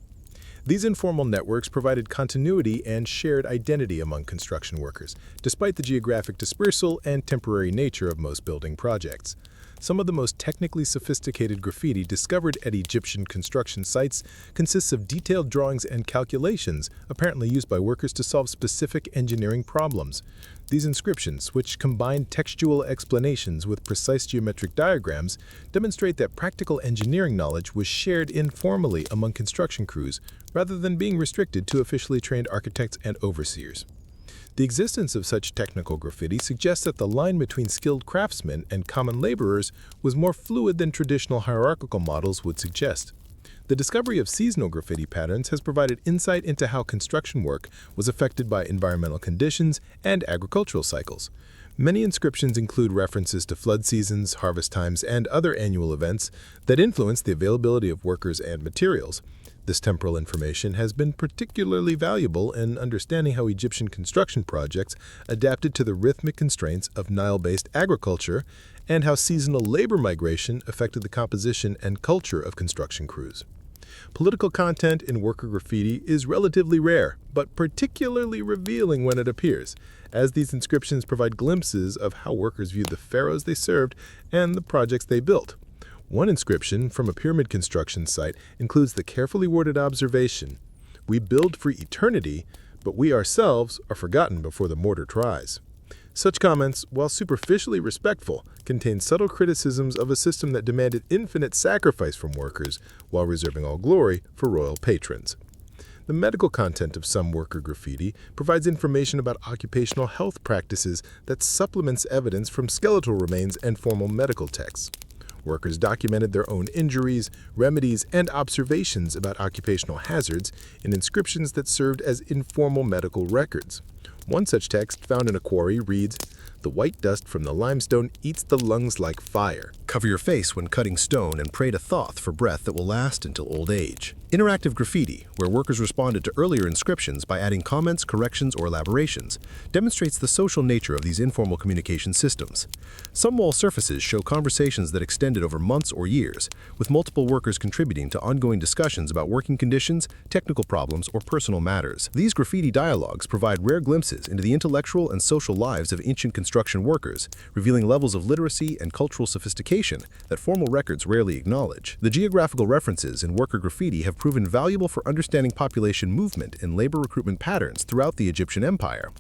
These informal networks provided continuity and shared identity among construction workers, despite the geographic dispersal and temporary nature of most building projects. Some of the most technically sophisticated graffiti discovered at Egyptian construction sites consists of detailed drawings and calculations apparently used by workers to solve specific engineering problems. These inscriptions, which combine textual explanations with precise geometric diagrams, demonstrate that practical engineering knowledge was shared informally among construction crews rather than being restricted to officially trained architects and overseers. The existence of such technical graffiti suggests that the line between skilled craftsmen and common laborers was more fluid than traditional hierarchical models would suggest. The discovery of seasonal graffiti patterns has provided insight into how construction work was affected by environmental conditions and agricultural cycles. Many inscriptions include references to flood seasons, harvest times, and other annual events that influence the availability of workers and materials. This temporal information has been particularly valuable in understanding how Egyptian construction projects adapted to the rhythmic constraints of Nile-based agriculture and how seasonal labor migration affected the composition and culture of construction crews. Political content in worker graffiti is relatively rare, but particularly revealing when it appears, as these inscriptions provide glimpses of how workers viewed the pharaohs they served and the projects they built. One inscription from a pyramid construction site includes the carefully worded observation, "We build for eternity, but we ourselves are forgotten before the mortar tries." Such comments, while superficially respectful, contain subtle criticisms of a system that demanded infinite sacrifice from workers while reserving all glory for royal patrons. The medical content of some worker graffiti provides information about occupational health practices that supplements evidence from skeletal remains and formal medical texts. Workers documented their own injuries, remedies, and observations about occupational hazards in inscriptions that served as informal medical records. One such text found in a quarry reads, "The white dust from the limestone eats the lungs like fire. Cover your face when cutting stone and pray to Thoth for breath that will last until old age." Interactive graffiti, where workers responded to earlier inscriptions by adding comments, corrections, or elaborations, demonstrates the social nature of these informal communication systems. Some wall surfaces show conversations that extended over months or years, with multiple workers contributing to ongoing discussions about working conditions, technical problems, or personal matters. These graffiti dialogues provide rare glimpses into the intellectual and social lives of ancient construction construction workers, revealing levels of literacy and cultural sophistication that formal records rarely acknowledge. The geographical references in worker graffiti have proven valuable for understanding population movement and labor recruitment patterns throughout the Egyptian Empire.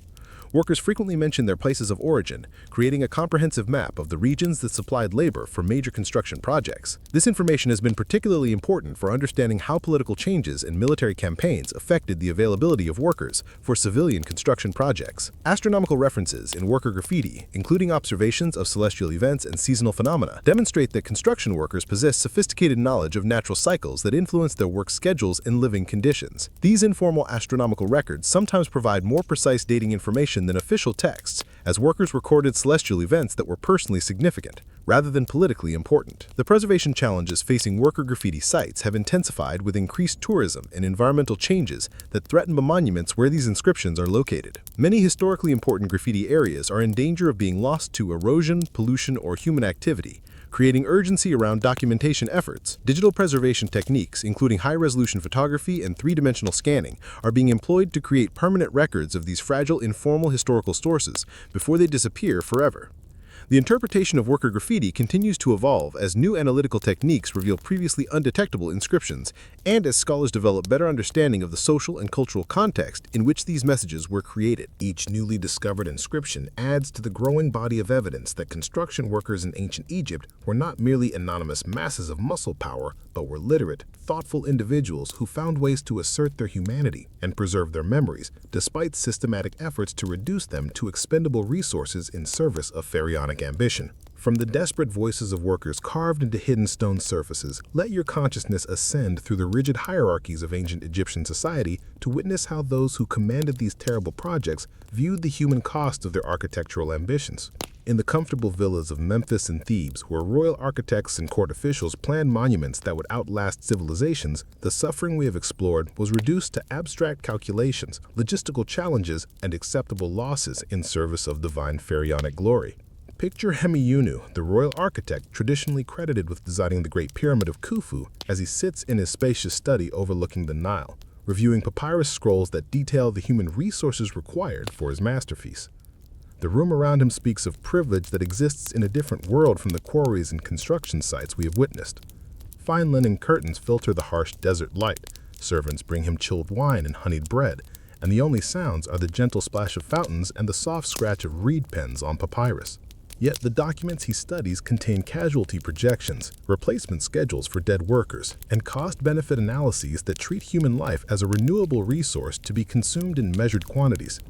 Workers frequently mention their places of origin, creating a comprehensive map of the regions that supplied labor for major construction projects. This information has been particularly important for understanding how political changes and military campaigns affected the availability of workers for civilian construction projects. Astronomical references in worker graffiti, including observations of celestial events and seasonal phenomena, demonstrate that construction workers possess sophisticated knowledge of natural cycles that influence their work schedules and living conditions. These informal astronomical records sometimes provide more precise dating information than official texts, as workers recorded celestial events that were personally significant, rather than politically important. The preservation challenges facing worker graffiti sites have intensified with increased tourism and environmental changes that threaten the monuments where these inscriptions are located. Many historically important graffiti areas are in danger of being lost to erosion, pollution, or human activity, creating urgency around documentation efforts. Digital preservation techniques, including high-resolution photography and three-dimensional scanning, are being employed to create permanent records of these fragile, informal historical sources before they disappear forever. The interpretation of worker graffiti continues to evolve as new analytical techniques reveal previously undetectable inscriptions, and as scholars develop better understanding of the social and cultural context in which these messages were created. Each newly discovered inscription adds to the growing body of evidence that construction workers in ancient Egypt were not merely anonymous masses of muscle power, but were literate, thoughtful individuals who found ways to assert their humanity and preserve their memories, despite systematic efforts to reduce them to expendable resources in service of pharaonic ambition. From the desperate voices of workers carved into hidden stone surfaces, let your consciousness ascend through the rigid hierarchies of ancient Egyptian society to witness how those who commanded these terrible projects viewed the human cost of their architectural ambitions. In the comfortable villas of Memphis and Thebes, where royal architects and court officials planned monuments that would outlast civilizations, the suffering we have explored was reduced to abstract calculations, logistical challenges, and acceptable losses in service of divine pharaonic glory. Picture Hemiunu, the royal architect traditionally credited with designing the Great Pyramid of Khufu, as he sits in his spacious study overlooking the Nile, reviewing papyrus scrolls that detail the human resources required for his masterpiece. The room around him speaks of privilege that exists in a different world from the quarries and construction sites we have witnessed. Fine linen curtains filter the harsh desert light, servants bring him chilled wine and honeyed bread, and the only sounds are the gentle splash of fountains and the soft scratch of reed pens on papyrus. Yet the documents he studies contain casualty projections, replacement schedules for dead workers, and cost-benefit analyses that treat human life as a renewable resource to be consumed in measured quantities.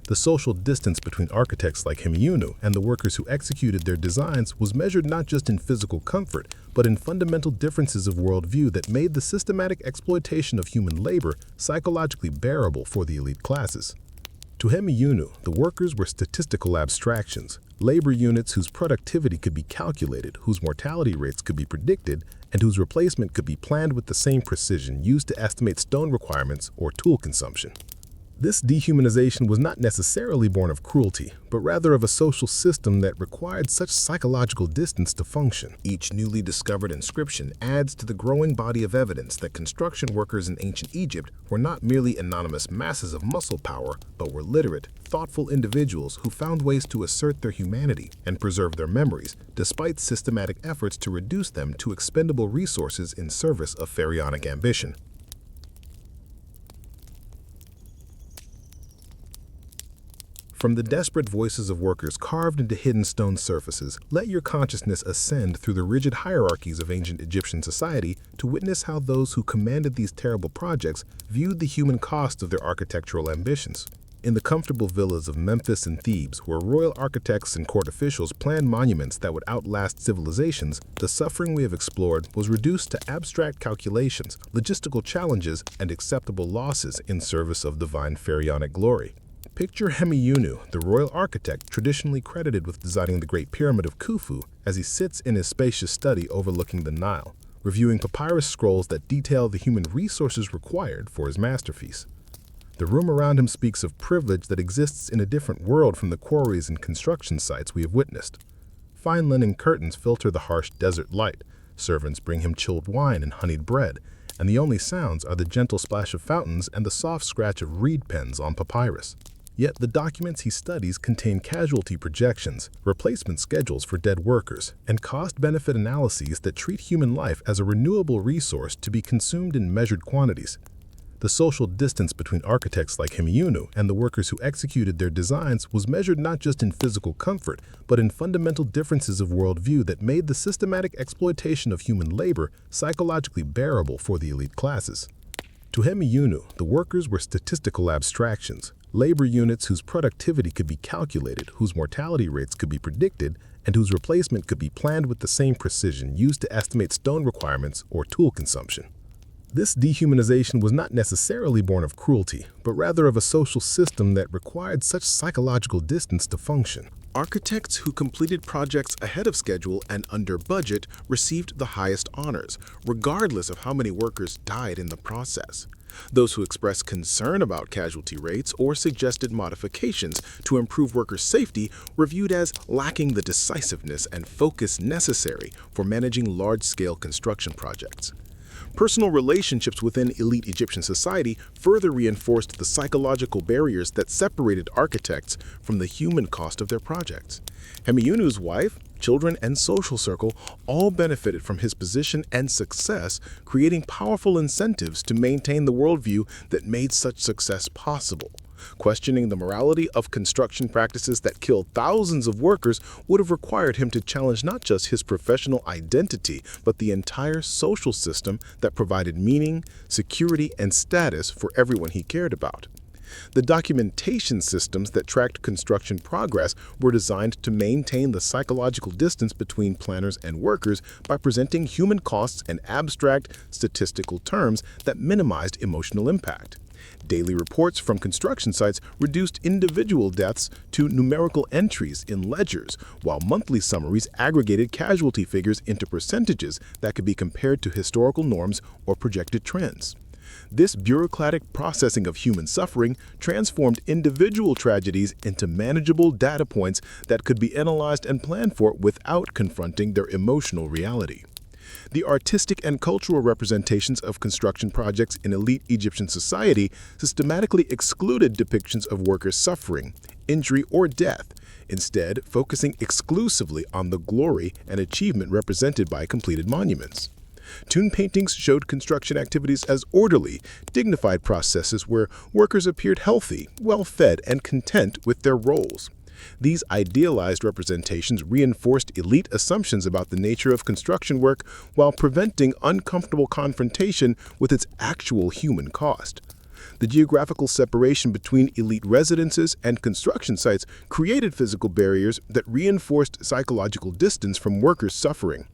The social distance between architects like Hemiunu and the workers who executed their designs was measured not just in physical comfort, but in fundamental differences of worldview that made the systematic exploitation of human labor psychologically bearable for the elite classes. To Hemiunu, the workers were statistical abstractions, labor units whose productivity could be calculated, whose mortality rates could be predicted, and whose replacement could be planned with the same precision used to estimate stone requirements or tool consumption. This dehumanization was not necessarily born of cruelty, but rather of a social system that required such psychological distance to function. Each newly discovered inscription adds to the growing body of evidence that construction workers in ancient Egypt were not merely anonymous masses of muscle power, but were literate, thoughtful individuals who found ways to assert their humanity and preserve their memories, despite systematic efforts to reduce them to expendable resources in service of pharaonic ambition. From the desperate voices of workers carved into hidden stone surfaces, let your consciousness ascend through the rigid hierarchies of ancient Egyptian society to witness how those who commanded these terrible projects viewed the human cost of their architectural ambitions. In the comfortable villas of Memphis and Thebes, where royal architects and court officials planned monuments that would outlast civilizations, the suffering we have explored was reduced to abstract calculations, logistical challenges, and acceptable losses in service of divine pharaonic glory. Picture Hemiunu, the royal architect traditionally credited with designing the Great Pyramid of Khufu, as he sits in his spacious study overlooking the Nile, reviewing papyrus scrolls that detail the human resources required for his masterpiece. The room around him speaks of privilege that exists in a different world from the quarries and construction sites we have witnessed. Fine linen curtains filter the harsh desert light, servants bring him chilled wine and honeyed bread, and the only sounds are the gentle splash of fountains and the soft scratch of reed pens on papyrus. Yet the documents he studies contain casualty projections, replacement schedules for dead workers, and cost-benefit analyses that treat human life as a renewable resource to be consumed in measured quantities. The social distance between architects like Hemiunu and the workers who executed their designs was measured not just in physical comfort, but in fundamental differences of worldview that made the systematic exploitation of human labor psychologically bearable for the elite classes. To Hemiunu, the workers were statistical abstractions, labor units whose productivity could be calculated, whose mortality rates could be predicted, and whose replacement could be planned with the same precision used to estimate stone requirements or tool consumption. This dehumanization was not necessarily born of cruelty, but rather of a social system that required such psychological distance to function. Architects who completed projects ahead of schedule and under budget received the highest honors, regardless of how many workers died in the process. Those who expressed concern about casualty rates or suggested modifications to improve worker safety were viewed as lacking the decisiveness and focus necessary for managing large-scale construction projects. Personal relationships within elite Egyptian society further reinforced the psychological barriers that separated architects from the human cost of their projects. Hemiunu's wife, children, and social circle all benefited from his position and success, creating powerful incentives to maintain the worldview that made such success possible. Questioning the morality of construction practices that killed thousands of workers would have required him to challenge not just his professional identity, but the entire social system that provided meaning, security, and status for everyone he cared about. The documentation systems that tracked construction progress were designed to maintain the psychological distance between planners and workers by presenting human costs in abstract, statistical terms that minimized emotional impact. Daily reports from construction sites reduced individual deaths to numerical entries in ledgers, while monthly summaries aggregated casualty figures into percentages that could be compared to historical norms or projected trends. This bureaucratic processing of human suffering transformed individual tragedies into manageable data points that could be analyzed and planned for without confronting their emotional reality. The artistic and cultural representations of construction projects in elite Egyptian society systematically excluded depictions of workers' suffering, injury, or death, instead focusing exclusively on the glory and achievement represented by completed monuments. Tomb paintings showed construction activities as orderly, dignified processes where workers appeared healthy, well-fed, and content with their roles. These idealized representations reinforced elite assumptions about the nature of construction work while preventing uncomfortable confrontation with its actual human cost. The geographical separation between elite residences and construction sites created physical barriers that reinforced psychological distance from workers' suffering.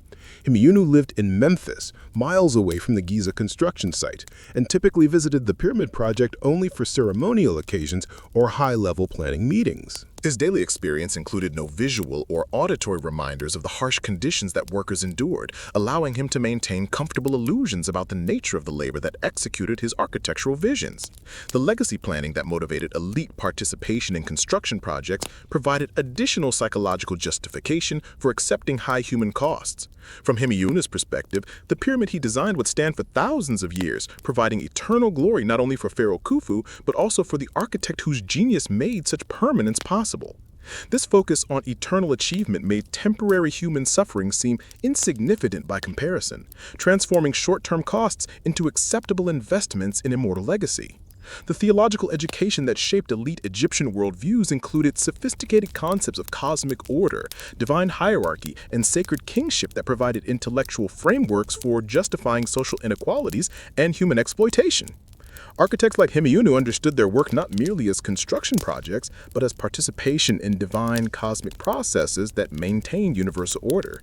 Hemiunu lived in Memphis, miles away from the Giza construction site, and typically visited the pyramid project only for ceremonial occasions or high-level planning meetings. His daily experience included no visual or auditory reminders of the harsh conditions that workers endured, allowing him to maintain comfortable illusions about the nature of the labor that executed his architectural visions. The legacy planning that motivated elite participation in construction projects provided additional psychological justification for accepting high human costs. From Hemiunu's perspective, the pyramid he designed would stand for thousands of years, providing eternal glory not only for Pharaoh Khufu, but also for the architect whose genius made such permanence possible. This focus on eternal achievement made temporary human suffering seem insignificant by comparison, transforming short-term costs into acceptable investments in immortal legacy. The theological education that shaped elite Egyptian worldviews included sophisticated concepts of cosmic order, divine hierarchy, and sacred kingship that provided intellectual frameworks for justifying social inequalities and human exploitation. Architects like Hemiunu understood their work not merely as construction projects, but as participation in divine cosmic processes that maintain universal order.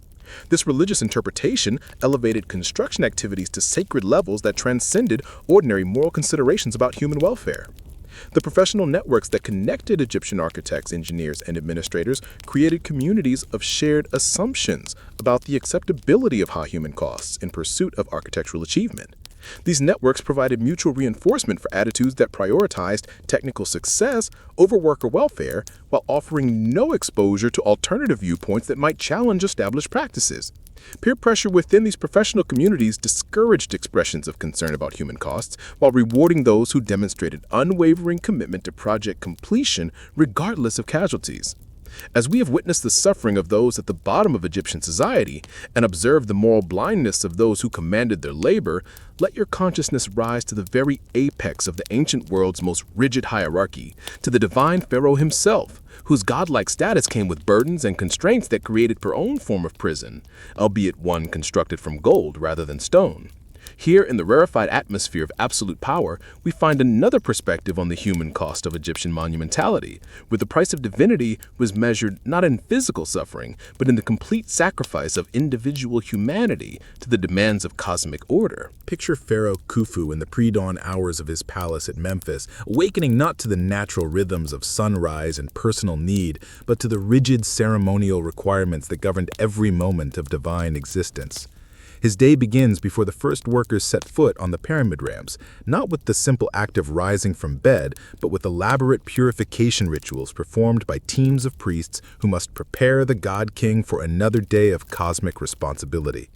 This religious interpretation elevated construction activities to sacred levels that transcended ordinary moral considerations about human welfare. The professional networks that connected Egyptian architects, engineers, and administrators created communities of shared assumptions about the acceptability of high human costs in pursuit of architectural achievement. These networks provided mutual reinforcement for attitudes that prioritized technical success over worker welfare while offering no exposure to alternative viewpoints that might challenge established practices. Peer pressure within these professional communities discouraged expressions of concern about human costs while rewarding those who demonstrated unwavering commitment to project completion regardless of casualties. As we have witnessed the suffering of those at the bottom of Egyptian society and observed the moral blindness of those who commanded their labor, let your consciousness rise to the very apex of the ancient world's most rigid hierarchy, to the divine pharaoh himself, whose godlike status came with burdens and constraints that created her own form of prison, albeit one constructed from gold rather than stone. Here, in the rarefied atmosphere of absolute power, we find another perspective on the human cost of Egyptian monumentality, where the price of divinity was measured not in physical suffering, but in the complete sacrifice of individual humanity to the demands of cosmic order. Picture Pharaoh Khufu in the pre-dawn hours of his palace at Memphis, awakening not to the natural rhythms of sunrise and personal need, but to the rigid ceremonial requirements that governed every moment of divine existence. His day begins before the first workers set foot on the pyramid ramps, not with the simple act of rising from bed, but with elaborate purification rituals performed by teams of priests who must prepare the god-king for another day of cosmic responsibility.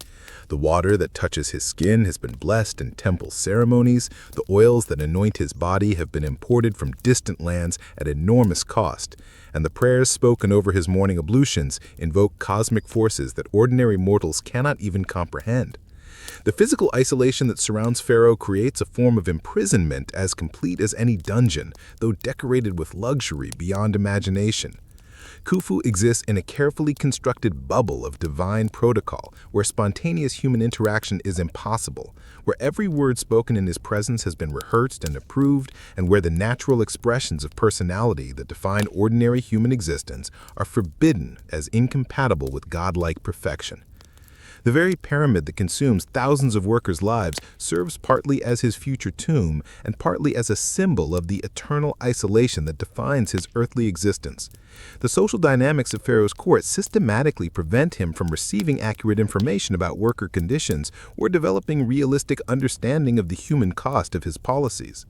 The water that touches his skin has been blessed in temple ceremonies. The oils that anoint his body have been imported from distant lands at enormous cost. And the prayers spoken over his morning ablutions invoke cosmic forces that ordinary mortals cannot even comprehend. The physical isolation that surrounds Pharaoh creates a form of imprisonment as complete as any dungeon, though decorated with luxury beyond imagination. Khufu exists in a carefully constructed bubble of divine protocol, where spontaneous human interaction is impossible, where every word spoken in his presence has been rehearsed and approved, and where the natural expressions of personality that define ordinary human existence are forbidden as incompatible with godlike perfection. The very pyramid that consumes thousands of workers' lives serves partly as his future tomb and partly as a symbol of the eternal isolation that defines his earthly existence. The social dynamics of Pharaoh's court systematically prevent him from receiving accurate information about worker conditions or developing realistic understanding of the human cost of his policies.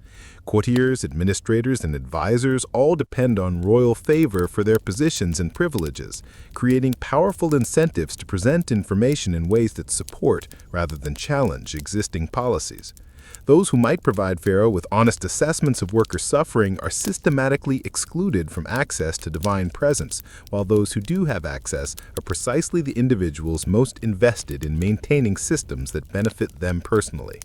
Courtiers, administrators, and advisors all depend on royal favor for their positions and privileges, creating powerful incentives to present information in ways that support, rather than challenge, existing policies. Those who might provide Pharaoh with honest assessments of worker suffering are systematically excluded from access to divine presence, while those who do have access are precisely the individuals most invested in maintaining systems that benefit them personally.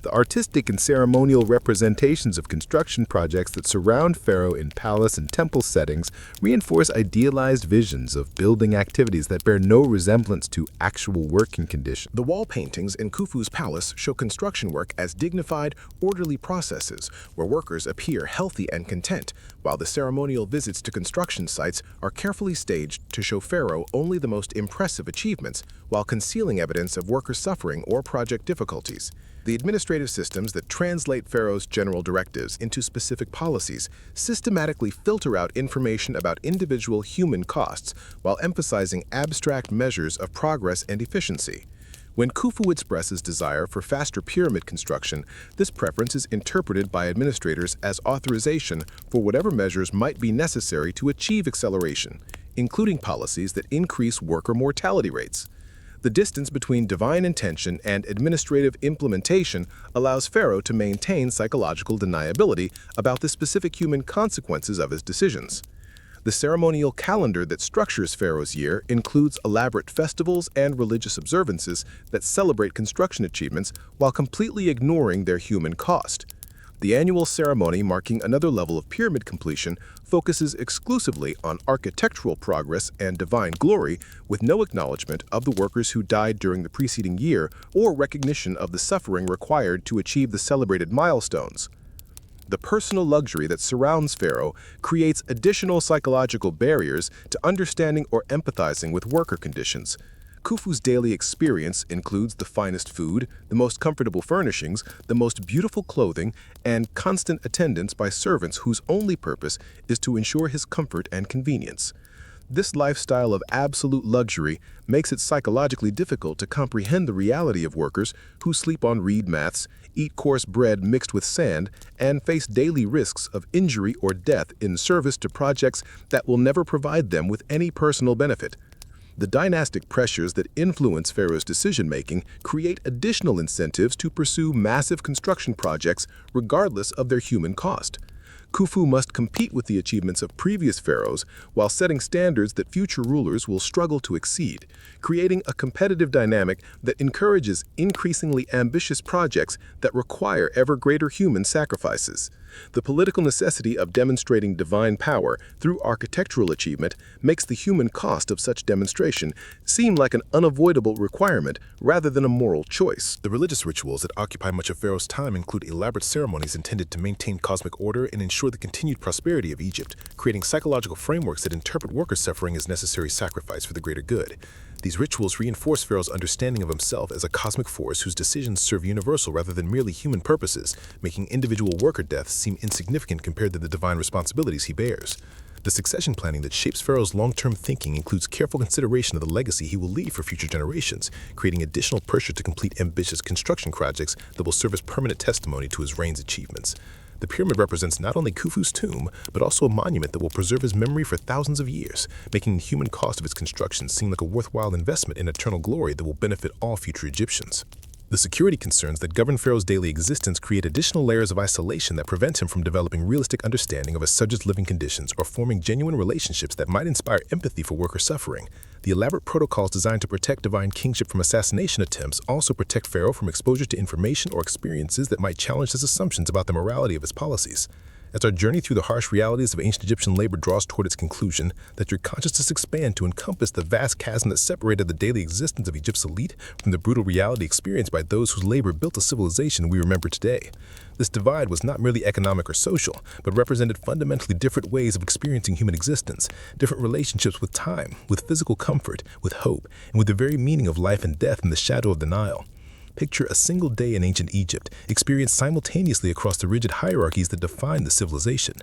The artistic and ceremonial representations of construction projects that surround Pharaoh in palace and temple settings reinforce idealized visions of building activities that bear no resemblance to actual working conditions. The wall paintings in Khufu's palace show construction work as dignified, orderly processes where workers appear healthy and content, while the ceremonial visits to construction sites are carefully staged to show Pharaoh only the most impressive achievements while concealing evidence of worker suffering or project difficulties. The administrative systems that translate Pharaoh's general directives into specific policies systematically filter out information about individual human costs while emphasizing abstract measures of progress and efficiency. When Khufu expresses desire for faster pyramid construction, this preference is interpreted by administrators as authorization for whatever measures might be necessary to achieve acceleration, including policies that increase worker mortality rates. The distance between divine intention and administrative implementation allows Pharaoh to maintain psychological deniability about the specific human consequences of his decisions. The ceremonial calendar that structures Pharaoh's year includes elaborate festivals and religious observances that celebrate construction achievements while completely ignoring their human cost. The annual ceremony, marking another level of pyramid completion, focuses exclusively on architectural progress and divine glory, with no acknowledgement of the workers who died during the preceding year or recognition of the suffering required to achieve the celebrated milestones. The personal luxury that surrounds Pharaoh creates additional psychological barriers to understanding or empathizing with worker conditions. Khufu's daily experience includes the finest food, the most comfortable furnishings, the most beautiful clothing, and constant attendance by servants whose only purpose is to ensure his comfort and convenience. This lifestyle of absolute luxury makes it psychologically difficult to comprehend the reality of workers who sleep on reed mats, eat coarse bread mixed with sand, and face daily risks of injury or death in service to projects that will never provide them with any personal benefit. The dynastic pressures that influence Pharaoh's decision-making create additional incentives to pursue massive construction projects regardless of their human cost. Khufu must compete with the achievements of previous pharaohs while setting standards that future rulers will struggle to exceed, creating a competitive dynamic that encourages increasingly ambitious projects that require ever greater human sacrifices. The political necessity of demonstrating divine power through architectural achievement makes the human cost of such demonstration seem like an unavoidable requirement rather than a moral choice. The religious rituals that occupy much of Pharaoh's time include elaborate ceremonies intended to maintain cosmic order and ensure the continued prosperity of Egypt, creating psychological frameworks that interpret worker suffering as necessary sacrifice for the greater good. These rituals reinforce Pharaoh's understanding of himself as a cosmic force whose decisions serve universal rather than merely human purposes, making individual worker deaths seem insignificant compared to the divine responsibilities he bears. The succession planning that shapes Pharaoh's long-term thinking includes careful consideration of the legacy he will leave for future generations, creating additional pressure to complete ambitious construction projects that will serve as permanent testimony to his reign's achievements. The pyramid represents not only Khufu's tomb, but also a monument that will preserve his memory for thousands of years, making the human cost of its construction seem like a worthwhile investment in eternal glory that will benefit all future Egyptians. The security concerns that govern Pharaoh's daily existence create additional layers of isolation that prevent him from developing realistic understanding of his subjects' living conditions or forming genuine relationships that might inspire empathy for worker suffering. The elaborate protocols designed to protect divine kingship from assassination attempts also protect Pharaoh from exposure to information or experiences that might challenge his assumptions about the morality of his policies. As our journey through the harsh realities of ancient Egyptian labor draws toward its conclusion, let your consciousness expand to encompass the vast chasm that separated the daily existence of Egypt's elite from the brutal reality experienced by those whose labor built the civilization we remember today. This divide was not merely economic or social, but represented fundamentally different ways of experiencing human existence, different relationships with time, with physical comfort, with hope, and with the very meaning of life and death in the shadow of the Nile. Picture a single day in ancient Egypt, experienced simultaneously across the rigid hierarchies that define the civilization.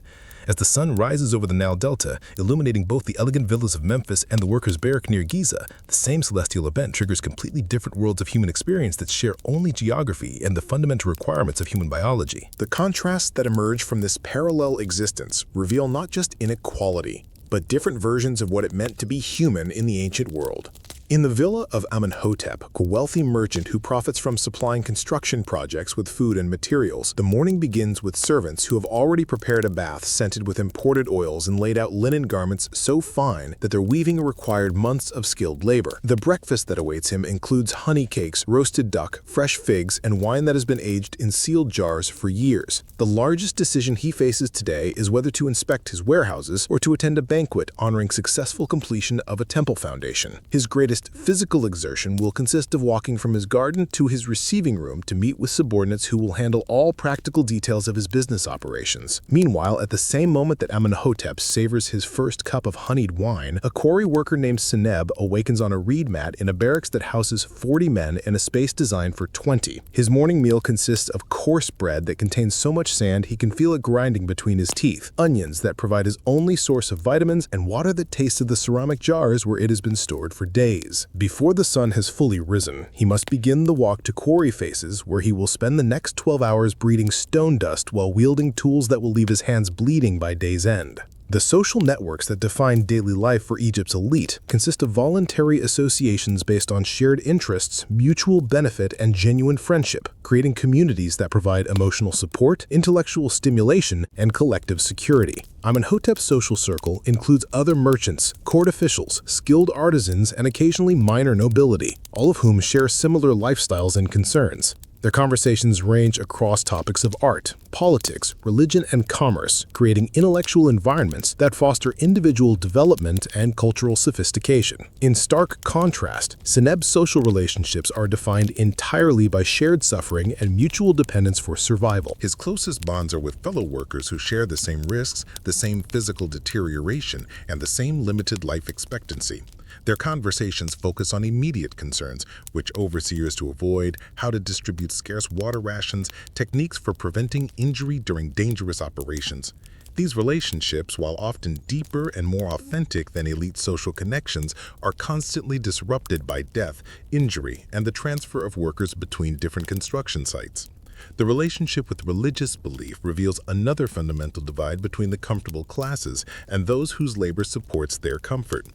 As the sun rises over the Nile Delta, illuminating both the elegant villas of Memphis and the workers' barrack near Giza, the same celestial event triggers completely different worlds of human experience that share only geography and the fundamental requirements of human biology. The contrasts that emerge from this parallel existence reveal not just inequality, but different versions of what it meant to be human in the ancient world. In the villa of Amenemheb, a wealthy merchant who profits from supplying construction projects with food and materials, the morning begins with servants who have already prepared a bath scented with imported oils and laid out linen garments so fine that their weaving required months of skilled labor. The breakfast that awaits him includes honey cakes, roasted duck, fresh figs, and wine that has been aged in sealed jars for years. The largest decision he faces today is whether to inspect his warehouses or to attend a banquet honoring successful completion of a temple foundation. His greatest physical exertion will consist of walking from his garden to his receiving room to meet with subordinates who will handle all practical details of his business operations. Meanwhile, at the same moment that Amenemheb savors his first cup of honeyed wine, a quarry worker named Seneb awakens on a reed mat in a barracks that houses 40 men in a space designed for 20. His morning meal consists of coarse bread that contains so much sand he can feel it grinding between his teeth, onions that provide his only source of vitamins, and water that tastes of the ceramic jars where it has been stored for days. Before the sun has fully risen, he must begin the walk to Quarry Faces, where he will spend the next 12 hours breeding stone dust while wielding tools that will leave his hands bleeding by day's end. The social networks that define daily life for Egypt's elite consist of voluntary associations based on shared interests, mutual benefit, and genuine friendship, creating communities that provide emotional support, intellectual stimulation, and collective security. Amenhotep's social circle includes other merchants, court officials, skilled artisans, and occasionally minor nobility, all of whom share similar lifestyles and concerns. Their conversations range across topics of art, politics, religion, and commerce, creating intellectual environments that foster individual development and cultural sophistication. In stark contrast, Seneb's social relationships are defined entirely by shared suffering and mutual dependence for survival. His closest bonds are with fellow workers who share the same risks, the same physical deterioration, and the same limited life expectancy. Their conversations focus on immediate concerns, which overseers to avoid, how to distribute scarce water rations, techniques for preventing injury during dangerous operations. These relationships, while often deeper and more authentic than elite social connections, are constantly disrupted by death, injury, and the transfer of workers between different construction sites. The relationship with religious belief reveals another fundamental divide between the comfortable classes and those whose labor supports their comfort.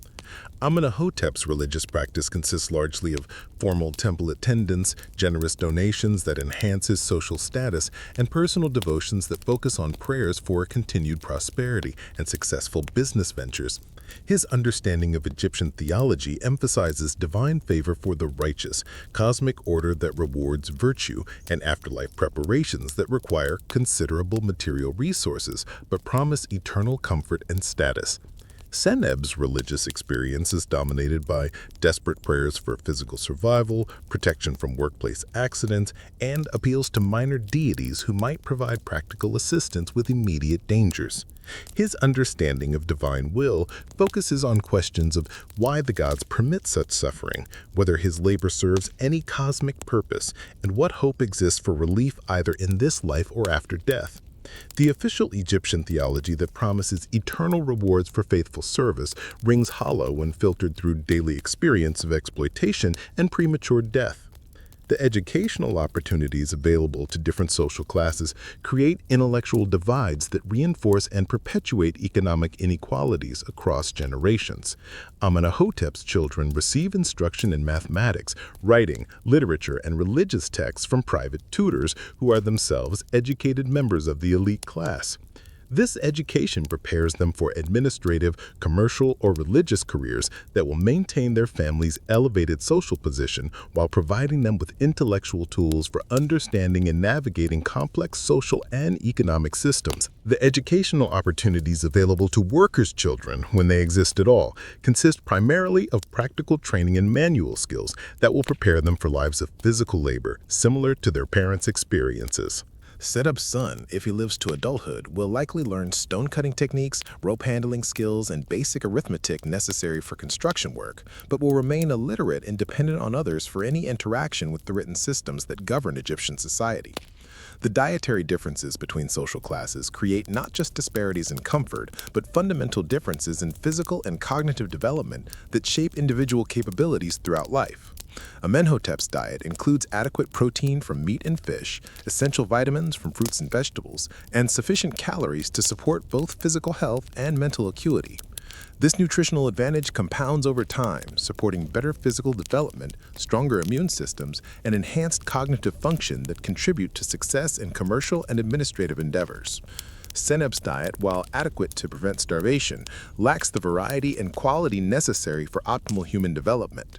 Amenemheb's religious practice consists largely of formal temple attendance, generous donations that enhance his social status, and personal devotions that focus on prayers for continued prosperity and successful business ventures. His understanding of Egyptian theology emphasizes divine favor for the righteous, cosmic order that rewards virtue, and afterlife preparations that require considerable material resources but promise eternal comfort and status. Seneb's religious experience is dominated by desperate prayers for physical survival, protection from workplace accidents, and appeals to minor deities who might provide practical assistance with immediate dangers. His understanding of divine will focuses on questions of why the gods permit such suffering, whether his labor serves any cosmic purpose, and what hope exists for relief either in this life or after death. The official Egyptian theology that promises eternal rewards for faithful service rings hollow when filtered through daily experience of exploitation and premature death. The educational opportunities available to different social classes create intellectual divides that reinforce and perpetuate economic inequalities across generations. Amenemheb's children receive instruction in mathematics, writing, literature, and religious texts from private tutors who are themselves educated members of the elite class. This education prepares them for administrative, commercial, or religious careers that will maintain their family's elevated social position while providing them with intellectual tools for understanding and navigating complex social and economic systems. The educational opportunities available to workers' children, when they exist at all, consist primarily of practical training and manual skills that will prepare them for lives of physical labor, similar to their parents' experiences. Seneb's son, if he lives to adulthood, will likely learn stone-cutting techniques, rope-handling skills, and basic arithmetic necessary for construction work, but will remain illiterate and dependent on others for any interaction with the written systems that govern Egyptian society. The dietary differences between social classes create not just disparities in comfort, but fundamental differences in physical and cognitive development that shape individual capabilities throughout life. Amenhotep's diet includes adequate protein from meat and fish, essential vitamins from fruits and vegetables, and sufficient calories to support both physical health and mental acuity. This nutritional advantage compounds over time, supporting better physical development, stronger immune systems, and enhanced cognitive function that contribute to success in commercial and administrative endeavors. Seneb's diet, while adequate to prevent starvation, lacks the variety and quality necessary for optimal human development.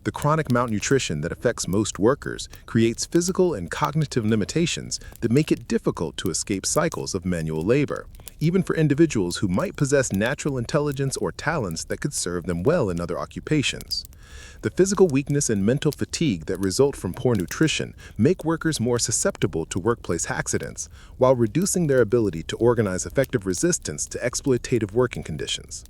The chronic malnutrition that affects most workers creates physical and cognitive limitations that make it difficult to escape cycles of manual labor, even for individuals who might possess natural intelligence or talents that could serve them well in other occupations. The physical weakness and mental fatigue that result from poor nutrition make workers more susceptible to workplace accidents, while reducing their ability to organize effective resistance to exploitative working conditions.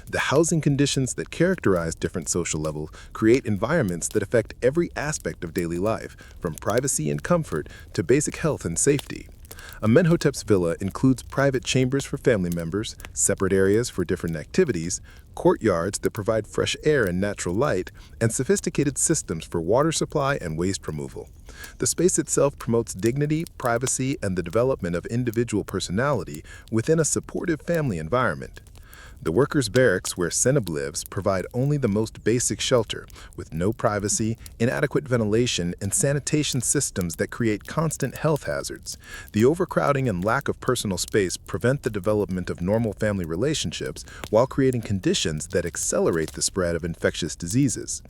The housing conditions that characterize different social levels create environments that affect every aspect of daily life, from privacy and comfort to basic health and safety. Amenhotep's villa includes private chambers for family members, separate areas for different activities, courtyards that provide fresh air and natural light, and sophisticated systems for water supply and waste removal. The space itself promotes dignity, privacy, and the development of individual personality within a supportive family environment. The workers' barracks where Seneb lives provide only the most basic shelter, with no privacy, inadequate ventilation, and sanitation systems that create constant health hazards. The overcrowding and lack of personal space prevent the development of normal family relationships while creating conditions that accelerate the spread of infectious diseases.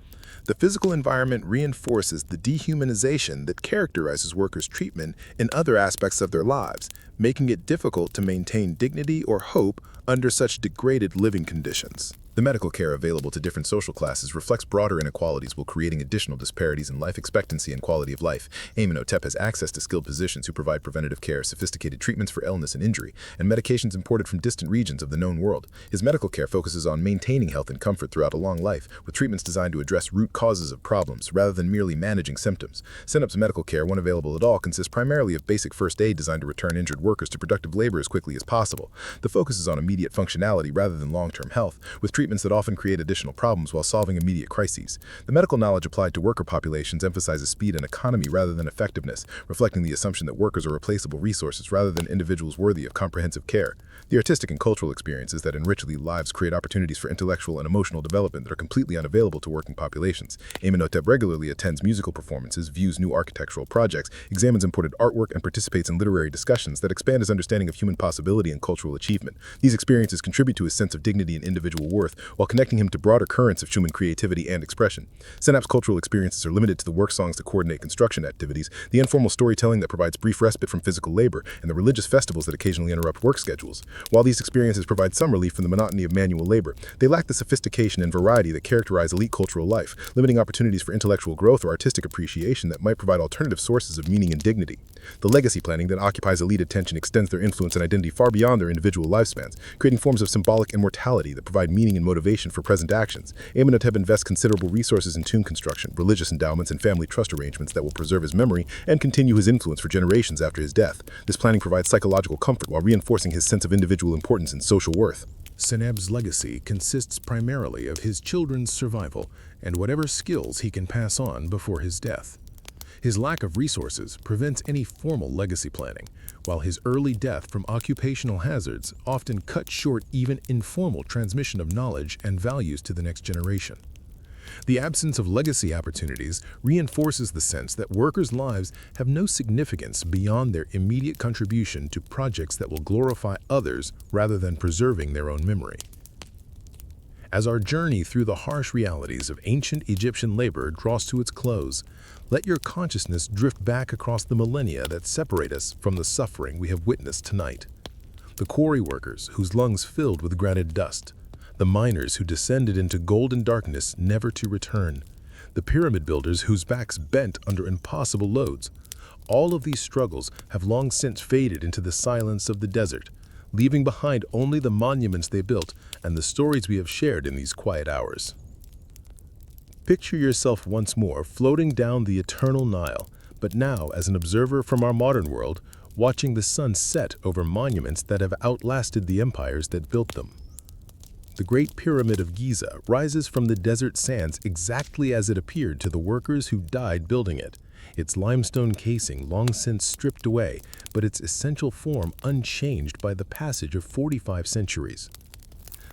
The physical environment reinforces the dehumanization that characterizes workers' treatment in other aspects of their lives, making it difficult to maintain dignity or hope under such degraded living conditions. The medical care available to different social classes reflects broader inequalities while creating additional disparities in life expectancy and quality of life. Amenemheb has access to skilled physicians who provide preventative care, sophisticated treatments for illness and injury, and medications imported from distant regions of the known world. His medical care focuses on maintaining health and comfort throughout a long life, with treatments designed to address root causes of problems rather than merely managing symptoms. Seneb's medical care, when available at all, consists primarily of basic first aid designed to return injured workers to productive labor as quickly as possible. The focus is on immediate functionality rather than long-term health, with treatment treatments that often create additional problems while solving immediate crises. The medical knowledge applied to worker populations emphasizes speed and economy rather than effectiveness, reflecting the assumption that workers are replaceable resources rather than individuals worthy of comprehensive care. The artistic and cultural experiences that enrich the lives create opportunities for intellectual and emotional development that are completely unavailable to working populations. Amenemheb regularly attends musical performances, views new architectural projects, examines imported artwork, and participates in literary discussions that expand his understanding of human possibility and cultural achievement. These experiences contribute to his sense of dignity and individual worth, while connecting him to broader currents of human creativity and expression. Senap's cultural experiences are limited to the work songs that coordinate construction activities, the informal storytelling that provides brief respite from physical labor, and the religious festivals that occasionally interrupt work schedules. While these experiences provide some relief from the monotony of manual labor, they lack the sophistication and variety that characterize elite cultural life, limiting opportunities for intellectual growth or artistic appreciation that might provide alternative sources of meaning and dignity. The legacy planning that occupies elite attention extends their influence and identity far beyond their individual lifespans, creating forms of symbolic immortality that provide meaning and motivation for present actions. Amenemheb invests considerable resources in tomb construction, religious endowments, and family trust arrangements that will preserve his memory and continue his influence for generations after his death. This planning provides psychological comfort while reinforcing his sense of individual importance and social worth. Seneb's legacy consists primarily of his children's survival and whatever skills he can pass on before his death. His lack of resources prevents any formal legacy planning, while his early death from occupational hazards often cuts short even informal transmission of knowledge and values to the next generation. The absence of legacy opportunities reinforces the sense that workers' lives have no significance beyond their immediate contribution to projects that will glorify others rather than preserving their own memory. As our journey through the harsh realities of ancient Egyptian labor draws to its close, let your consciousness drift back across the millennia that separate us from the suffering we have witnessed tonight. The quarry workers whose lungs filled with granite dust, the miners who descended into golden darkness never to return, the pyramid builders whose backs bent under impossible loads. All of these struggles have long since faded into the silence of the desert, leaving behind only the monuments they built and the stories we have shared in these quiet hours. Picture yourself once more floating down the eternal Nile, but now as an observer from our modern world, watching the sun set over monuments that have outlasted the empires that built them. The Great Pyramid of Giza rises from the desert sands exactly as it appeared to the workers who died building it, its limestone casing long since stripped away, but its essential form unchanged by the passage of 45 centuries.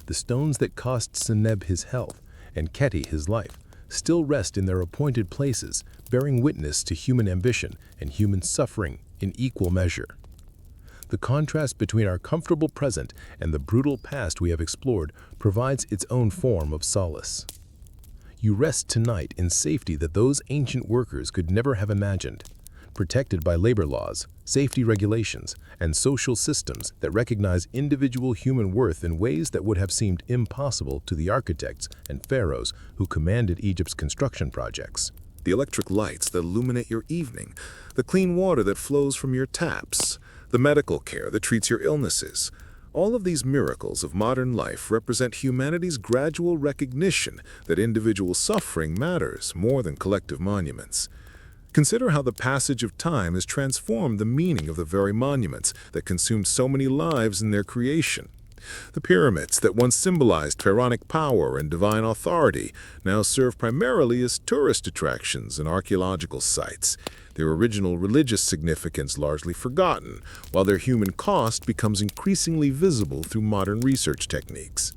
The stones that cost Seneb his health and Keti his life still rest in their appointed places, bearing witness to human ambition and human suffering in equal measure. The contrast between our comfortable present and the brutal past we have explored provides its own form of solace. You rest tonight in safety that those ancient workers could never have imagined, protected by labor laws, safety regulations, and social systems that recognize individual human worth in ways that would have seemed impossible to the architects and pharaohs who commanded Egypt's construction projects. The electric lights that illuminate your evening, the clean water that flows from your taps, the medical care that treats your illnesses. All of these miracles of modern life represent humanity's gradual recognition that individual suffering matters more than collective monuments. Consider how the passage of time has transformed the meaning of the very monuments that consumed so many lives in their creation. The pyramids that once symbolized pharaonic power and divine authority now serve primarily as tourist attractions and archaeological sites, their original religious significance largely forgotten, while their human cost becomes increasingly visible through modern research techniques.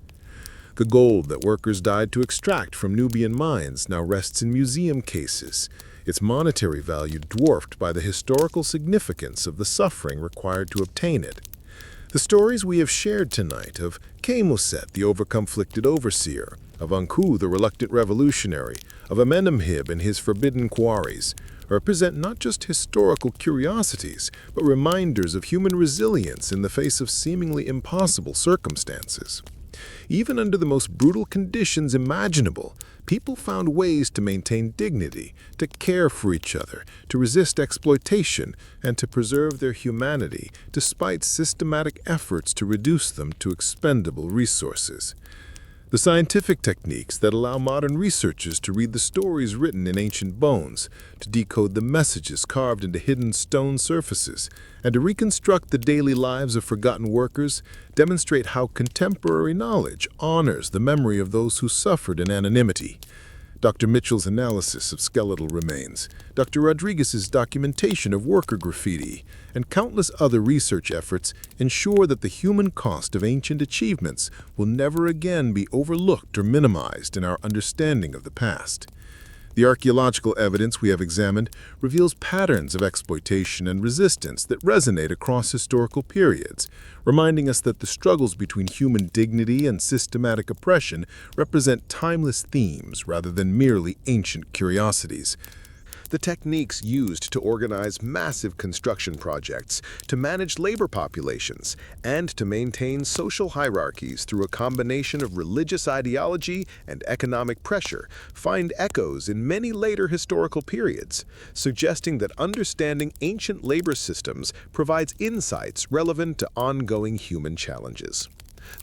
The gold that workers died to extract from Nubian mines now rests in museum cases, its monetary value dwarfed by the historical significance of the suffering required to obtain it. The stories we have shared tonight of Khaemwaset, the overconflicted overseer, of Anku, the reluctant revolutionary, of Amenemheb and his forbidden quarries, represent not just historical curiosities, but reminders of human resilience in the face of seemingly impossible circumstances. Even under the most brutal conditions imaginable, people found ways to maintain dignity, to care for each other, to resist exploitation, and to preserve their humanity despite systematic efforts to reduce them to expendable resources. The scientific techniques that allow modern researchers to read the stories written in ancient bones, to decode the messages carved into hidden stone surfaces, and to reconstruct the daily lives of forgotten workers demonstrate how contemporary knowledge honors the memory of those who suffered in anonymity. Dr. Mitchell's analysis of skeletal remains, Dr. Rodriguez's documentation of worker graffiti, and countless other research efforts ensure that the human cost of ancient achievements will never again be overlooked or minimized in our understanding of the past. The archaeological evidence we have examined reveals patterns of exploitation and resistance that resonate across historical periods, reminding us that the struggles between human dignity and systematic oppression represent timeless themes rather than merely ancient curiosities. The techniques used to organize massive construction projects, to manage labor populations, and to maintain social hierarchies through a combination of religious ideology and economic pressure find echoes in many later historical periods, suggesting that understanding ancient labor systems provides insights relevant to ongoing human challenges.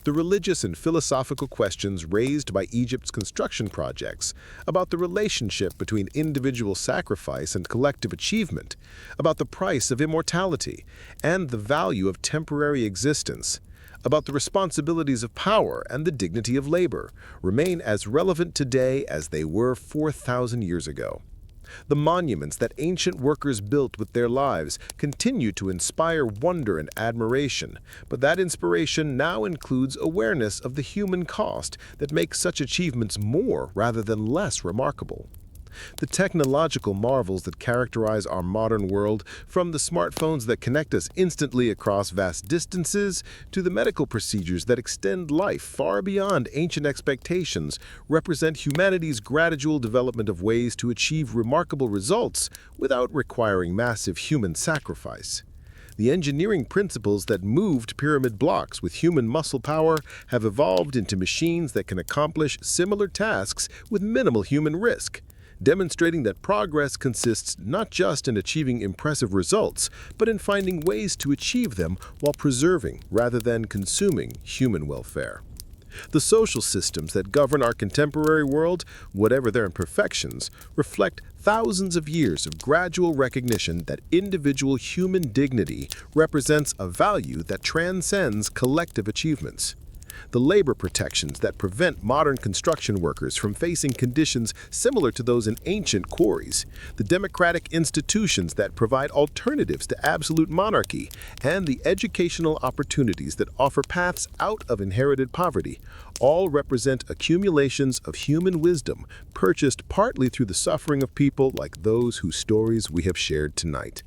The religious and philosophical questions raised by Egypt's construction projects, about the relationship between individual sacrifice and collective achievement, about the price of immortality and the value of temporary existence, about the responsibilities of power and the dignity of labor, remain as relevant today as they were 4,000 years ago. The monuments that ancient workers built with their lives continue to inspire wonder and admiration, but that inspiration now includes awareness of the human cost that makes such achievements more rather than less remarkable. The technological marvels that characterize our modern world, from the smartphones that connect us instantly across vast distances to the medical procedures that extend life far beyond ancient expectations, represent humanity's gradual development of ways to achieve remarkable results without requiring massive human sacrifice. The engineering principles that moved pyramid blocks with human muscle power have evolved into machines that can accomplish similar tasks with minimal human risk, demonstrating that progress consists not just in achieving impressive results, but in finding ways to achieve them while preserving rather than consuming human welfare. The social systems that govern our contemporary world, whatever their imperfections, reflect thousands of years of gradual recognition that individual human dignity represents a value that transcends collective achievements. The labor protections that prevent modern construction workers from facing conditions similar to those in ancient quarries, the democratic institutions that provide alternatives to absolute monarchy, and the educational opportunities that offer paths out of inherited poverty, all represent accumulations of human wisdom purchased partly through the suffering of people like those whose stories we have shared tonight.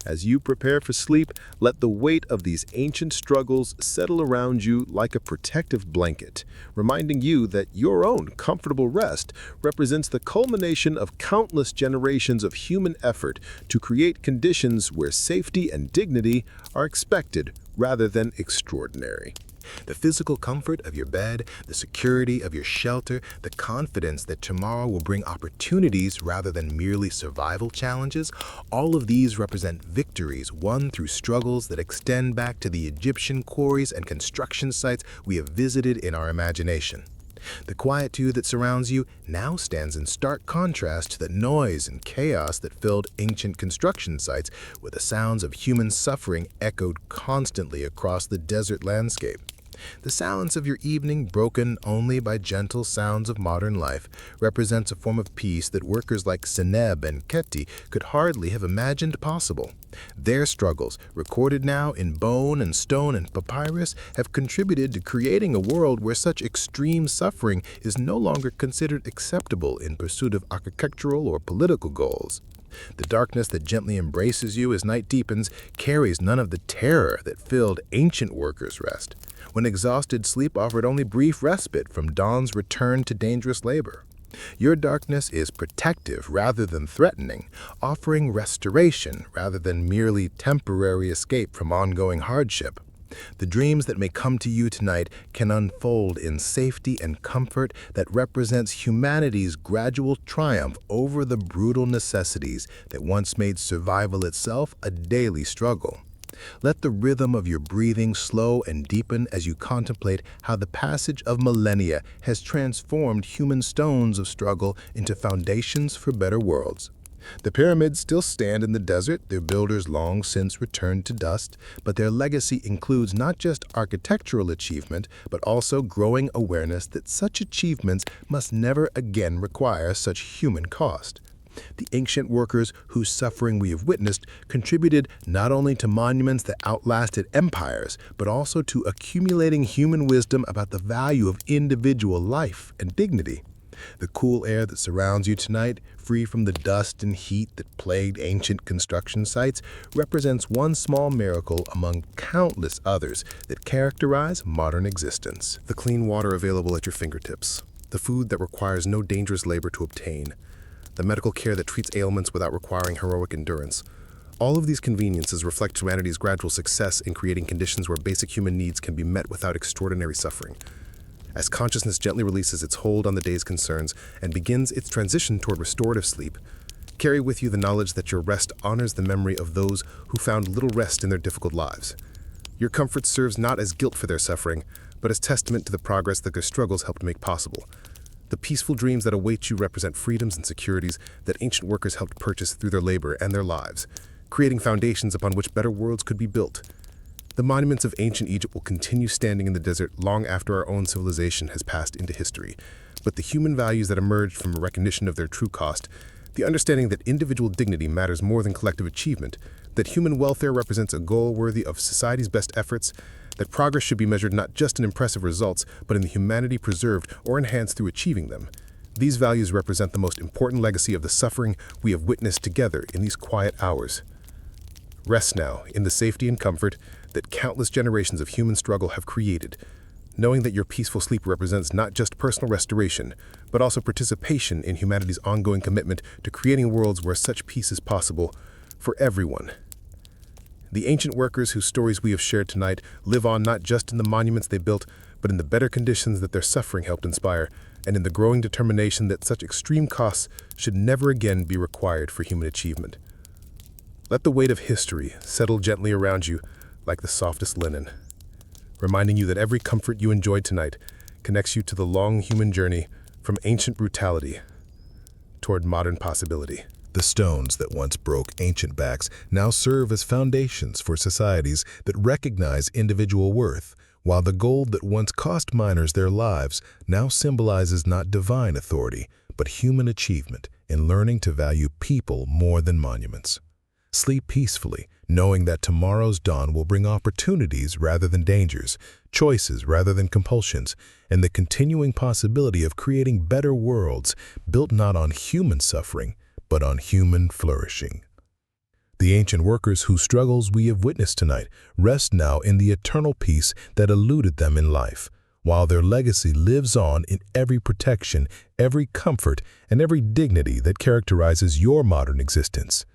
As you prepare for sleep, let the weight of these ancient struggles settle around you like a protective blanket, reminding you that your own comfortable rest represents the culmination of countless generations of human effort to create conditions where safety and dignity are expected rather than extraordinary. The physical comfort of your bed, the security of your shelter, the confidence that tomorrow will bring opportunities rather than merely survival challenges, all of these represent victories won through struggles that extend back to the Egyptian quarries and construction sites we have visited in our imagination. The quietude that surrounds you now stands in stark contrast to the noise and chaos that filled ancient construction sites, where the sounds of human suffering echoed constantly across the desert landscape. The silence of your evening, broken only by gentle sounds of modern life, represents a form of peace that workers like Seneb and Keti could hardly have imagined possible. Their struggles, recorded now in bone and stone and papyrus, have contributed to creating a world where such extreme suffering is no longer considered acceptable in pursuit of architectural or political goals. The darkness that gently embraces you as night deepens carries none of the terror that filled ancient workers' rest, when exhausted sleep offered only brief respite from dawn's return to dangerous labor. Your darkness is protective rather than threatening, offering restoration rather than merely temporary escape from ongoing hardship. The dreams that may come to you tonight can unfold in safety and comfort that represents humanity's gradual triumph over the brutal necessities that once made survival itself a daily struggle. Let the rhythm of your breathing slow and deepen as you contemplate how the passage of millennia has transformed human stones of struggle into foundations for better worlds. The pyramids still stand in the desert, their builders long since returned to dust, but their legacy includes not just architectural achievement, but also growing awareness that such achievements must never again require such human cost. The ancient workers whose suffering we have witnessed contributed not only to monuments that outlasted empires, but also to accumulating human wisdom about the value of individual life and dignity. The cool air that surrounds you tonight, free from the dust and heat that plagued ancient construction sites, represents one small miracle among countless others that characterize modern existence. The clean water available at your fingertips, the food that requires no dangerous labor to obtain, the medical care that treats ailments without requiring heroic endurance. All of these conveniences reflect humanity's gradual success in creating conditions where basic human needs can be met without extraordinary suffering. As consciousness gently releases its hold on the day's concerns and begins its transition toward restorative sleep, carry with you the knowledge that your rest honors the memory of those who found little rest in their difficult lives. Your comfort serves not as guilt for their suffering, but as testament to the progress that their struggles helped make possible. The peaceful dreams that await you represent freedoms and securities that ancient workers helped purchase through their labor and their lives, creating foundations upon which better worlds could be built. The monuments of ancient Egypt will continue standing in the desert long after our own civilization has passed into history. But the human values that emerged from a recognition of their true cost, the understanding that individual dignity matters more than collective achievement, that human welfare represents a goal worthy of society's best efforts, that progress should be measured not just in impressive results, but in the humanity preserved or enhanced through achieving them. These values represent the most important legacy of the suffering we have witnessed together in these quiet hours. Rest now in the safety and comfort that countless generations of human struggle have created, knowing that your peaceful sleep represents not just personal restoration, but also participation in humanity's ongoing commitment to creating worlds where such peace is possible for everyone. The ancient workers whose stories we have shared tonight live on not just in the monuments they built, but in the better conditions that their suffering helped inspire, and in the growing determination that such extreme costs should never again be required for human achievement. Let the weight of history settle gently around you like the softest linen, reminding you that every comfort you enjoyed tonight connects you to the long human journey from ancient brutality toward modern possibility. The stones that once broke ancient backs now serve as foundations for societies that recognize individual worth, while the gold that once cost miners their lives now symbolizes not divine authority, but human achievement in learning to value people more than monuments. Sleep peacefully, knowing that tomorrow's dawn will bring opportunities rather than dangers, choices rather than compulsions, and the continuing possibility of creating better worlds built not on human suffering, but on human flourishing. The ancient workers whose struggles we have witnessed tonight rest now in the eternal peace that eluded them in life, while their legacy lives on in every protection, every comfort, and every dignity that characterizes your modern existence.